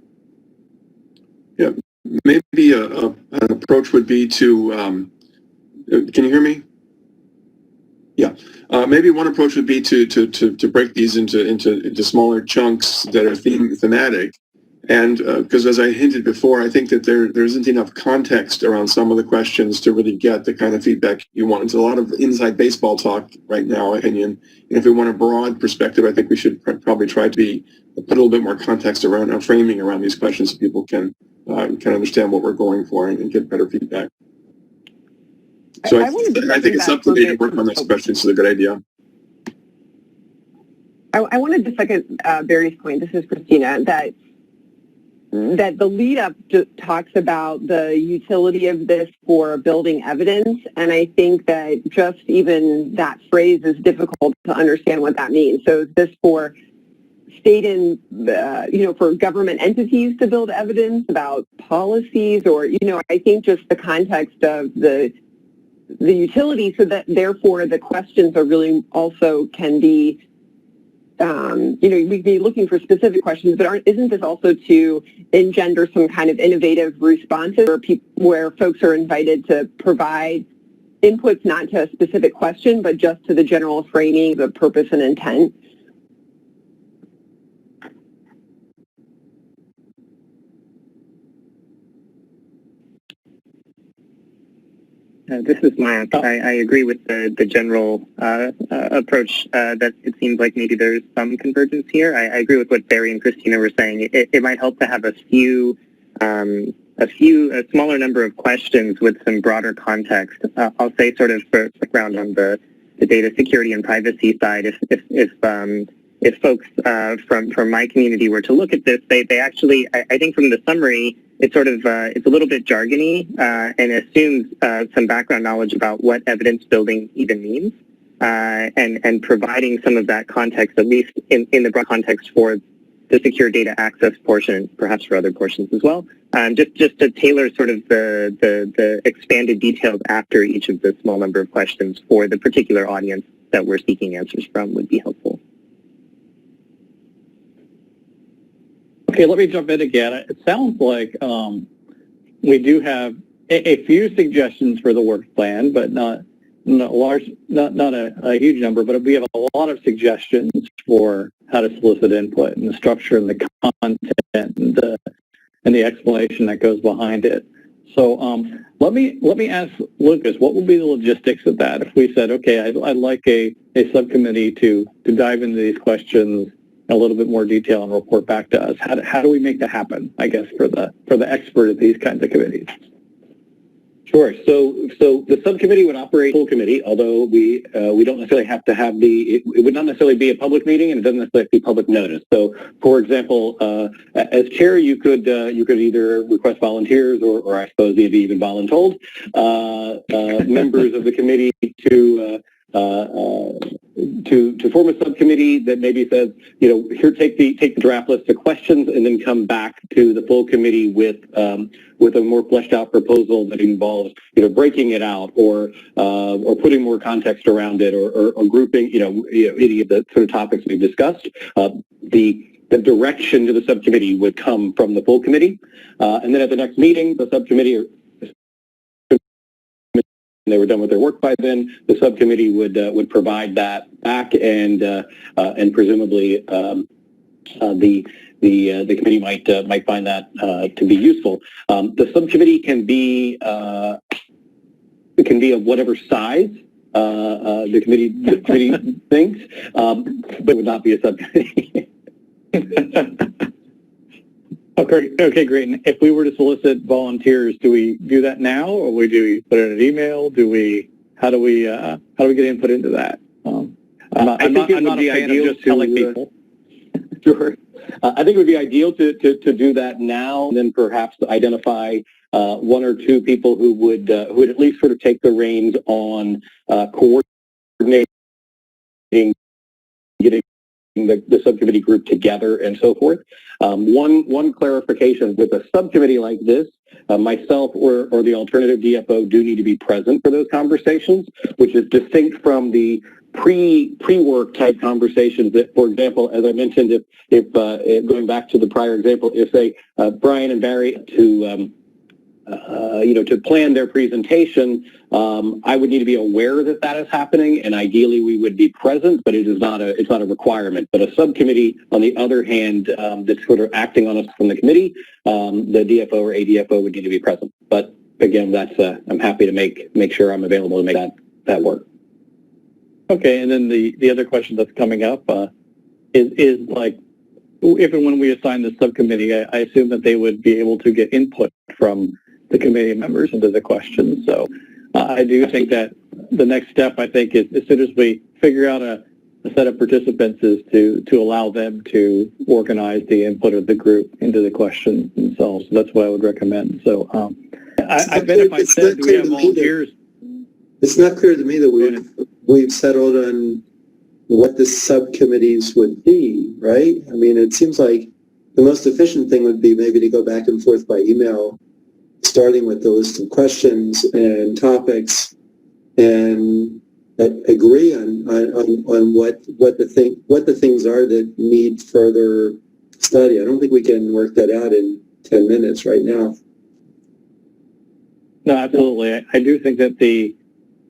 Yeah, maybe an approach would be to, can you hear me? Yeah, maybe one approach would be to break these into smaller chunks that are thematic, and because as I hinted before, I think that there isn't enough context around some of the questions to really get the kind of feedback you want. It's a lot of inside baseball talk right now, in my opinion. And if we want a broad perspective, I think we should probably try to put a little bit more context around framing around these questions so people can understand what we're going for and get better feedback. So I think it's subcommittee to work on this question. This is a good idea. I wanted to second Barry's point. This is Christina, that the lead up talks about the utility of this for building evidence, and I think that just even that phrase is difficult to understand what that means. So is this for state and for government entities to build evidence about policies, or I think just the context of the utility, so that therefore the questions are really also can be, we'd be looking for specific questions, but isn't this also to engender some kind of innovative responses where folks are invited to provide inputs not to a specific question, but just to the general framing, the purpose and intent? This is Mayank. I agree with the general approach that it seems like maybe there's some convergence here. I agree with what Barry and Christina were saying. It might help to have a smaller number of questions with some broader context. I'll say sort of for background on the data security and privacy side. If folks from my community were to look at this, they actually, I think from the summary, it's sort of it's a little bit jargony and assumes some background knowledge about what evidence building even means, and providing some of that context, at least in the broad context for the secure data access portion, perhaps for other portions as well. Just to tailor sort of the expanded details after each of the small number of questions for the particular audience that we're seeking answers from would be helpful. Okay, let me jump in again. It sounds like we do have a few suggestions for the work plan, but not a huge number. But we have a lot of suggestions for how to solicit input and the structure and the content and the explanation that goes behind it. So let me ask Lucas, what would be the logistics of that? If we said, okay, I'd like a subcommittee to dive into these questions in a little bit more detail and report back to us. How do we make that happen, I guess, for the expert of these kinds of committees? Sure. So the subcommittee would operate full committee, although we don't necessarily have to have it would not necessarily be a public meeting, and it doesn't necessarily be public notice. So, for example, as chair, you could either request volunteers or I suppose maybe even voluntold members of the committee to form a subcommittee that maybe says, here, take the draft list of questions, and then come back to the full committee with a more fleshed out proposal that involves, breaking it out or putting more context around it or grouping, any of the sort of topics we've discussed. The direction to the subcommittee would come from the full committee, and then at the next meeting, the subcommittee they were done with their work by then, the subcommittee would provide that back, and presumably the committee might find that to be useful. The subcommittee can be of whatever size the committee thinks, but it would not be a subcommittee. Okay, great. And if we were to solicit volunteers, do we do that now, or do we put it in an email? How do we get input into that? I'm not a fan of just telling people. Sure. I think it would be ideal to do that now, and then perhaps identify one or two people who would at least sort of take the reins on coordinating, getting the subcommittee group together and so forth. One clarification: with a subcommittee like this, myself or the alternative DFO do need to be present for those conversations, which is distinct from the pre-work type conversations that, for example, as I mentioned, if going back to the prior example, if say Brian and Barry to to plan their presentation, I would need to be aware that that is happening, and ideally we would be present, but it's not a requirement. But a subcommittee, on the other hand, that's sort of acting on us from the committee, the DFO or ADFO would need to be present. But again, that's I'm happy to make sure I'm available to make that work. Okay, and then the other question that's coming up is like, if and when we assign the subcommittee, I assume that they would be able to get input from the committee members into the questions. So I do think that the next step, I think, is as soon as we figure out a set of participants, is to allow them to organize the input of the group into the questions themselves. So that's what I would recommend. So I bet if I said, do we have volunteers? It's not clear to me that we've settled on what the subcommittees would be, right? I mean, it seems like the most efficient thing would be maybe to go back and forth by email, starting with the list of questions and topics, and agree on what the things are that need further study. I don't think we can work that out in 10 minutes right now. No, absolutely. I do think that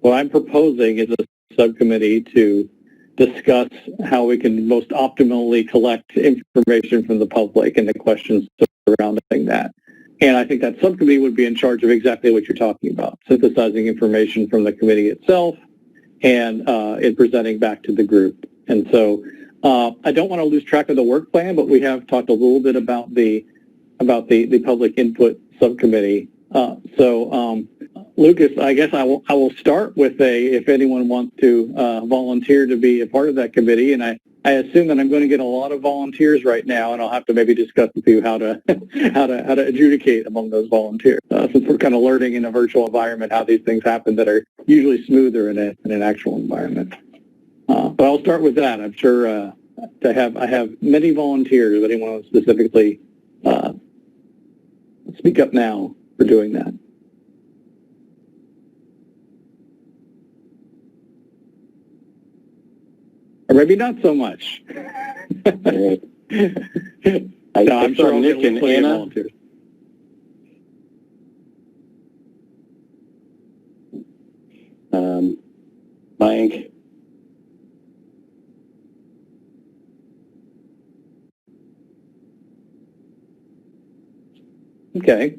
what I'm proposing is a subcommittee to discuss how we can most optimally collect information from the public and the questions surrounding that. And I think that subcommittee would be in charge of exactly what you're talking about, synthesizing information from the committee itself and in presenting back to the group. And so I don't want to lose track of the work plan, but we have talked a little bit about the public input subcommittee. Lucas, I guess I will start with if anyone wants to volunteer to be a part of that committee, and I assume that I'm going to get a lot of volunteers right now, and I'll have to maybe discuss with you how to adjudicate among those volunteers, since we're kind of learning in a virtual environment how these things happen that are usually smoother in an actual environment. But I'll start with that. I'm sure I have many volunteers. If anyone wants to specifically speak up now for doing that. Or maybe not so much. I'm sure Nick and Anna. Mike. Okay.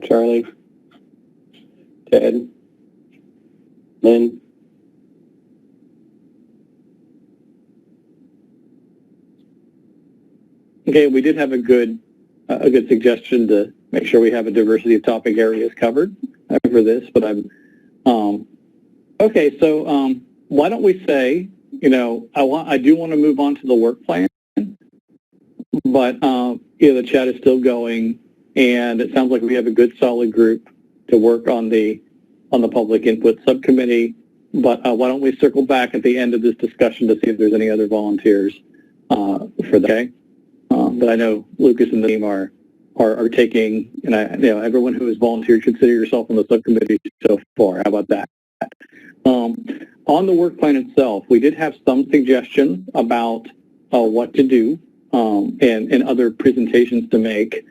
Charlie. Ted. Lynn. Okay, we did have a good suggestion to make sure we have a diversity of topic areas covered for this, but okay. So why don't we say, I do want to move on to the work plan, but the chat is still going, and it sounds like we have a good solid group to work on the public input subcommittee. But why don't we circle back at the end of this discussion to see if there's any other volunteers for that? Okay? But I know Lucas and the team are taking, and everyone who has volunteered, consider yourself on the subcommittee so far. How about that? On the work plan itself, we did have some suggestions about what to do and other presentations to make.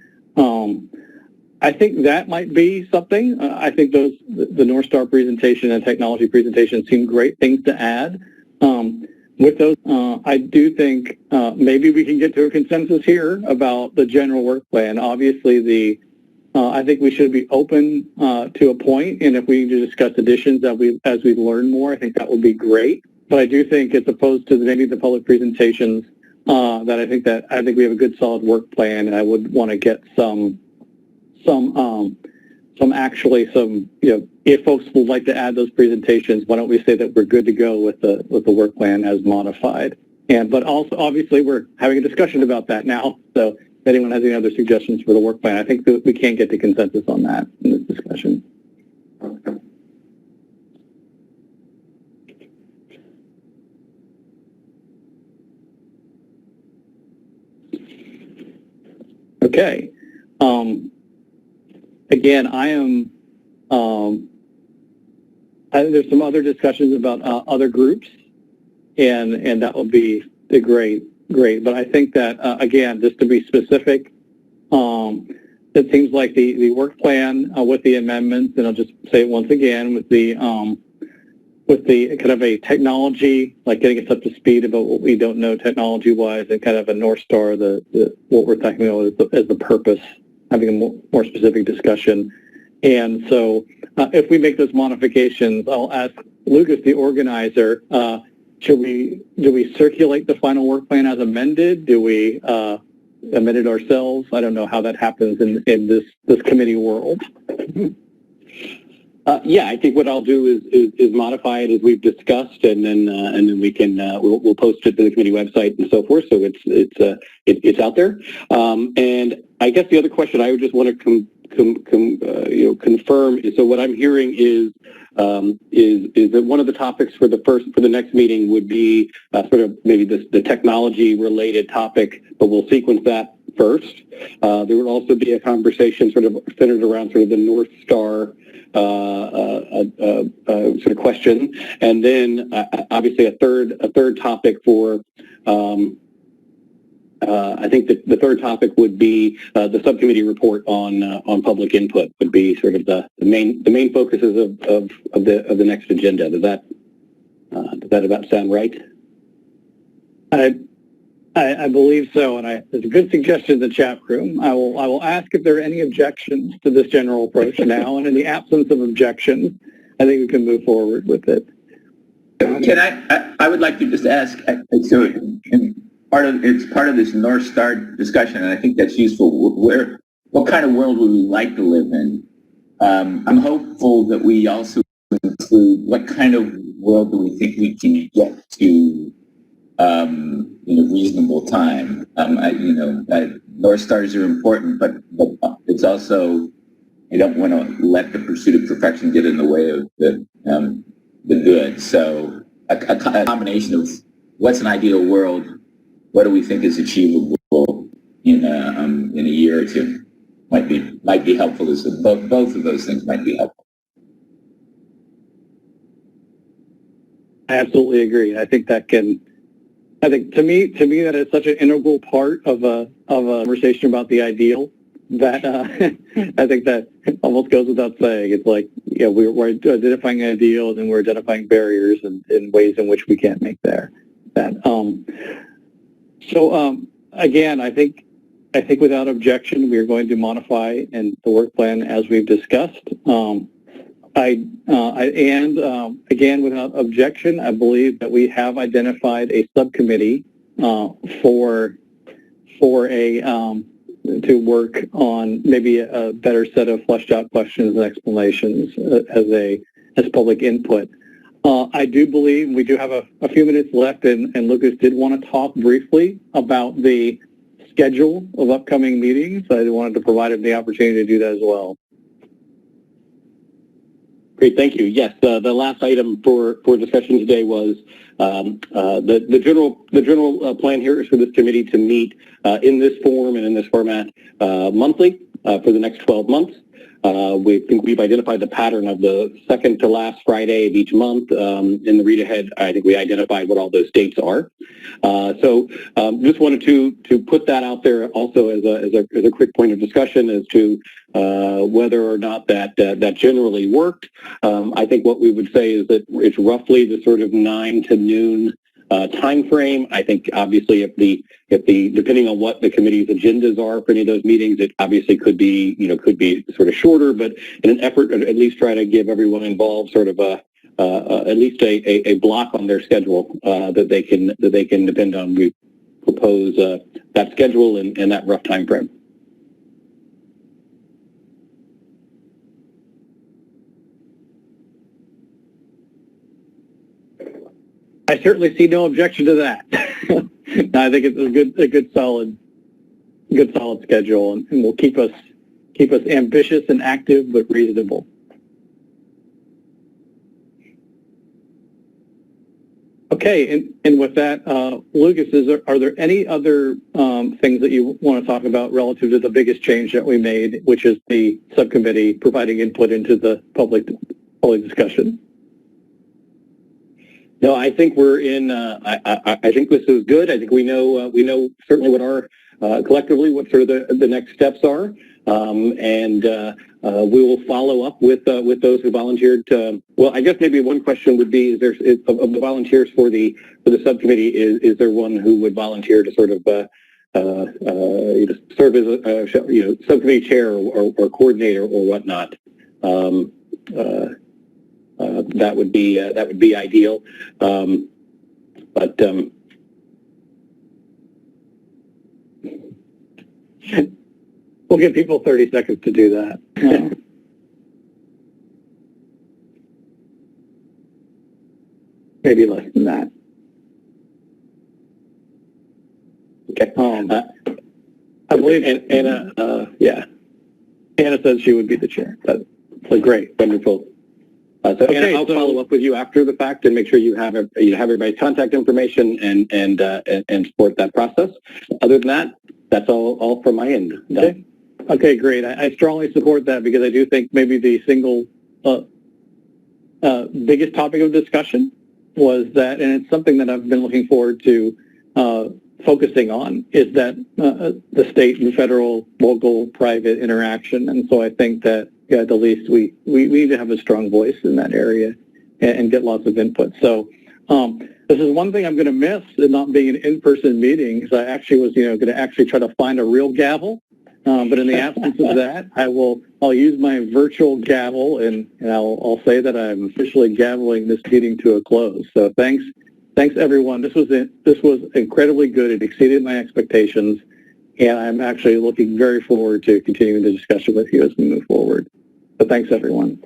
I think that might be something. I think the North Star presentation and technology presentation seem great things to add. With those, I do think maybe we can get to a consensus here about the general work plan. Obviously, I think we should be open to a point, and if we need to discuss additions as we learn more, I think that would be great. But I do think, as opposed to maybe the public presentations, I think we have a good solid work plan, and I would want to get some if folks would like to add those presentations, why don't we say that we're good to go with the work plan as modified? But also, obviously, we're having a discussion about that now. So if anyone has any other suggestions for the work plan, I think that we can get to consensus on that in this discussion. Okay. Again, there's some other discussions about other groups, and that would be great. But I think that, again, just to be specific, It seems like the work plan with the amendments, and I'll just say it once again, with the kind of a technology, like getting us up to speed about what we don't know technology-wise, and kind of a North Star, what we're talking about as the purpose, having a more specific discussion. And so if we make those modifications, I'll ask Lucas, the organizer, do we circulate the final work plan as amended? Do we amend it ourselves? I don't know how that happens in this committee world. Yeah, I think what I'll do is modify it as we've discussed, and then we can we'll post it to the committee website and so forth. So it's out there. And I guess the other question I would just want to confirm is, so what I'm hearing is that one of the topics for the next meeting would be sort of maybe the technology related topic, but we'll sequence that first. There would also be a conversation sort of centered around sort of the North Star sort of question, and then obviously a third topic for I think the third topic would be the subcommittee report on public input would be sort of the main focuses of the next agenda. Does that about sound right? I believe so, and there's a good suggestion in the chat room. I will ask if there are any objections to this general approach now, and in the absence of objections, I think we can move forward with it. Can I would like to just ask, so it's part of this North Star discussion, and I think that's useful. What kind of world would we like to live in? I'm hopeful that we also include what kind of world do we think we can get to in a reasonable time. North Stars are important, but it's also, I don't want to let the pursuit of perfection get in the way of the good. So a combination of what's an ideal world, what do we think is achievable in a year or two might be helpful. Both of those things might be helpful. I absolutely agree. I think to me that is such an integral part of a conversation about the ideal that I think that almost goes without saying. It's like, yeah, we're identifying ideals and we're identifying barriers and ways in which we can't make that. Again, I think without objection, we are going to modify the work plan as we've discussed. Again, without objection, I believe that we have identified a subcommittee to work on maybe a better set of fleshed out questions and explanations as public input. I do believe we do have a few minutes left, and Lucas did want to talk briefly about the schedule of upcoming meetings. I wanted to provide him the opportunity to do that as well. Great, thank you. Yes, the last item for discussion today was the general plan here is for this committee to meet in this form and in this format monthly for the next 12 months. We think we've identified the pattern of the second to last Friday of each month. In the read ahead, I think we identified what all those dates are. So just wanted to put that out there also as a quick point of discussion as to whether or not that generally worked. I think what we would say is that it's roughly the sort of 9 to noon time frame. I think obviously if the depending on what the committee's agendas are for any of those meetings, it obviously could be sort of shorter, but in an effort to at least try to give everyone involved sort of at least a block on their schedule that they can depend on. We propose that schedule and that rough time frame. I certainly see no objection to that. I think it's a good solid schedule, and will keep us ambitious and active, but reasonable. Okay, and with that, Lucas, are there any other things that you want to talk about relative to the biggest change that we made, which is the subcommittee providing input into the public discussion? No, I think we're in. I think this is good. I think we know certainly what our collectively what sort of the next steps are, and we will follow up with those who volunteered. Well, I guess maybe one question would be: of the volunteers for the subcommittee? Is there one who would volunteer to sort of serve as a subcommittee chair or coordinator or whatnot? That would be ideal. But we'll give people 30 seconds to do that. Maybe less than that. Okay. I believe Anna. Yeah, Anna says she would be the chair. So great, wonderful. So Anna, I'll follow up with you after the fact and make sure you have everybody's contact information and support that process. Other than that, that's all from my end. Okay, great. I strongly support that because I do think maybe the single biggest topic of discussion was that, and it's something that I've been looking forward to focusing on, is that the state and federal, local, private interaction. And so I think that at the least we need to have a strong voice in that area and get lots of input. So this is one thing I'm going to miss in not being an in-person meeting, because I actually was going to actually try to find a real gavel. But in the absence of that, I'll use my virtual gavel and I'll say that I'm officially gaveling this meeting to a close. So thanks everyone. This was incredibly good. It exceeded my expectations, and I'm actually looking very forward to continuing the discussion with you as we move forward. So thanks everyone.